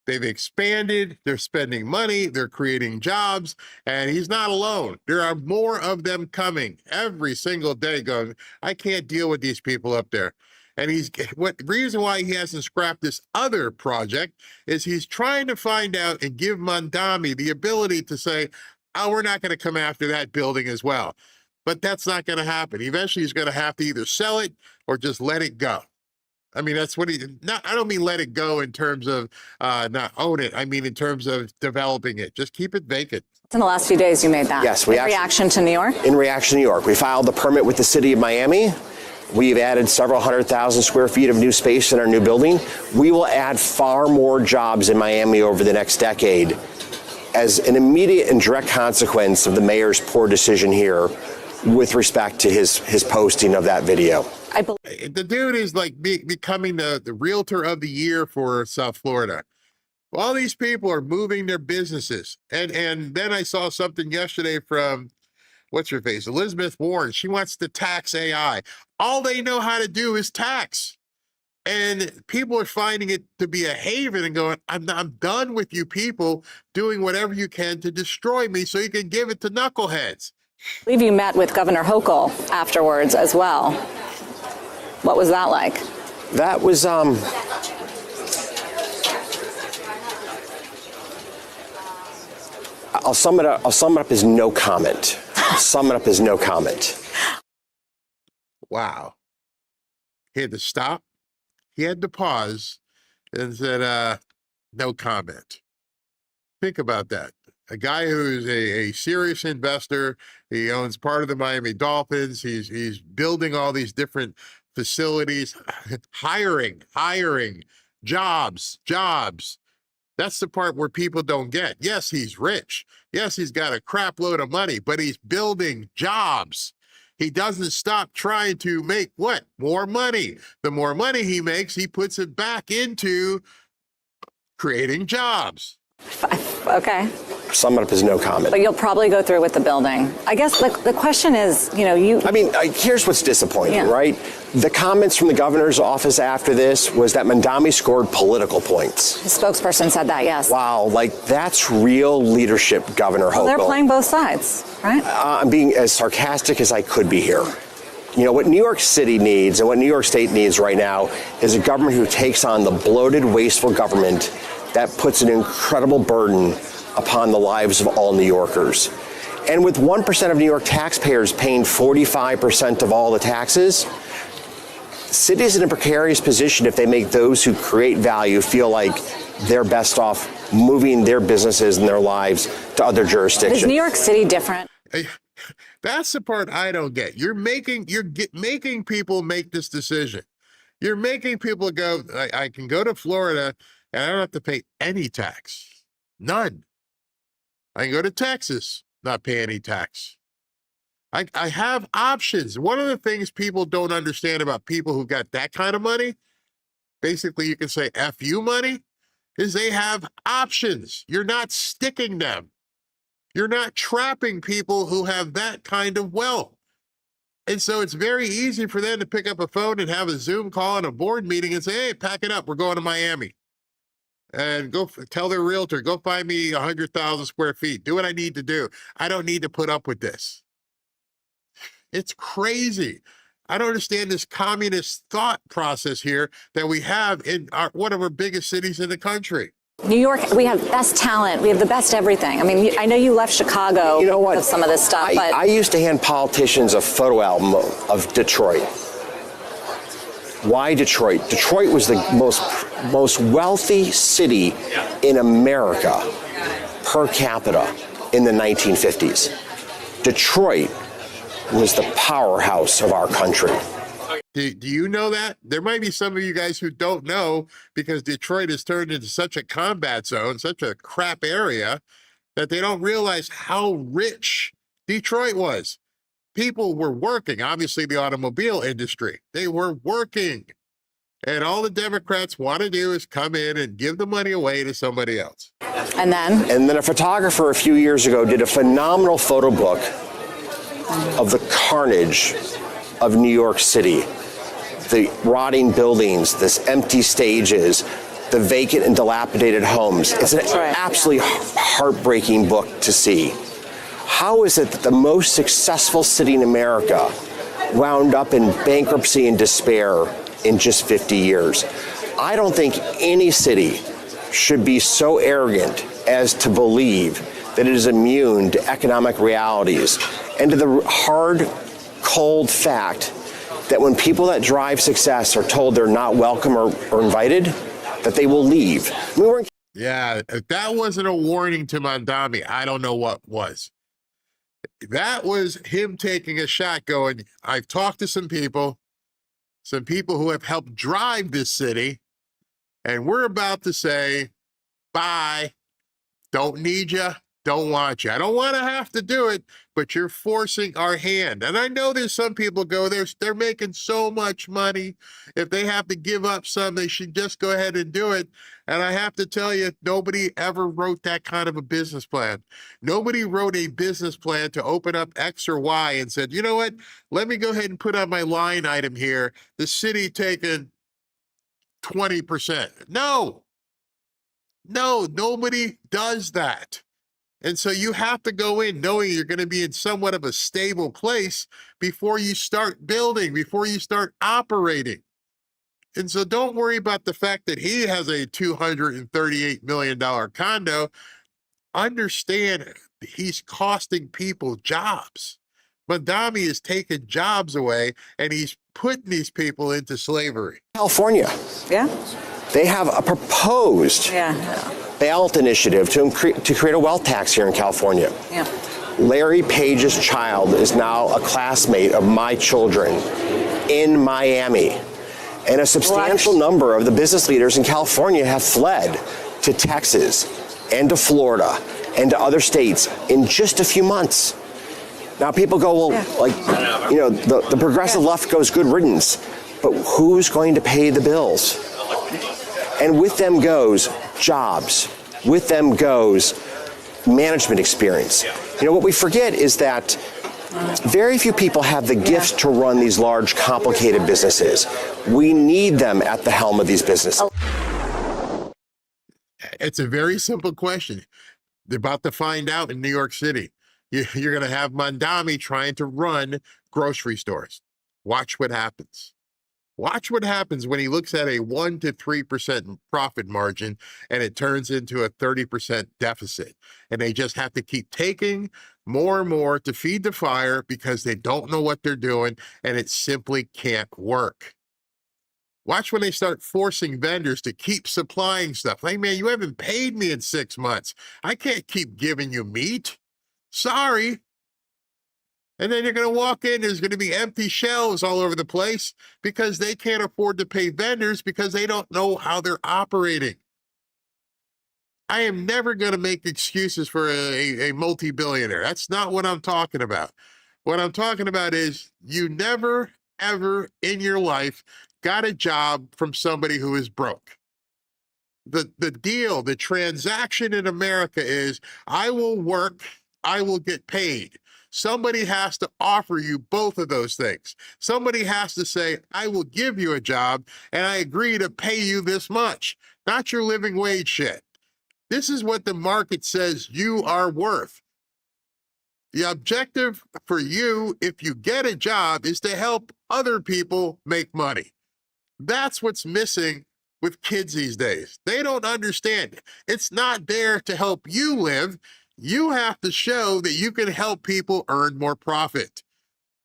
Speaker 13: They've expanded, they're spending money, they're creating jobs, and he's not alone. There are more of them coming every single day going, I can't deal with these people up there. And reason why he hasn't scrapped this other project is he's trying to find out and give Mondami the ability to say, oh, we're not going to come after that building as well. But that's not going to happen. Eventually, he's going to have to either sell it or just let it go. I mean, that's what I don't mean let it go in terms of not own it. I mean, in terms of developing it. Just keep it vacant.
Speaker 2: In the last few days, you made that.
Speaker 4: Yes,
Speaker 2: in reaction to New York?
Speaker 4: In reaction to New York. We filed the permit with the city of Miami. We've added several 100,000 square feet of new space in our new building. We will add far more jobs in Miami over the next decade as an immediate and direct consequence of the mayor's poor decision here with respect to his posting of that video.
Speaker 13: The dude is like becoming the realtor of the year for South Florida. All these people are moving their businesses. And then I saw something yesterday from, what's her face, Elizabeth Warren. She wants to tax AI. All they know how to do is tax. And people are finding it to be a haven and going, I'm done with you people doing whatever you can to destroy me so you can give it to knuckleheads.
Speaker 2: I believe you met with Governor Hochul afterwards as well. What was that like?
Speaker 4: That was, I'll sum it up as no comment.
Speaker 13: Wow. He had to stop. He had to pause and said, no comment. Think about that. A guy who's a serious investor. He owns part of the Miami Dolphins. He's building all these different facilities, hiring, jobs. That's the part where people don't get. Yes, he's rich. Yes, he's got a crap load of money, but he's building jobs. He doesn't stop trying to make what? More money. The more money he makes, he puts it back into creating jobs.
Speaker 2: Okay.
Speaker 4: Sum it up as no comment.
Speaker 2: But you'll probably go through with the building. I guess the question is,
Speaker 4: here's what's disappointing, right? The comments from the governor's office after this was that Mondami scored political points.
Speaker 2: The spokesperson said that, yes.
Speaker 4: Wow, that's real leadership, Governor Hochul.
Speaker 2: Well, they're playing both sides, right?
Speaker 4: I'm being as sarcastic as I could be here. You know, what New York City needs and what New York State needs right now is a government who takes on the bloated, wasteful government that puts an incredible burden upon the lives of all New Yorkers. And with 1% of New York taxpayers paying 45% of all the taxes, cities in a precarious position if they make those who create value feel like they're best off moving their businesses and their lives to other jurisdictions.
Speaker 2: Is New York City different?
Speaker 13: That's the part I don't get. You're making people make this decision. You're making people go, I can go to Florida and I don't have to pay any tax. None. I can go to Texas, not pay any tax. I have options. One of the things people don't understand about people who got that kind of money, basically you can say F you money, is they have options. You're not sticking them. You're not trapping people who have that kind of wealth. And so it's very easy for them to pick up a phone and have a Zoom call and a board meeting and say, hey, pack it up, we're going to Miami. And go tell their realtor, go find me 100,000 square feet. Do what I need to do. I don't need to put up with this. It's crazy. I don't understand this communist thought process here that we have in one of our biggest cities in the country.
Speaker 2: New York, we have best talent. We have the best everything. I mean, I know you left Chicago with some of this stuff, but
Speaker 4: I used to hand politicians a photo album of Detroit. Why Detroit? Detroit was the most wealthy city in America per capita in the 1950s. Detroit was the powerhouse of our country.
Speaker 13: Do you know that? There might be some of you guys who don't know because Detroit has turned into such a combat zone, such a crap area, that they don't realize how rich Detroit was. People were working, obviously the automobile industry. They were working. And all the Democrats want to do is come in and give the money away to somebody else.
Speaker 2: And then
Speaker 4: a photographer a few years ago did a phenomenal photo book of the carnage of New York City. The rotting buildings, this empty stages, the vacant and dilapidated homes. It's an absolutely heartbreaking book to see. How is it that the most successful city in America wound up in bankruptcy and despair in just 50 years. I don't think any city should be so arrogant as to believe that it is immune to economic realities and to the hard, cold fact that when people that drive success are told they're not welcome or invited, that they will leave.
Speaker 13: Yeah, if that wasn't a warning to Mondami, I don't know what was. That was him taking a shot going, I've talked to some people who have helped drive this city, and we're about to say, bye, don't need you, don't want you. I don't want to have to do it, but you're forcing our hand. And I know there's some people go, they're making so much money. If they have to give up some, they should just go ahead and do it. And I have to tell you, nobody ever wrote that kind of a business plan. Nobody wrote a business plan to open up X or Y and said, you know what, let me go ahead and put on my line item here, the city taking 20%. No, nobody does that. And so you have to go in knowing you're going to be in somewhat of a stable place before you start building, before you start operating. And so don't worry about the fact that he has a $238 million condo. Understand he's costing people jobs. Mondami is taking jobs away, and he's putting these people into slavery.
Speaker 4: California.
Speaker 2: Yeah.
Speaker 4: They have a proposed ballot initiative to create a wealth tax here in California.
Speaker 2: Yeah.
Speaker 4: Larry Page's child is now a classmate of my children in Miami. And a substantial number of the business leaders in California have fled to Texas and to Florida and to other states in just a few months. Now people go, well, the progressive left goes good riddance, but who's going to pay the bills? And with them goes jobs. With them goes management experience. What we forget is that very few people have the gifts to run these large, complicated businesses. We need them at the helm of these businesses.
Speaker 13: It's a very simple question. They're about to find out in New York City. You're going to have Mondami trying to run grocery stores. Watch what happens. Watch what happens when he looks at a 1 to 3% profit margin and it turns into a 30% deficit. And they just have to keep taking more and more to feed the fire because they don't know what they're doing and it simply can't work. Watch when they start forcing vendors to keep supplying stuff. Hey, man, you haven't paid me in 6 months. I can't keep giving you meat. Sorry. And then you're going to walk in, there's going to be empty shelves all over the place because they can't afford to pay vendors because they don't know how they're operating. I am never going to make excuses for a multi-billionaire. That's not what I'm talking about. What I'm talking about is you never, ever in your life got a job from somebody who is broke. The deal, the transaction in America is I will work, I will get paid. Somebody has to offer you both of those things. Somebody has to say, I will give you a job and I agree to pay you this much, not your living wage shit. This is what the market says you are worth. The objective for you, if you get a job, is to help other people make money. That's what's missing with kids these days. They don't understand it. It's not there to help you live. You have to show that you can help people earn more profit.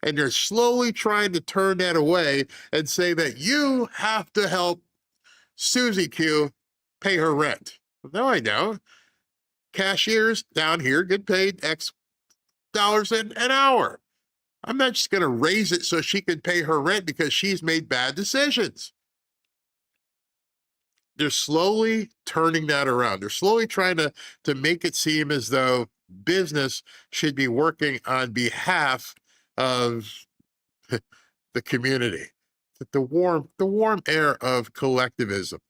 Speaker 13: And they're slowly trying to turn that away and say that you have to help Susie Q pay her rent. No, I don't. Cashiers down here get paid X dollars an hour. I'm not just going to raise it so she can pay her rent because she's made bad decisions. They're slowly turning that around. They're slowly trying to make it seem as though business should be working on behalf of the community. The warm air of collectivism.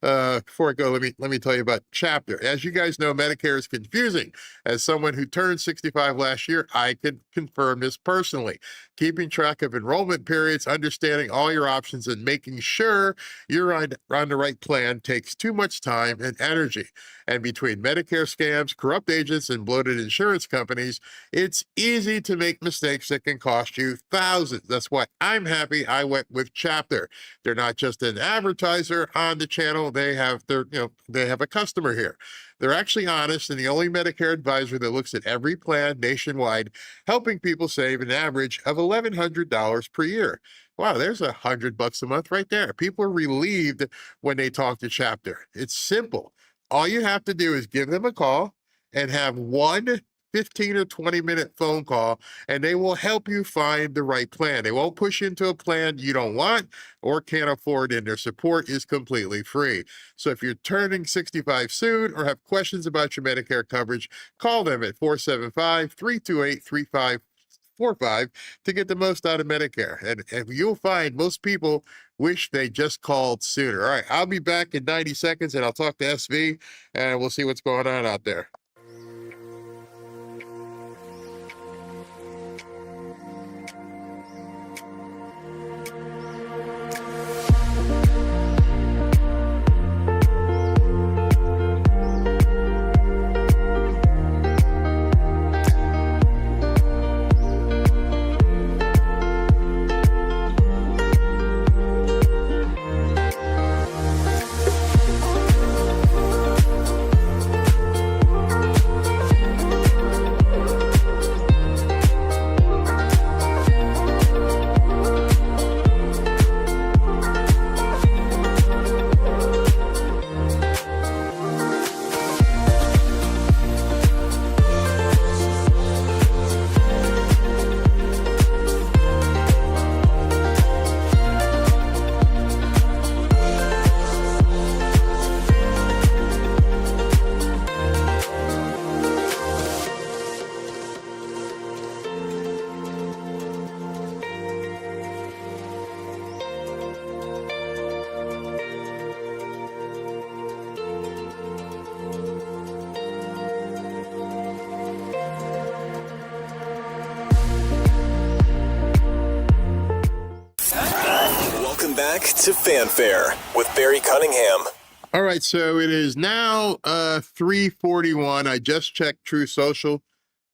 Speaker 13: Before I go, let me tell you about Chapter. As you guys know, Medicare is confusing. As someone who turned 65 last year, I can confirm this personally. Keeping track of enrollment periods, understanding all your options, and making sure you're on the right plan takes too much time and energy. And between Medicare scams, corrupt agents, and bloated insurance companies, it's easy to make mistakes that can cost you thousands. That's why I'm happy I went with Chapter. They're not just an advertiser on the channel. They have they have a customer here. They're actually honest and the only Medicare advisor that looks at every plan nationwide, helping people save an average of $1,100 per year. Wow, there's $100 a month right there. People are relieved when they talk to Chapter. It's simple. All you have to do is give them a call and have one 15 or 20-minute phone call, and they will help you find the right plan. They won't push you into a plan you don't want or can't afford, and their support is completely free. So if you're turning 65 soon or have questions about your Medicare coverage, call them at 475-328-3545 to get the most out of Medicare. And you'll find most people wish they just called sooner. All right, I'll be back in 90 seconds, and I'll talk to SV, and we'll see what's going on out there.
Speaker 8: Welcome back to Fanfare with Barry Cunningham.
Speaker 13: All right, so it is now 3:41. I just checked True Social.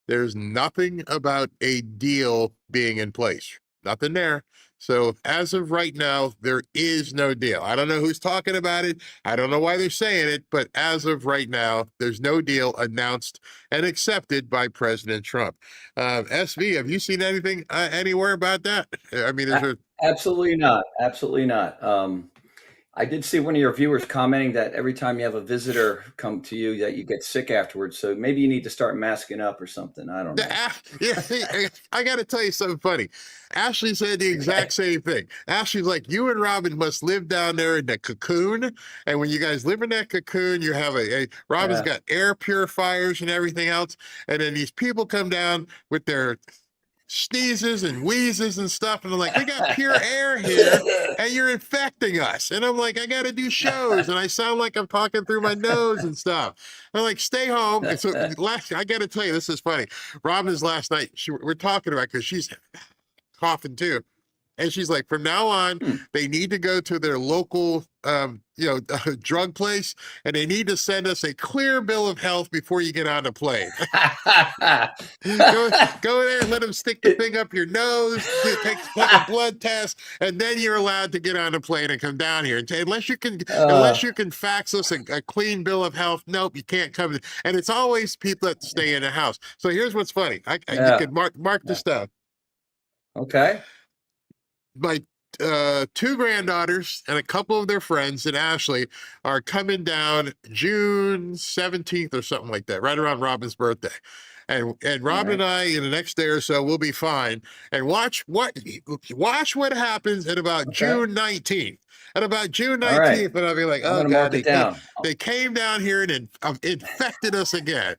Speaker 13: There's nothing about a deal being in place. Nothing there. So as of right now, there is no deal. I don't know who's talking about it. I don't know why they're saying it, but as of right now, there's no deal announced and accepted by President Trump. SV, have you seen anything anywhere about that? I mean, is there...
Speaker 15: Absolutely not. Absolutely not. I did see one of your viewers commenting that every time you have a visitor come to you, that you get sick afterwards. So maybe you need to start masking up or something. I don't know.
Speaker 13: Yeah, I got to tell you something funny. Ashley said the exact same thing. Ashley's like, you and Robin must live down there in the cocoon. And when you guys live in that cocoon, you have Robin's got air purifiers and everything else. And then these people come down with their sneezes and wheezes and stuff, and I'm like, we got pure air here and you're infecting us. And I'm like, I gotta do shows and I sound like I'm talking through my nose and stuff. I'm like, stay home. And so I gotta tell you, this is funny. Robin's last night, we're talking about, because she's coughing too, and she's like, from now on, they need to go to their local drug place, and they need to send us a clear bill of health before you get on the plane. Go there and let them stick the thing up your nose, take a blood test, and then you're allowed to get on the plane and come down here. And unless you can fax us a clean bill of health, nope, you can't come. And it's always people that stay in the house. So here's what's funny. You can mark this down.
Speaker 15: Okay.
Speaker 13: My two granddaughters and a couple of their friends and Ashley are coming down June 17th or something like that, right around Robin's birthday. And Robin and I, in the next day or so, we'll be fine. And watch what happens at about June 19th. At about June 19th, and I'll be like, oh God, they came down here and infected us again.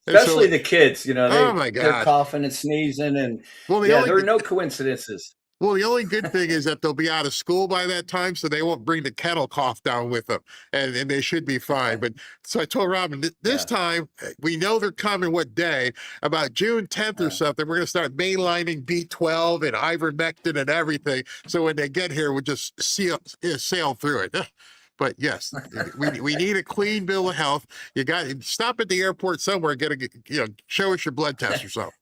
Speaker 15: Especially the kids,
Speaker 13: oh my God,
Speaker 15: they're coughing and sneezing, and there are no coincidences.
Speaker 13: Well, the only good thing is that they'll be out of school by that time, so they won't bring the kennel cough down with them, and they should be fine. But so I told Robin, this time we know they're coming. What day? About June 10th or something. We're going to start mainlining B12 and ivermectin and everything. So when they get here, we'll just sail through it. But yes, we need a clean bill of health. You got to stop at the airport somewhere, show us your blood test or something.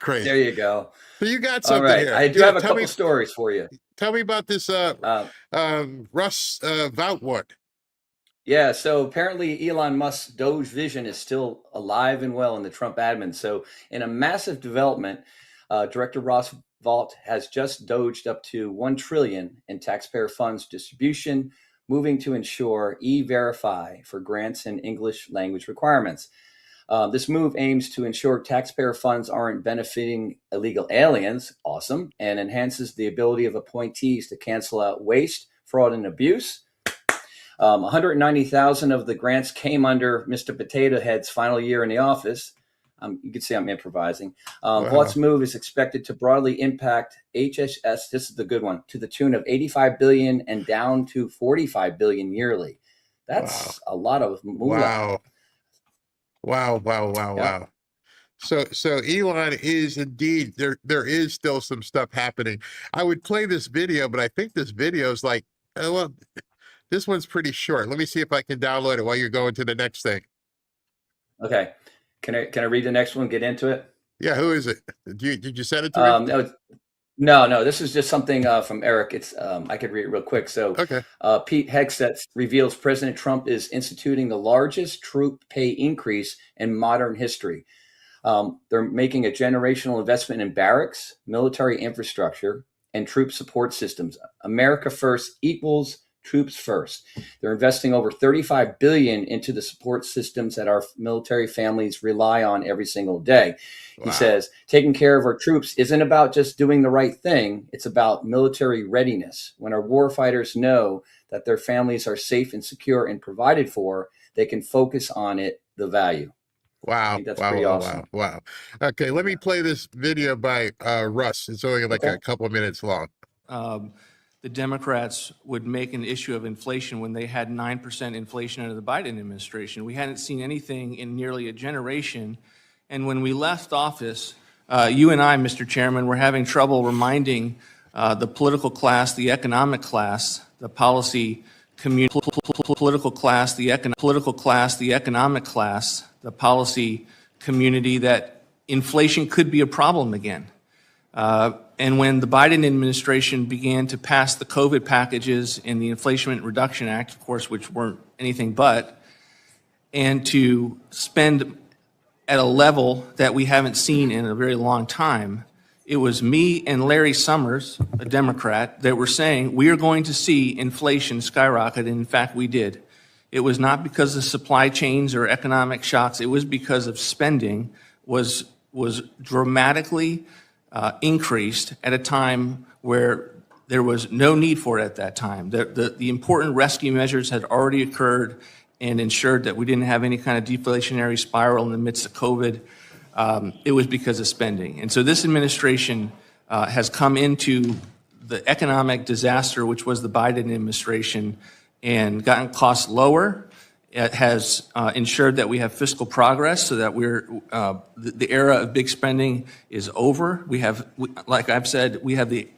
Speaker 13: Crazy.
Speaker 15: There you go.
Speaker 13: So you got
Speaker 15: All
Speaker 13: something
Speaker 15: right.
Speaker 13: here.
Speaker 15: I do have a couple stories for you.
Speaker 13: Tell me about this Russ Vought one.
Speaker 15: Yeah, so apparently Elon Musk's Doge vision is still alive and well in the Trump admin. So in a massive development, Director Ross Vought has just doged up to $1 trillion in taxpayer funds distribution, moving to ensure E-Verify for grants and English language requirements. This move aims to ensure taxpayer funds aren't benefiting illegal aliens, awesome, and enhances the ability of appointees to cancel out waste, fraud, and abuse. 190,000 of the grants came under Mr. Potato Head's final year in the office. You can see I'm improvising. Vaught's move is expected to broadly impact HHS, this is the good one, to the tune of $85 billion and down to $45 billion yearly. That's a lot of moolah.
Speaker 13: Wow. So Elon is indeed, there is still some stuff happening. I would play this video, but I think this video is like, this one's pretty short. Let me see if I can download it while you're going to the next thing.
Speaker 15: Okay. Can I read the next one, get into it?
Speaker 13: Yeah, who is it? Did you send it to me?
Speaker 15: No, this is just something from Eric. It's I could read it real quick. So Pete Hegseth reveals President Trump is instituting the largest troop pay increase in modern history. They're making a generational investment in barracks, military infrastructure, and troop support systems. America first equals troops first. They're investing over $35 billion into the support systems that our military families rely on every single day. He says, taking care of our troops isn't about just doing the right thing. It's about military readiness. When our warfighters know that their families are safe and secure and provided for, they can focus on the value.
Speaker 13: Wow.
Speaker 15: I think that's pretty awesome.
Speaker 13: Wow. Okay, let me play this video by Russ. It's only like a couple of minutes long.
Speaker 14: The Democrats would make an issue of inflation when they had 9% inflation under the Biden administration. We hadn't seen anything in nearly a generation. And when we left office, you and I, Mr. Chairman, were having trouble reminding the political class, the economic class, the policy community, political class, the economic class, the policy community that inflation could be a problem again. And when the Biden administration began to pass the COVID packages and the Inflation Reduction Act, of course, which weren't anything but, and to spend at a level that we haven't seen in a very long time, it was me and Larry Summers, a Democrat, that were saying we are going to see inflation skyrocket, and in fact we did. It was not because of supply chains or economic shocks, it was because of spending was dramatically increased at a time where there was no need for it at that time. The important rescue measures had already occurred and ensured that we didn't have any kind of deflationary spiral in the midst of COVID. It was because of spending. And so this administration has come into the economic disaster, which was the Biden administration, and gotten costs lower. It has ensured that we have fiscal progress so that the era of big spending is over. Like I've said, we have the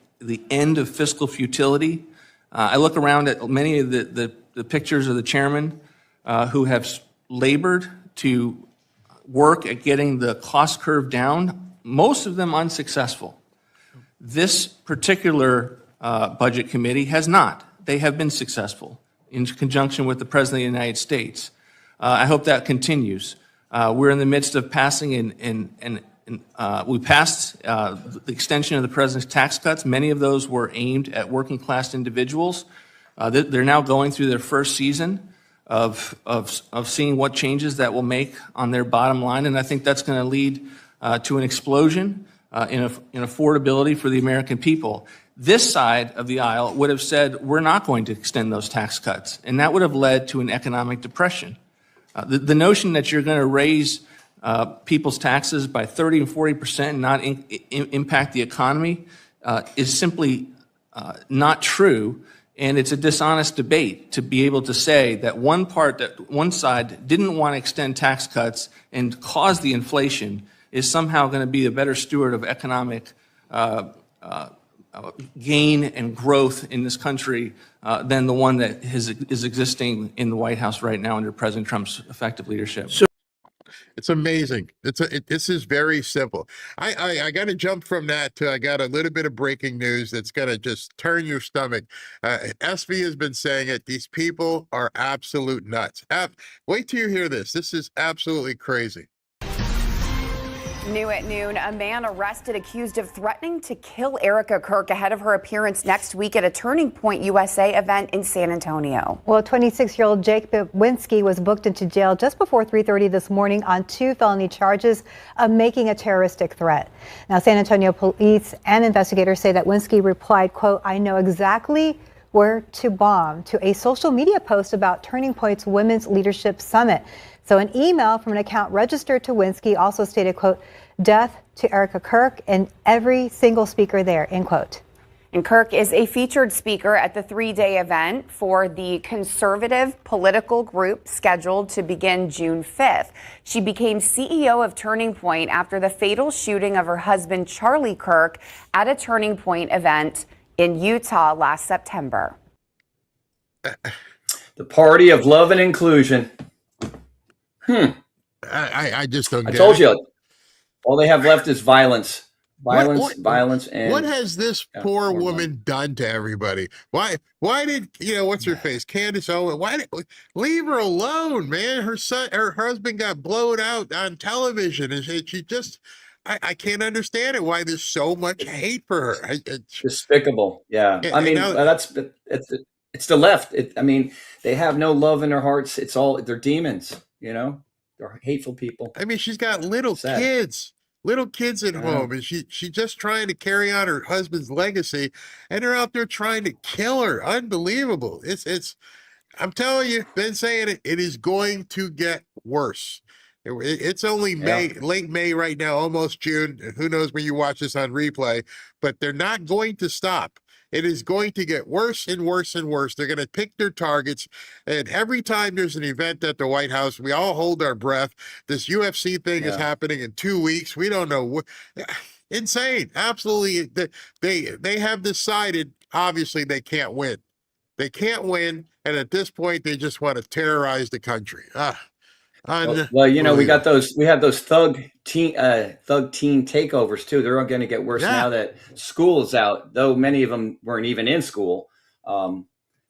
Speaker 14: end of fiscal futility. I look around at many of the pictures of the chairman who have labored to work at getting the cost curve down, most of them unsuccessful. This particular budget committee has not. They have been successful in conjunction with the President of the United States. I hope that continues. We're in the midst of passing we passed the extension of the President's tax cuts. Many of those were aimed at working class individuals. They're now going through their first season of seeing what changes that will make on their bottom line, and I think that's going to lead to an explosion in affordability for the American people. This side of the aisle would have said, we're not going to extend those tax cuts, and that would have led to an economic depression. The notion that you're going to raise people's taxes by 30 and 40% and not impact the economy is simply not true. And it's a dishonest debate to be able to say that one side didn't want to extend tax cuts and cause the inflation is somehow going to be a better steward of economic gain and growth in this country than the one that is existing in the White House right now under President Trump's effective leadership.
Speaker 13: It's amazing. This is very simple. I got to jump from that to I got a little bit of breaking news that's going to just turn your stomach. SV has been saying it. These people are absolute nuts. Wait till you hear this. This is absolutely crazy.
Speaker 9: New at noon, a man arrested accused of threatening to kill Erica Kirk ahead of her appearance next week at a Turning Point USA event in San Antonio.
Speaker 22: Well, 26-year-old Jake Bawinski was booked into jail just before 3:30 this morning on 2 felony charges of making a terroristic threat. Now, San Antonio police and investigators say that Bawinski replied, quote, "I know exactly where to bomb," to a social media post about Turning Point's Women's Leadership Summit. So an email from an account registered to Bawinski also stated, quote, "Death to Erica Kirk and every single speaker there," end quote.
Speaker 9: And Kirk is a featured speaker at the 3-day event for the conservative political group scheduled to begin June 5th. She became CEO of Turning Point after the fatal shooting of her husband, Charlie Kirk, at a Turning Point event in Utah last September.
Speaker 15: The party of love and inclusion.
Speaker 13: I just don't get it.
Speaker 15: I told you, all they have left is violence. Violence, and
Speaker 13: what has this poor woman done to everybody? Why did what's her face, Candace Owen? Leave her alone, man? Her husband got blown out on television, and she just I can't understand it. Why there's so much hate for her?
Speaker 15: Despicable. Yeah, I mean it's the left. I mean, they have no love in their hearts. They're demons. They're hateful people.
Speaker 13: I mean, she's got little kids at home, and she's just trying to carry on her husband's legacy, and they're out there trying to kill her. Unbelievable. I'm telling you, been saying it, it is going to get worse. It's only late May right now, almost June. Who knows when you watch this on replay, but they're not going to stop. It is going to get worse and worse and worse. They're going to pick their targets. And every time there's an event at the White House, we all hold our breath. This UFC thing is happening in 2 weeks. We don't know what. Insane. Absolutely. They have decided, obviously, they can't win. They can't win. And at this point, they just want to terrorize the country.
Speaker 15: Well, we have those thug teen takeovers too. They're going to get worse now that school is out, though many of them weren't even in school.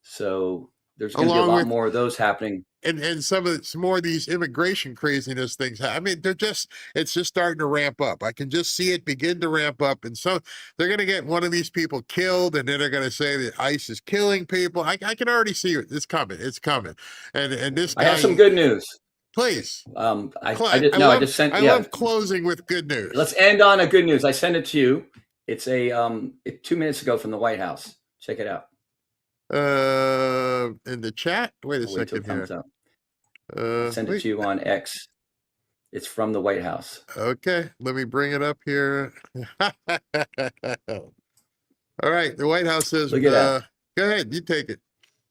Speaker 15: So there's going to be a lot more of those happening.
Speaker 13: And some more of these immigration craziness things. I mean, it's just starting to ramp up. I can just see it begin to ramp up. And so they're going to get one of these people killed, and then they're going to say that ICE is killing people. I can already see it. It's coming. It's coming. And this guy,
Speaker 15: I have some good news.
Speaker 13: Please.
Speaker 15: I just sent.
Speaker 13: I love closing with good news.
Speaker 15: Let's end on a good news. I sent it to you. It's 2 minutes ago from the White House. Check it out.
Speaker 13: In the chat. Wait a second here.
Speaker 15: Send it to you on X. It's from the White House.
Speaker 13: Okay, let me bring it up here. All right, the White House says.
Speaker 15: Look at that.
Speaker 13: Go ahead, you take it.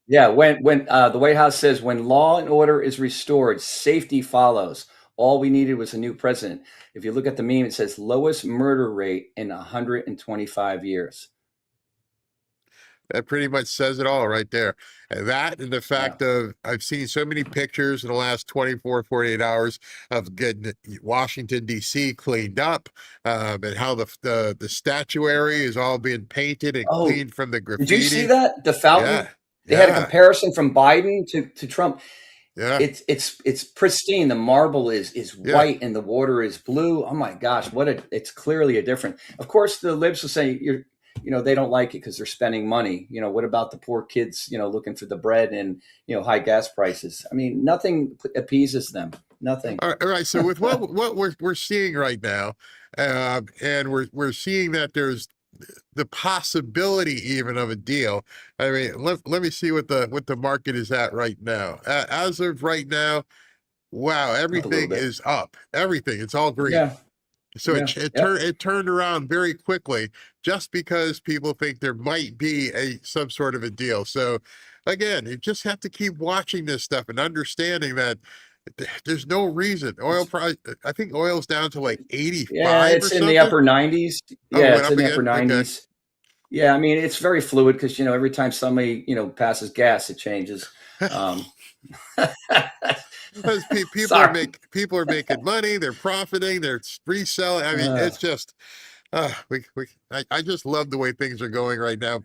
Speaker 15: Yeah, when the White House says when law and order is restored, safety follows. All we needed was a new president. If you look at the meme, it says lowest murder rate in 125 years.
Speaker 13: That pretty much says it all right there. And that and the fact of I've seen so many pictures in the last 24, 48 hours of getting Washington, D.C. cleaned up, and how the statuary is all being painted and cleaned from the graffiti.
Speaker 15: Did you see that? The fountain?
Speaker 13: Yeah.
Speaker 15: They had a comparison from Biden to Trump.
Speaker 13: Yeah.
Speaker 15: It's pristine. The marble is white and the water is blue. Oh my gosh, it's clearly a difference. Of course, the libs will say they don't like it because they're spending money. What about the poor kids, looking for the bread and, high gas prices? I mean, nothing appeases them. Nothing.
Speaker 13: All right. So with what we're seeing right now, and we're seeing that there's the possibility even of a deal. I mean, let me see what the market is at right now. As of right now, wow, everything is up. Everything. It's all green.
Speaker 15: Yeah.
Speaker 13: So
Speaker 15: Yeah.
Speaker 13: it turned around very quickly just because people think there might be some sort of a deal. So again, you just have to keep watching this stuff and understanding that there's no reason. Oil price, I think oil's down to like 85
Speaker 15: Yeah,
Speaker 13: or
Speaker 15: it's in
Speaker 13: something.
Speaker 15: the upper 90s.
Speaker 13: Oh, it
Speaker 15: Yeah,
Speaker 13: went
Speaker 15: it's
Speaker 13: up
Speaker 15: in the
Speaker 13: again?
Speaker 15: upper 90s.
Speaker 13: Okay.
Speaker 15: Yeah, I mean, it's very fluid because, every time somebody, passes gas, it changes.
Speaker 13: Because
Speaker 15: Sorry.
Speaker 13: people are making money, they're profiting, they're reselling. I mean, it's just I just love the way things are going right now.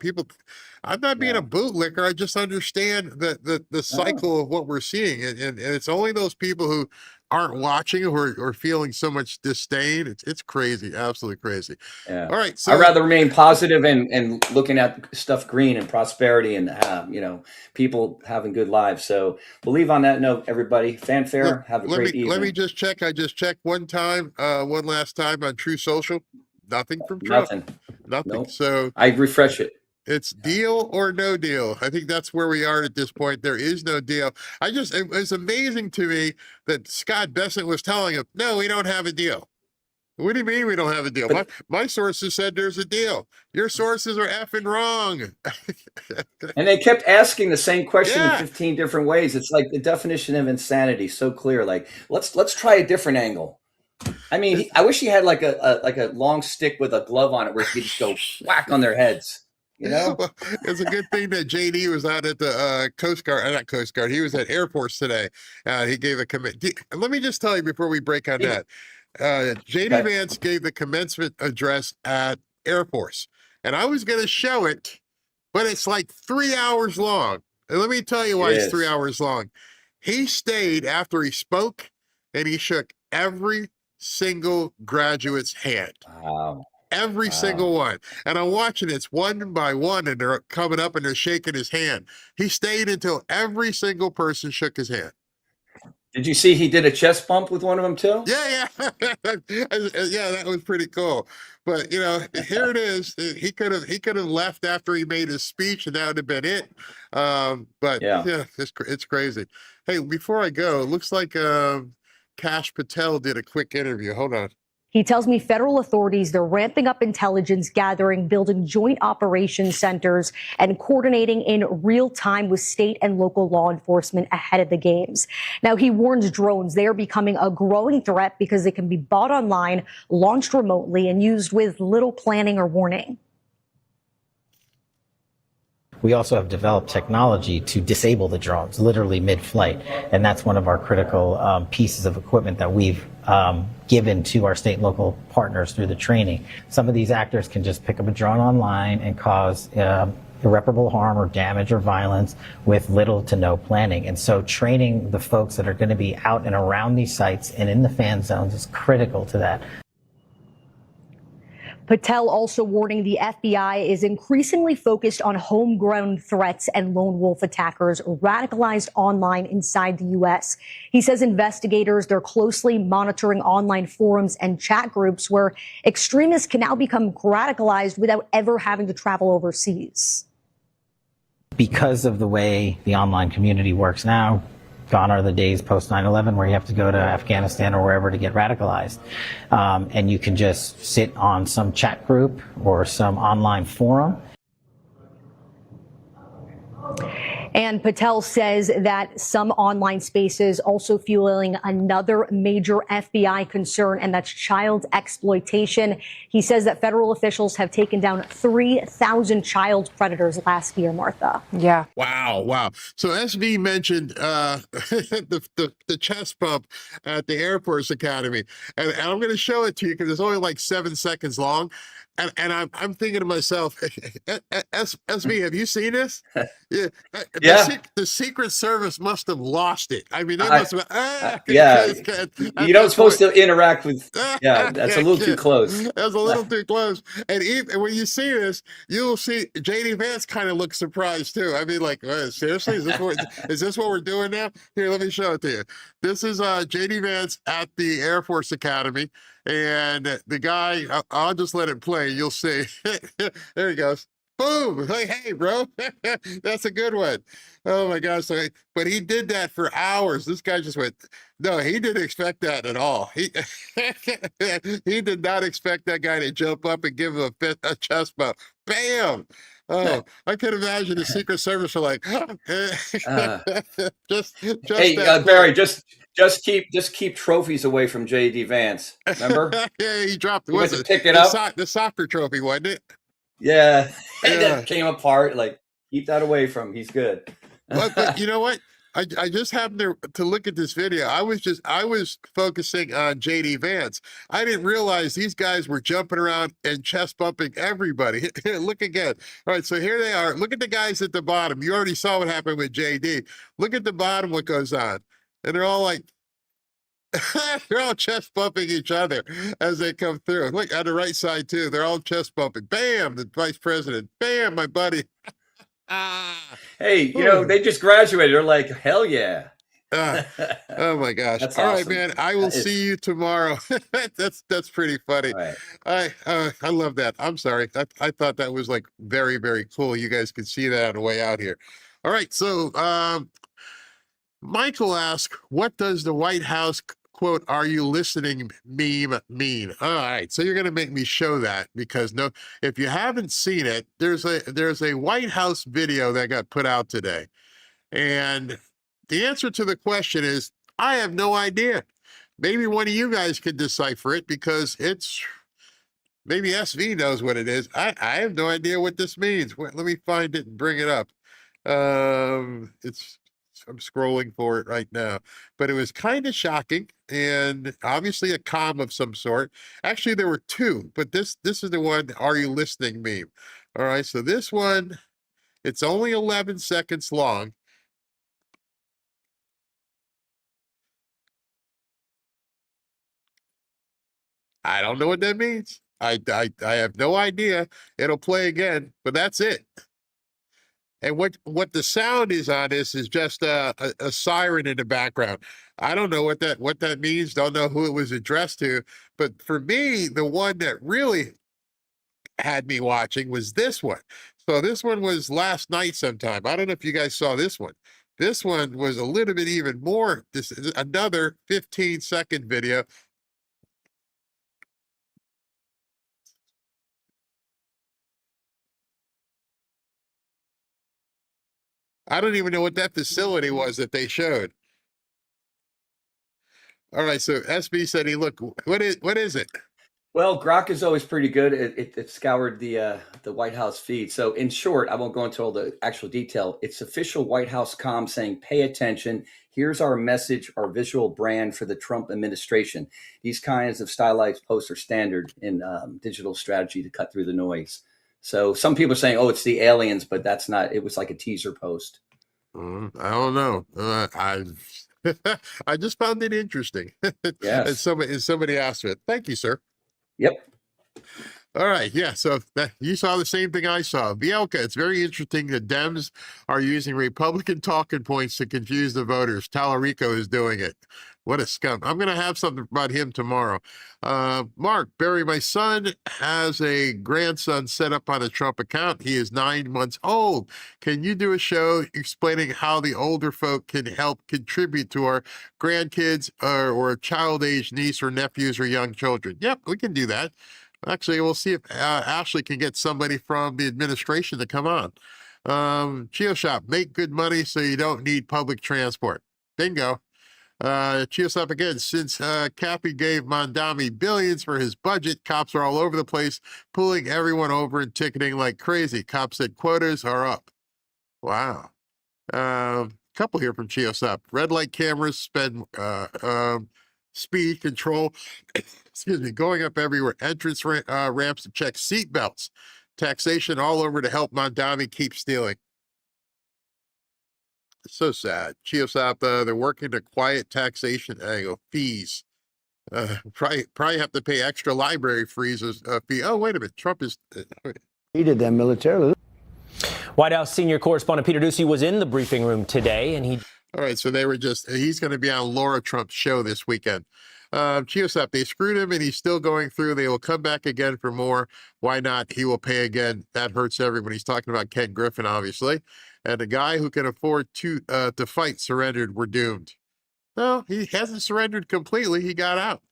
Speaker 13: I'm not being a bootlicker. I just understand the cycle of what we're seeing, and it's only those people who aren't watching who are feeling so much disdain. It's crazy, absolutely crazy.
Speaker 15: Yeah.
Speaker 13: All right,
Speaker 15: I'd
Speaker 13: so
Speaker 15: rather remain positive and looking at stuff green and prosperity and, people having good lives. So we'll leave on that note, everybody. Fanfare. Have a great evening.
Speaker 13: let me just check. I just checked one last time on True Social. Nothing from Trump.
Speaker 15: Nothing.
Speaker 13: Nothing.
Speaker 15: Nope.
Speaker 13: So
Speaker 15: I refresh it.
Speaker 13: it's deal or no deal. I think that's where we are at this point. There is no deal. It was amazing to me that Scott Bessent was telling him, no, we don't have a deal. What do you mean we don't have a deal? My sources said there's a deal. Your sources are effing wrong.
Speaker 15: And they kept asking the same question in 15 different ways. It's like the definition of insanity, so clear. Like, let's try a different angle. I mean, I wish he had like a long stick with a glove on it where he could just go whack on their heads.
Speaker 13: Well, it's a good thing that JD was out at the Coast Guard, not Coast Guard. He was at Air Force today. He gave a commit. Let me just tell you before we break on that. JD Vance gave the commencement address at Air Force, and I was going to show it, but it's like 3 hours long. And let me tell you why it's 3 hours long. He stayed after he spoke, and he shook every single graduate's hand.
Speaker 15: Wow.
Speaker 13: Every single one. And I'm watching it's one by one, and they're coming up and they're shaking his hand. He stayed until every single person shook his hand.
Speaker 15: Did you see he did a chest bump with one of them too?
Speaker 13: Yeah. Yeah, that was pretty cool. But here it is. He could have left after he made his speech, and that would have been it. But it's crazy. Hey, before I go, it looks like Kash Patel did a quick interview. Hold on.
Speaker 3: He tells me federal authorities, they're ramping up intelligence gathering, building joint operations centers, and coordinating in real time with state and local law enforcement ahead of the games. Now, he warns drones, they are becoming a growing threat because they can be bought online, launched remotely, and used with little planning or warning.
Speaker 12: We also have developed technology to disable the drones, literally mid-flight. And that's one of our critical pieces of equipment that we've given to our state and local partners through the training. Some of these actors can just pick up a drone online and cause irreparable harm or damage or violence with little to no planning. And so training the folks that are going to be out and around these sites and in the fan zones is critical to that.
Speaker 3: Patel also warning the FBI is increasingly focused on homegrown threats and lone wolf attackers radicalized online inside the U.S. He says investigators, they're closely monitoring online forums and chat groups where extremists can now become radicalized without ever having to travel overseas.
Speaker 12: Because of the way the online community works now, gone are the days post 9/11 where you have to go to Afghanistan or wherever to get radicalized. And you can just sit on some chat group or some online forum.
Speaker 3: And Patel says that some online spaces also fueling another major FBI concern, and that's child exploitation. He says that federal officials have taken down 3,000 child predators last year, Martha.
Speaker 2: Yeah.
Speaker 13: Wow. So SV mentioned the chest bump at the Air Force Academy. And I'm going to show it to you because it's only like 7 seconds long. And I'm thinking to myself, SV, have you seen this? Yeah. The Secret Service must have lost it. I mean, they must have.
Speaker 15: You don't supposed to interact with. Yeah, that's a little too close.
Speaker 13: That's a little too close. And even when you see this, you'll see JD Vance kind of looks surprised too. I mean, like, seriously, is this what we're doing now? Here, let me show it to you. This is JD Vance at the Air Force Academy. And the guy, I'll just let it play. You'll see. There he goes. boom, like, hey, bro, that's a good one. Oh my gosh. So, but he did that for hours. This guy just went, no, he didn't expect that at all. He he did not expect that guy to jump up and give him a chest bump. Bam. Oh, I can imagine the Secret Service are like, just
Speaker 15: Hey,
Speaker 13: that
Speaker 15: Barry, just keep trophies away from J.D. Vance. Remember?
Speaker 13: Yeah, he dropped.
Speaker 15: He went
Speaker 13: Was
Speaker 15: to
Speaker 13: it
Speaker 15: pick it up.
Speaker 13: the soccer trophy, wasn't it?
Speaker 15: Yeah, and
Speaker 13: Yeah.
Speaker 15: that came apart. Like, keep that away from him. He's good.
Speaker 13: But you know what? I just happened to look at this video. I was focusing on JD Vance. I didn't realize these guys were jumping around and chest bumping everybody. Look again. All right, so here they are. Look at the guys at the bottom. You already saw what happened with JD. Look at the bottom, what goes on. And they're all like, they're all chest bumping each other as they come through. Look on the right side too. They're all chest bumping. Bam, the vice president. Bam, my buddy.
Speaker 15: Hey, you know, they just graduated. They're like, hell yeah.
Speaker 13: Oh my gosh.
Speaker 15: That's
Speaker 13: All right,
Speaker 15: awesome.
Speaker 13: man. I will
Speaker 15: That is-
Speaker 13: see you tomorrow. That's pretty funny.
Speaker 15: Right.
Speaker 13: I love that. I'm sorry. I thought that was like very, very cool. You guys can see that on the way out here. All right. So Michael asked, what does the White House quote, "Are you listening" meme mean? All right, so you're going to make me show that, because no, if you haven't seen it, there's a White House video that got put out today, and the answer to the question is, I have no idea. Maybe one of you guys could decipher it, because maybe SV knows what it is. I have no idea what this means. Wait, let me find it and bring it up. I'm scrolling for it right now, but it was kind of shocking, and obviously a comm of some sort. Actually, there were two, but this is the one, "Are you listening" meme. All right, so this one, it's only 11 seconds long. I don't know what that means. I have no idea. It'll play again, but that's it. And what the sound is on this is just a siren in the background. I don't know what that means. Don't know who it was addressed to. But for me, the one that really had me watching was this one. So this one was last night sometime. I don't know if you guys saw this one. This one was a little bit even more. This is another 15-second video. I don't even know what that facility was that they showed. All right, so SB said, "He look, what is it?"
Speaker 15: Well, Grok is always pretty good. It scoured the White House feed. So in short, I won't go into all the actual detail. It's official White House comm saying, "Pay attention. Here's our message, our visual brand for the Trump administration." These kinds of stylized posts are standard in digital strategy to cut through the noise. So some people are saying, "Oh, it's the aliens," but that's not. It was like a teaser post.
Speaker 13: I don't know. I just found it interesting.
Speaker 15: Yes.
Speaker 13: And somebody asked it. Thank you, sir.
Speaker 15: Yep.
Speaker 13: All right. Yeah. So you saw the same thing I saw. Bielka, it's very interesting that Dems are using Republican talking points to confuse the voters. Tallarico is doing it. What a scum. I'm going to have something about him tomorrow. Mark, Barry, my son has a grandson set up on a Trump account. He is 9 months old. Can you do a show explaining how the older folk can help contribute to our grandkids or child-age niece or nephews or young children? Yep, we can do that. Actually, we'll see if Ashley can get somebody from the administration to come on. Chio Shop, make good money so you don't need public transport. Bingo. Chio Shop again, since Cappy gave Mondami billions for his budget, cops are all over the place, pulling everyone over and ticketing like crazy. Cops said quotas are up. Wow. Couple here from Chio Shop. Red light cameras spend speed control. Excuse me, going up everywhere. Entrance ramps to check seat belts. Taxation all over to help Mondami keep stealing. It's so sad. Chiosop, they're working to quiet taxation angle fees. Probably have to pay extra library fees. Fee. Oh, wait a minute. Trump is.
Speaker 6: He did that militarily.
Speaker 10: White House senior correspondent Peter Doocy was in the briefing room today, and he.
Speaker 13: All right, so he's going to be on Laura Trump's show this weekend. GeoSap, they screwed him and he's still going through. They will come back again for more. Why not? He will pay again. That hurts everyone. He's talking about Ken Griffin, obviously. And the guy who can afford to fight surrendered. We're doomed. Well, he hasn't surrendered completely. He got out.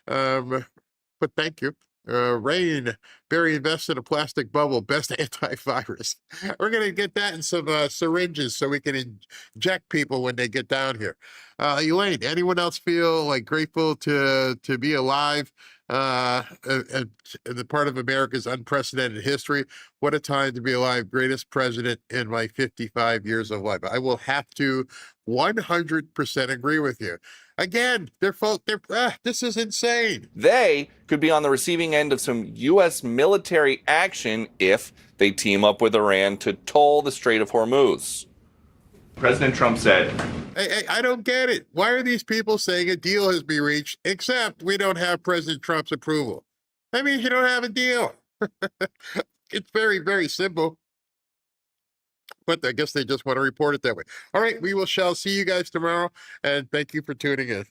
Speaker 13: But thank you. Rain, Barry invests in a plastic bubble, best antivirus. We're going to get that in some syringes so we can inject people when they get down here. Elaine, anyone else feel like grateful to be alive and the part of America's unprecedented history? What a time to be alive. Greatest president in my 55 years of life. I will have to 100% agree with you. Again, this is insane.
Speaker 1: They could be on the receiving end of some U.S. military action if they team up with Iran to toll the Strait of Hormuz. President Trump said,
Speaker 13: Hey, I don't get it. Why are these people saying a deal has been reached, except we don't have President Trump's approval? That means you don't have a deal. It's very, very simple. But I guess they just want to report it that way. All right, shall see you guys tomorrow, and thank you for tuning in.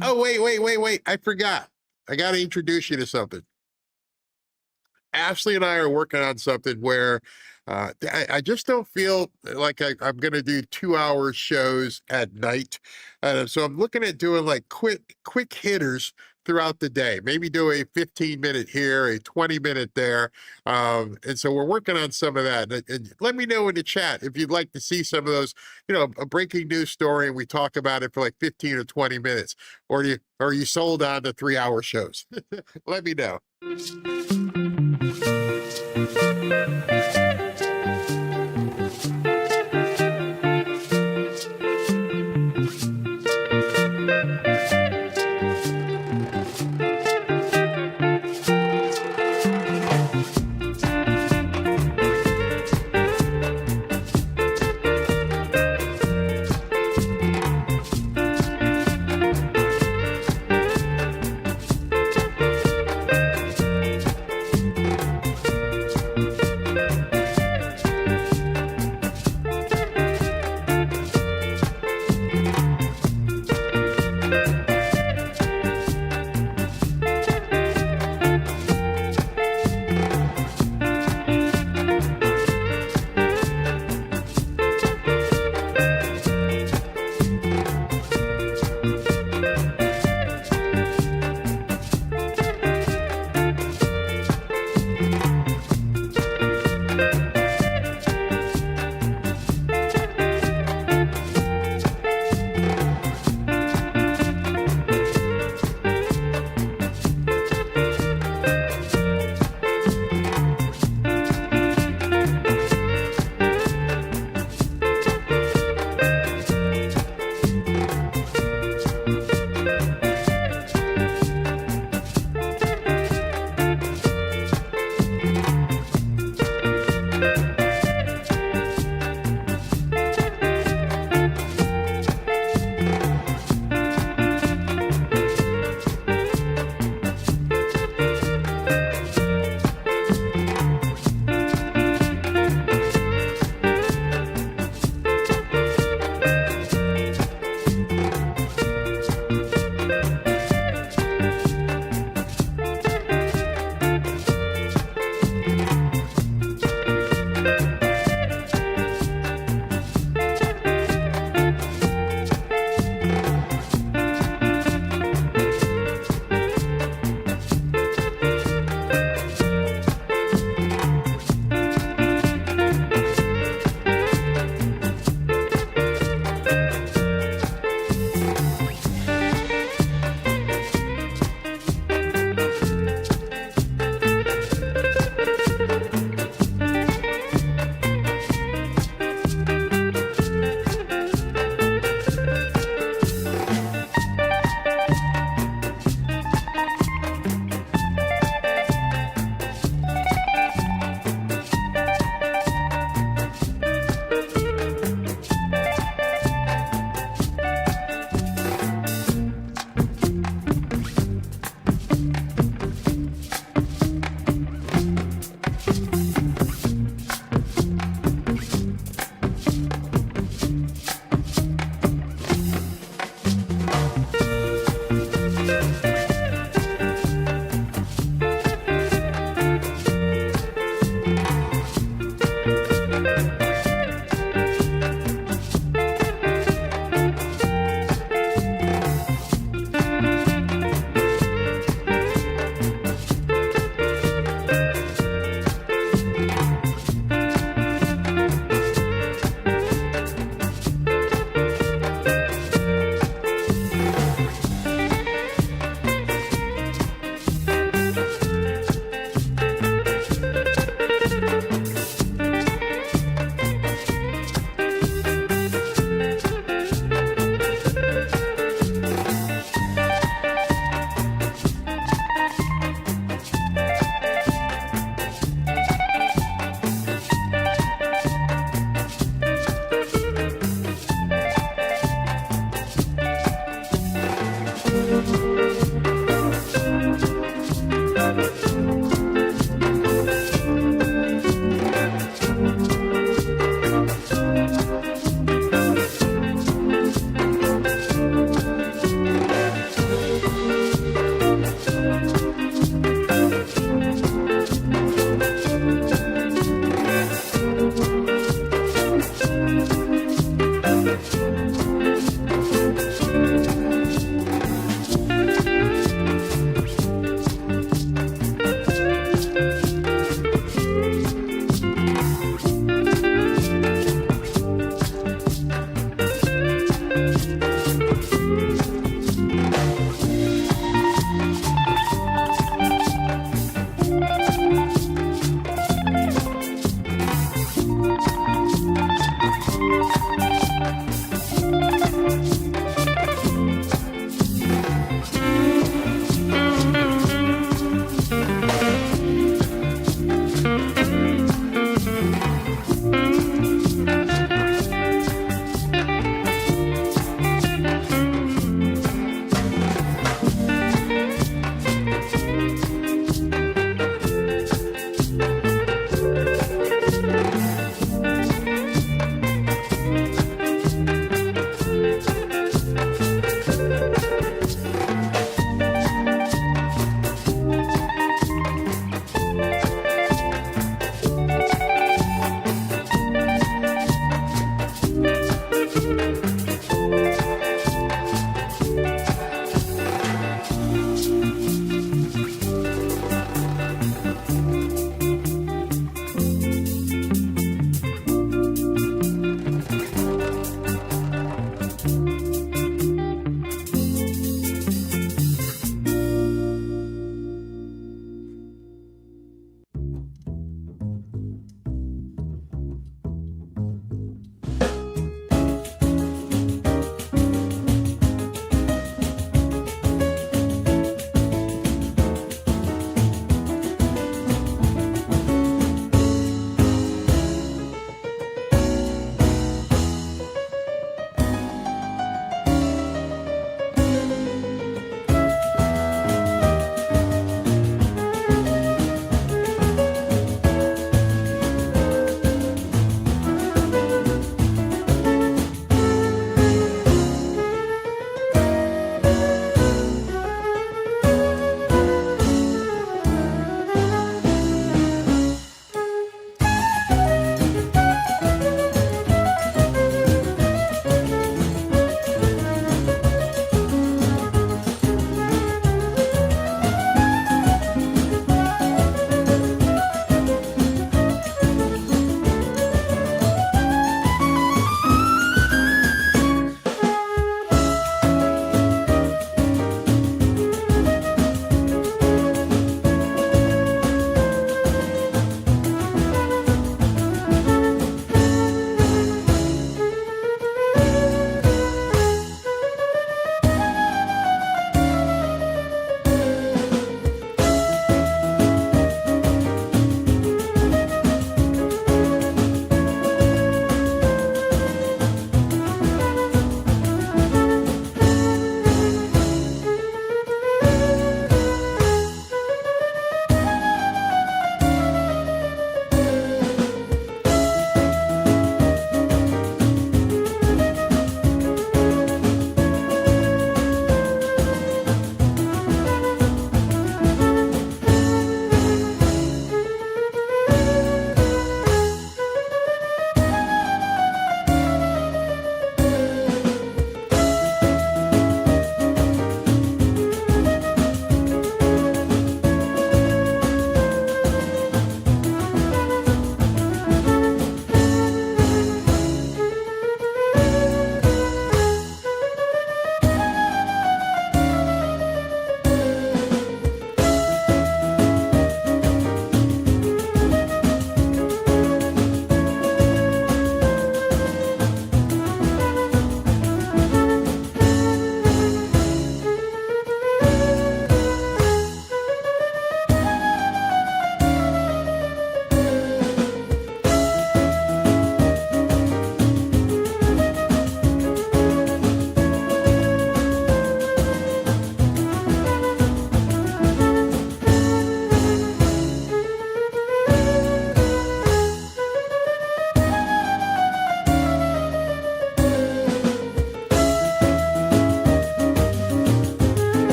Speaker 13: Oh, wait. I forgot. I got to introduce you to something. Ashley and I are working on something where I just don't feel like I'm going to do 2-hour shows at night. So I'm looking at doing like quick hitters throughout the day, maybe do a 15-minute here, a 20-minute there. And so we're working on some of that. And let me know in the chat if you'd like to see some of those, a breaking news story, and we talk about it for like 15 or 20 minutes. Or are you sold on the 3-hour shows? Let me know.